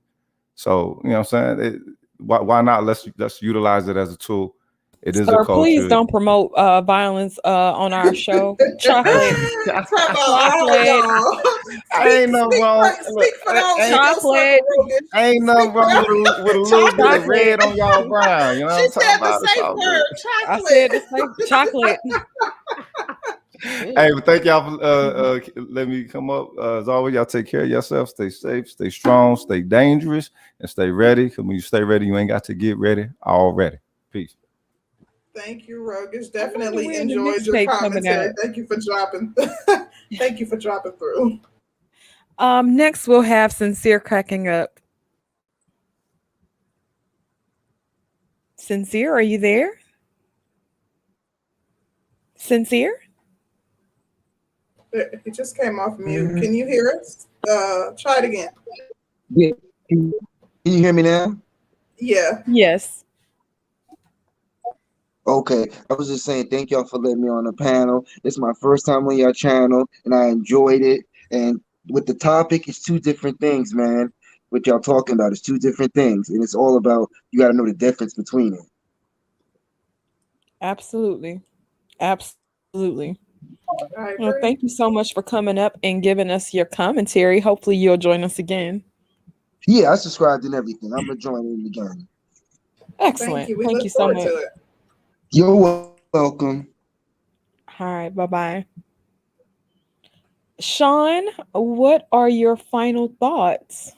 So, you know what I'm saying? Why not? Let's utilize it as a tool. It is a culture. Please don't promote violence on our show. Chocolate. Ain't nothing wrong. Chocolate. Ain't nothing wrong with a little bit of red on y'all brown. You know what I'm talking about? She said the safe word, chocolate. I said the safe chocolate. Hey, but thank y'all for letting me come up. As always, y'all take care of yourself. Stay safe, stay strong, stay dangerous, and stay ready. Because when you stay ready, you ain't got to get ready already. Peace. Thank you, Ruggers. Definitely enjoyed your commentary. Thank you for dropping. Thank you for dropping through. Next, we'll have Sincere cracking up. Sincere, are you there? Sincere? It just came off mute. Can you hear us? Try it again. Yeah. Can you hear me now? Yeah. Yes. Okay. I was just saying thank y'all for letting me on the panel. It's my first time on your channel, and I enjoyed it. And with the topic, it's two different things, man. What y'all talking about is two different things. And it's all about, you got to know the difference between it. Absolutely. Well, thank you so much for coming up and giving us your commentary. Hopefully you'll join us again. Yeah, I subscribed and everything. I'm going to join in again. Excellent. Thank you. Thank you so much. You're welcome. All right. Bye-bye. Sean, what are your final thoughts?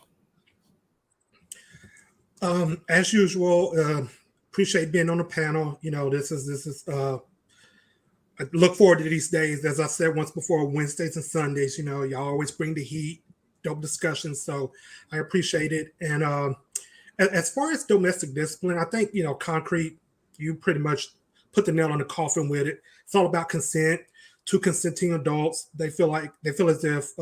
As usual, appreciate being on the panel. You know, this is I look forward to these days. As I said once before, Wednesdays and Sundays, you know, y'all always bring the heat, dope discussions. So I appreciate it. And as far as domestic discipline, I think, you know, Concrete, you pretty much put the nail on the coffin with it. It's all about consent. Two consenting adults, they feel as if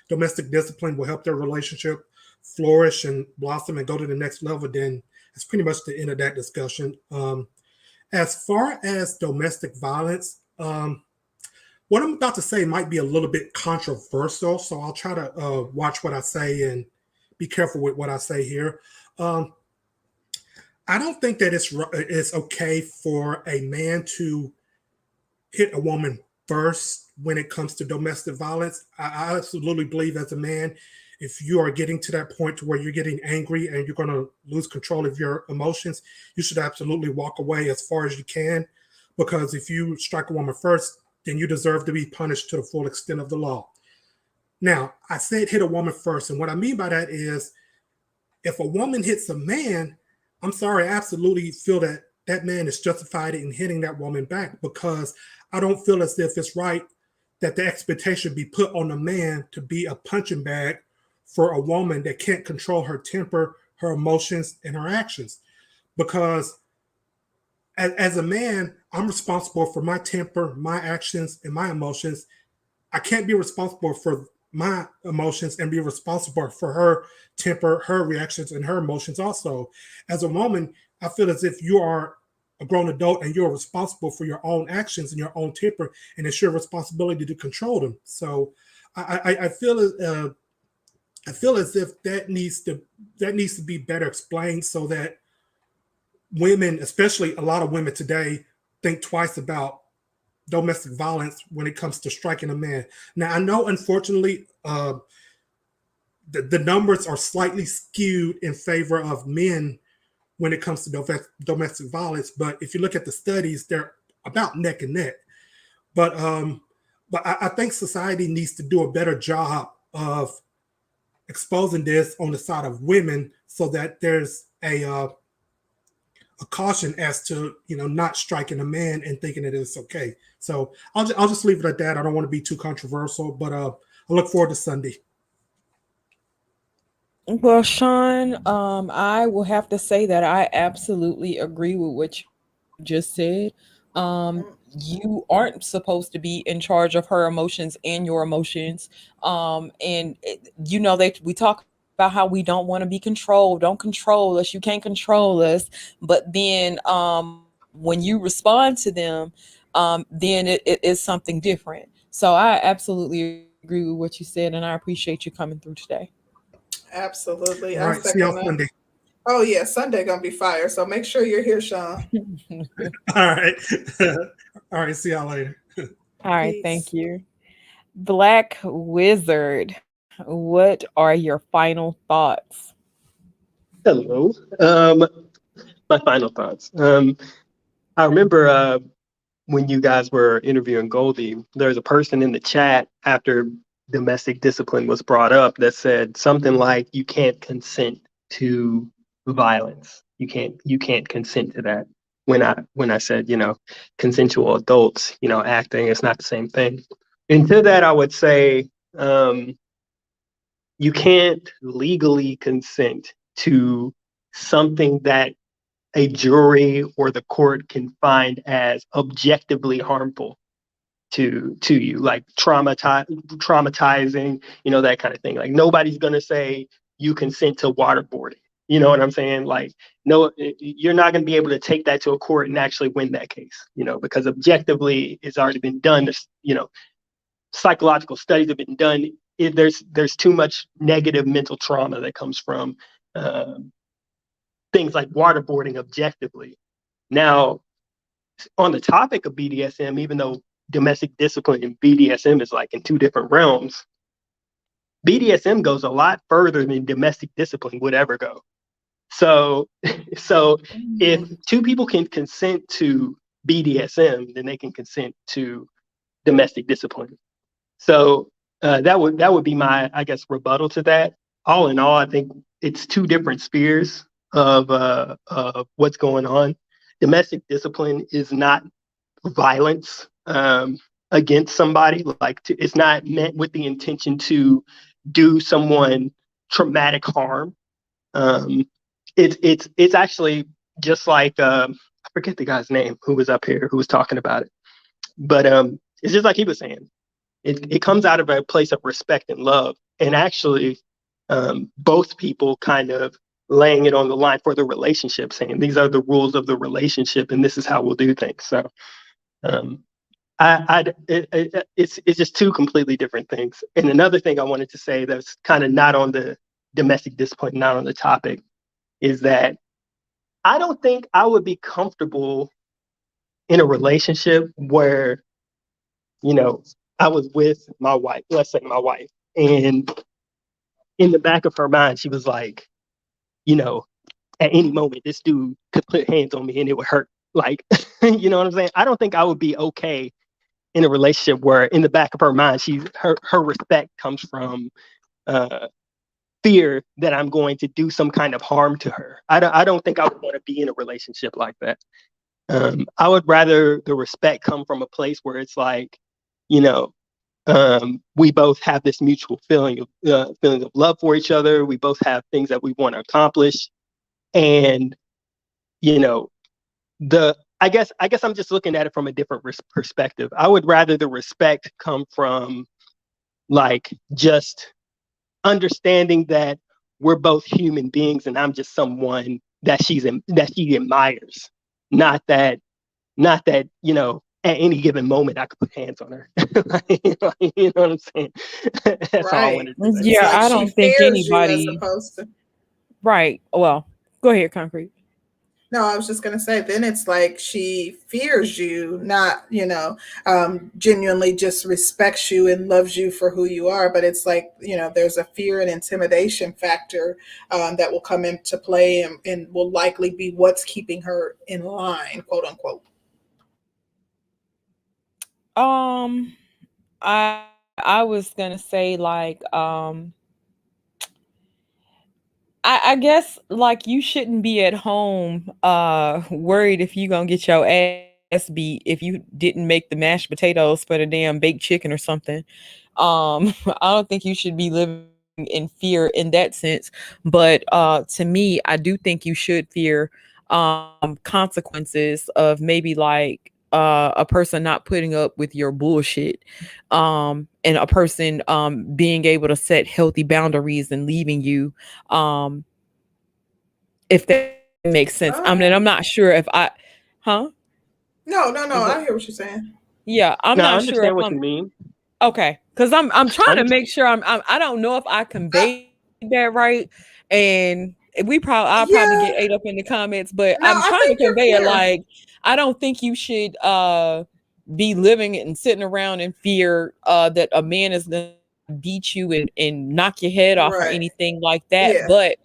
domestic discipline will help their relationship flourish and blossom and go to the next level. Then it's pretty much the end of that discussion. As far as domestic violence, what I'm about to say might be a little bit controversial, so I'll try to watch what I say and be careful with what I say here. I don't think that it's okay for a man to hit a woman first when it comes to domestic violence. I absolutely believe as a man, If you are getting to that point to where you're getting angry and you're going to lose control of your emotions, you should absolutely walk away as far as you can, because if you strike a woman first, then you deserve to be punished to the full extent of the law. Now, I said hit a woman first, and what I mean by that is if a woman hits a man, I'm sorry, I absolutely feel that that man is justified in hitting that woman back, because I don't feel as if it's right that the expectation be put on a man to be a punching bag for a woman that can't control her temper, her emotions, and her actions. Because as a man, I'm responsible for my temper, my actions, and my emotions. I can't be responsible for my emotions and be responsible for her temper, her reactions, and her emotions also. As a woman, I feel as if you are a grown adult and you're responsible for your own actions and your own temper, and it's your responsibility to control them. So I feel as if that needs to be better explained, so that women, especially a lot of women today, think twice about domestic violence when it comes to striking a man. Now, I know, unfortunately, the numbers are slightly skewed in favor of men when it comes to domestic violence, but if you look at the studies, they're about neck and neck. But I think society needs to do a better job of exposing this on the side of women, so that there's a caution as to not striking a man and thinking that it's okay. So I'll just leave it at that. I don't want to be too controversial, but I look forward to Sunday. Well, Sean, I will have to say that I absolutely agree with what you just said. You aren't supposed to be in charge of her emotions and your emotions. That we talk about how we don't want to be controlled. Don't control us. You can't control us. But then when you respond to them, then it is something different. So I absolutely agree with what you said, and I appreciate you coming through today. Absolutely. All right, see y'all Sunday. Oh yeah, Sunday gonna be fire. So make sure you're here, Sean. All right. All right, see y'all later. All right, thank you. Black Wizard, what are your final thoughts? Hello. My final thoughts. I remember when you guys were interviewing Goldie, there was a person in the chat after domestic discipline was brought up that said something like, you can't consent to violence. You can't consent to that. When I said, consensual adults, acting, it's not the same thing. And to that, I would say, you can't legally consent to something that a jury or the court can find as objectively harmful to you, like traumatizing, that kind of thing. Like, nobody's gonna say you consent to waterboarding. You know what I'm saying? Like, no, you're not gonna be able to take that to a court and actually win that case, because objectively it's already been done. There's, psychological studies have been done. There's too much negative mental trauma that comes from things like waterboarding objectively. Now, on the topic of BDSM, even though domestic discipline and BDSM is like in two different realms, BDSM goes a lot further than domestic discipline would ever go. So if two people can consent to BDSM, then they can consent to domestic discipline. So that would be my, I guess, rebuttal to that. All in all, I think it's two different spheres of what's going on. Domestic discipline is not violence against somebody. It's not meant with the intention to do someone traumatic harm. It's actually just like I forget the guy's name who was up here who was talking about it, but it's just like he was saying. It comes out of a place of respect and love, and actually both people kind of laying it on the line for the relationship, saying these are the rules of the relationship and this is how we'll do things. So it's just two completely different things. And another thing I wanted to say that's kind of not on the domestic discipline, not on the topic, is that I don't think I would be comfortable in a relationship where, I was with my wife, let's say my wife, and in the back of her mind, she was like, you know, at any moment, this dude could put hands on me and it would hurt. Like, you know what I'm saying? I don't think I would be okay in a relationship where in the back of her mind, her respect comes from fear that I'm going to do some kind of harm to her. I don't think I would want to be in a relationship like that. I would rather the respect come from a place where it's like, you know, we both have this mutual feeling of love for each other. We both have things that we want to accomplish, and you know, I guess I'm just looking at it from a different perspective. I would rather the respect come from like just understanding that we're both human beings, and I'm just someone that she admires. Not that you know, at any given moment I could put hands on her. You know what I'm saying? That's all I wanted to say. Yeah, Like I she don't think fears you as anybody. opposed to. Right. Well, go ahead, Concrete. No, I was just going to say, then it's like she fears you, not, you know, genuinely just respects you and loves you for who you are. But it's like, you know, there's a fear and intimidation factor that will come into play and will likely be what's keeping her in line, quote unquote. I was gonna say like I guess like you shouldn't be at home worried if you gonna get your ass beat if you didn't make the mashed potatoes for the damn baked chicken or something. I don't think you should be living in fear in that sense. But to me, I do think you should fear consequences of maybe like a person not putting up with your bullshit, and a person being able to set healthy boundaries and leaving you, if that makes sense. I mean, I'm not sure if I No, I hear what you're saying. Yeah, I'm No, I not sure if understand what I'm you mean. okay, because I'm trying to make sure I don't know if I conveyed that right, and I'll probably get ate up in the comments, but No, I'm I trying to think you're convey it clear. like I don't think you should be living and sitting around in fear that a man is gonna beat you and knock your head off or Right. anything like that. Yeah. But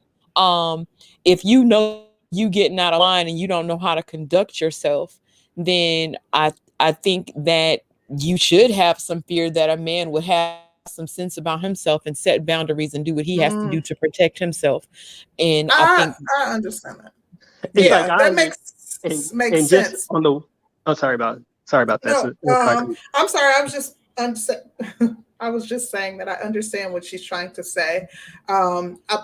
if you know you getting out of line and you don't know how to conduct yourself, then I think that you should have some fear that a man would have some sense about himself and set boundaries and do what he has to do to protect himself. And I think I understand that. It's Yeah, like that makes and just sense. on the sorry about that. No, I'm sorry. I was just saying that I understand what she's trying to say.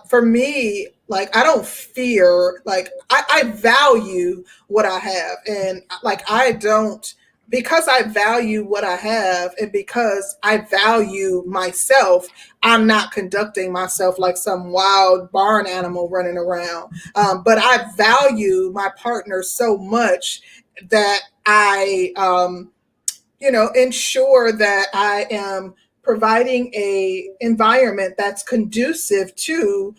For me, like I don't fear. Like I value what I have, and like I don't, because I value what I have, and because I value myself. I'm not conducting myself like some wild barn animal running around. But I value my partner so much that I, ensure that I am providing a environment that's conducive to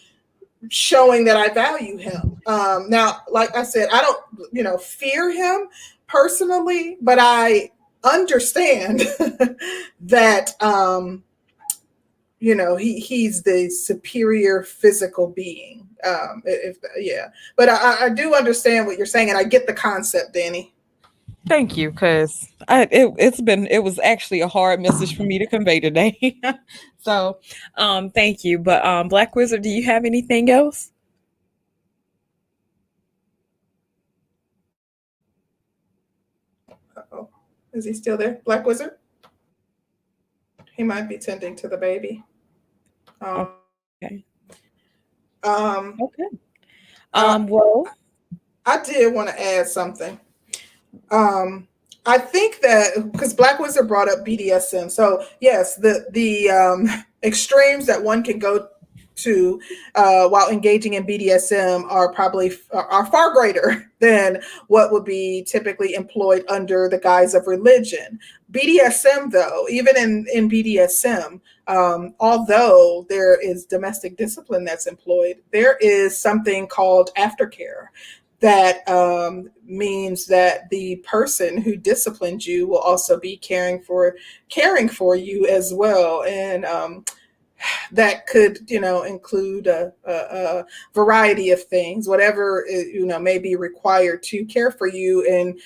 showing that I value him. Now, like I said, I don't, fear him personally, but I understand that, he's the superior physical being. But I do understand what you're saying, and I get the concept, Danny. thank you, because it was actually a hard message for me to convey today. So thank you. But Black Wizard, do you have anything else? Uh-oh. Is he still there? Black Wizard? He might be tending to the baby. Okay. Okay. Well, I did want to add something. I think that because Black Wizard brought up BDSM, so yes, the extremes that one can go to while engaging in BDSM are far greater than what would be typically employed under the guise of religion. BDSM, though, even in BDSM, although there is domestic discipline that's employed, there is something called aftercare. That means that the person who disciplined you will also be caring for you as well, and that could, include a variety of things, whatever, may be required to care for you and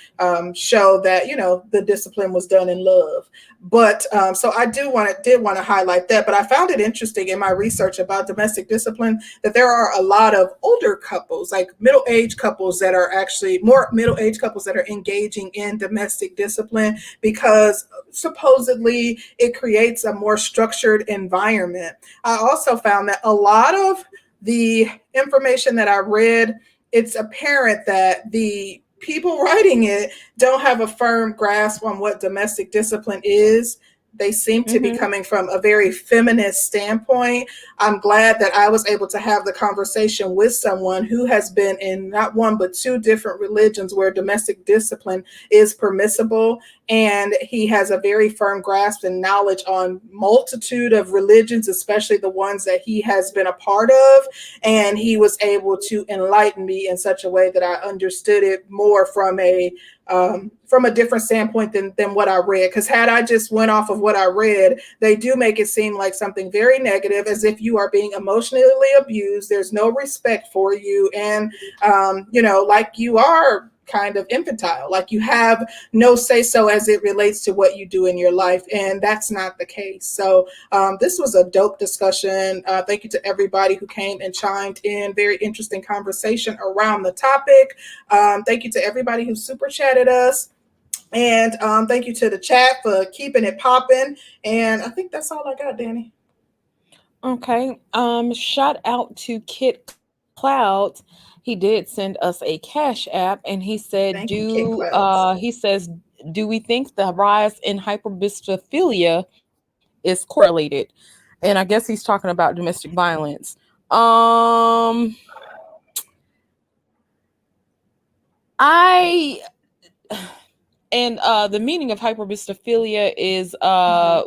show that, the discipline was done in love. But so I did want to highlight that. But I found it interesting in my research about domestic discipline that there are a lot of older couples, like middle-aged couples, that are actually more middle-aged couples that are engaging in domestic discipline because supposedly it creates a more structured environment. I also found that a lot of the information that I read, it's apparent that the people writing it don't have a firm grasp on what domestic discipline is. They seem to be coming from a very feminist standpoint. I'm glad that I was able to have the conversation with someone who has been in not one, but two different religions where domestic discipline is permissible. And he has a very firm grasp and knowledge on multitude of religions, especially the ones that he has been a part of. And he was able to enlighten me in such a way that I understood it more from a different standpoint than what I read. Because had I just went off of what I read, they do make it seem like something very negative, as if you are being emotionally abused. There's no respect for you. And, like you are kind of infantile, like you have no say so as it relates to what you do in your life. And that's not the case. So this was a dope discussion. Thank you to everybody who came and chimed in. Very interesting conversation around the topic. Thank you to everybody who super chatted us. And thank you to the chat for keeping it popping. And I think that's all I got, Danny. Okay. Shout out to Kit Cloud. He did send us a Cash App, and he said, he says, do we think the rise in hyperbistophilia is correlated? And I guess he's talking about domestic violence. The meaning of hyperbistophilia is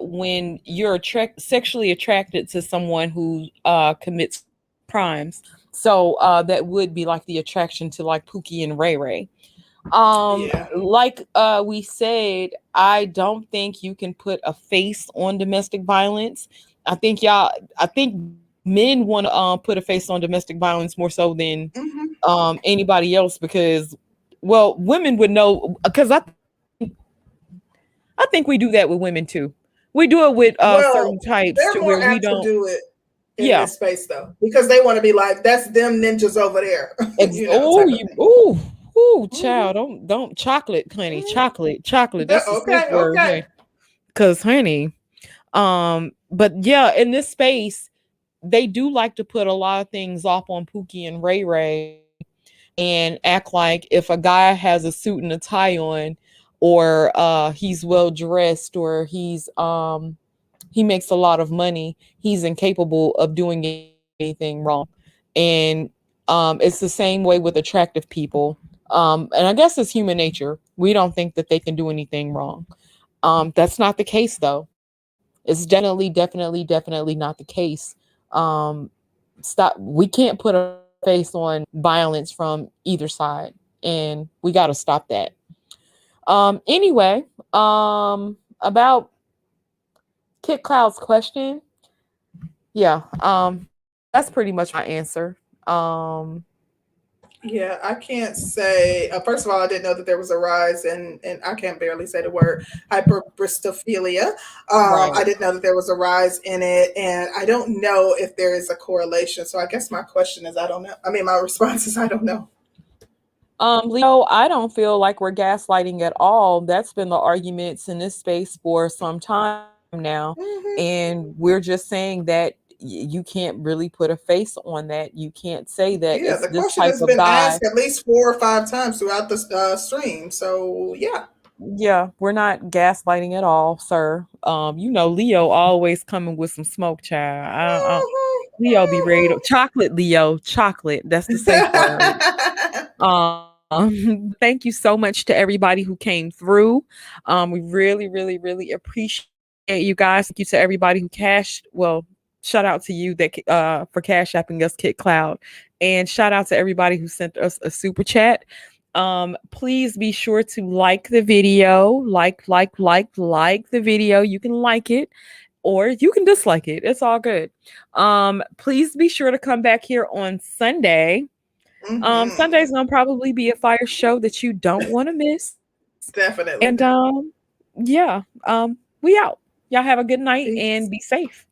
when you're sexually attracted to someone who commits crimes. So that would be like the attraction to like Pookie and Ray Ray. Like we said, I don't think you can put a face on domestic violence. I think men want to put a face on domestic violence more so than anybody else, because, well, women would know, because I think we do that with women too. We do it with certain types to where we don't do it in this space though, because they want to be like, that's them ninjas over there. Child, don't chocolate, honey, chocolate. That's the safe word. Okay. Cause honey, but yeah, in this space, they do like to put a lot of things off on Pookie and Ray Ray, and act like if a guy has a suit and a tie on, or he's well dressed, or he makes a lot of money, he's incapable of doing anything wrong. And it's the same way with attractive people. And I guess it's human nature. We don't think that they can do anything wrong. That's not the case, though. It's definitely not the case. Stop. We can't put a face on violence from either side, and we got to stop that. Anyway, about Kit Cloud's question. Yeah, that's pretty much my answer. Yeah, I can't say. First of all, I didn't know that there was a rise in, and I can barely say the word, hyperbristophilia. Right. I didn't know that there was a rise in it, and I don't know if there is a correlation. So I guess my question is, I don't know. I mean, my response is, I don't know. Leo, I don't feel like we're gaslighting at all. That's been the arguments in this space for some time now. And we're just saying that you can't really put a face on that. You can't say that. Yeah, the question has been asked at least 4 or 5 times throughout the stream. So yeah, we're not gaslighting at all, sir. Leo always coming with some smoke, child. Leo be ready to chocolate. Leo, chocolate. That's the safe word. Thank you so much to everybody who came through. We really, really, really appreciate you guys. Thank you to everybody who cashed. Well, shout out to you for cash apping us, Kit Cloud, and shout out to everybody who sent us a super chat. Please be sure to like the video, like the video. You can like it, or you can dislike it. It's all good. Please be sure to come back here on Sunday. Sunday's gonna probably be a fire show that you don't want to miss. Definitely. And yeah, we out. Y'all have a good night and be safe.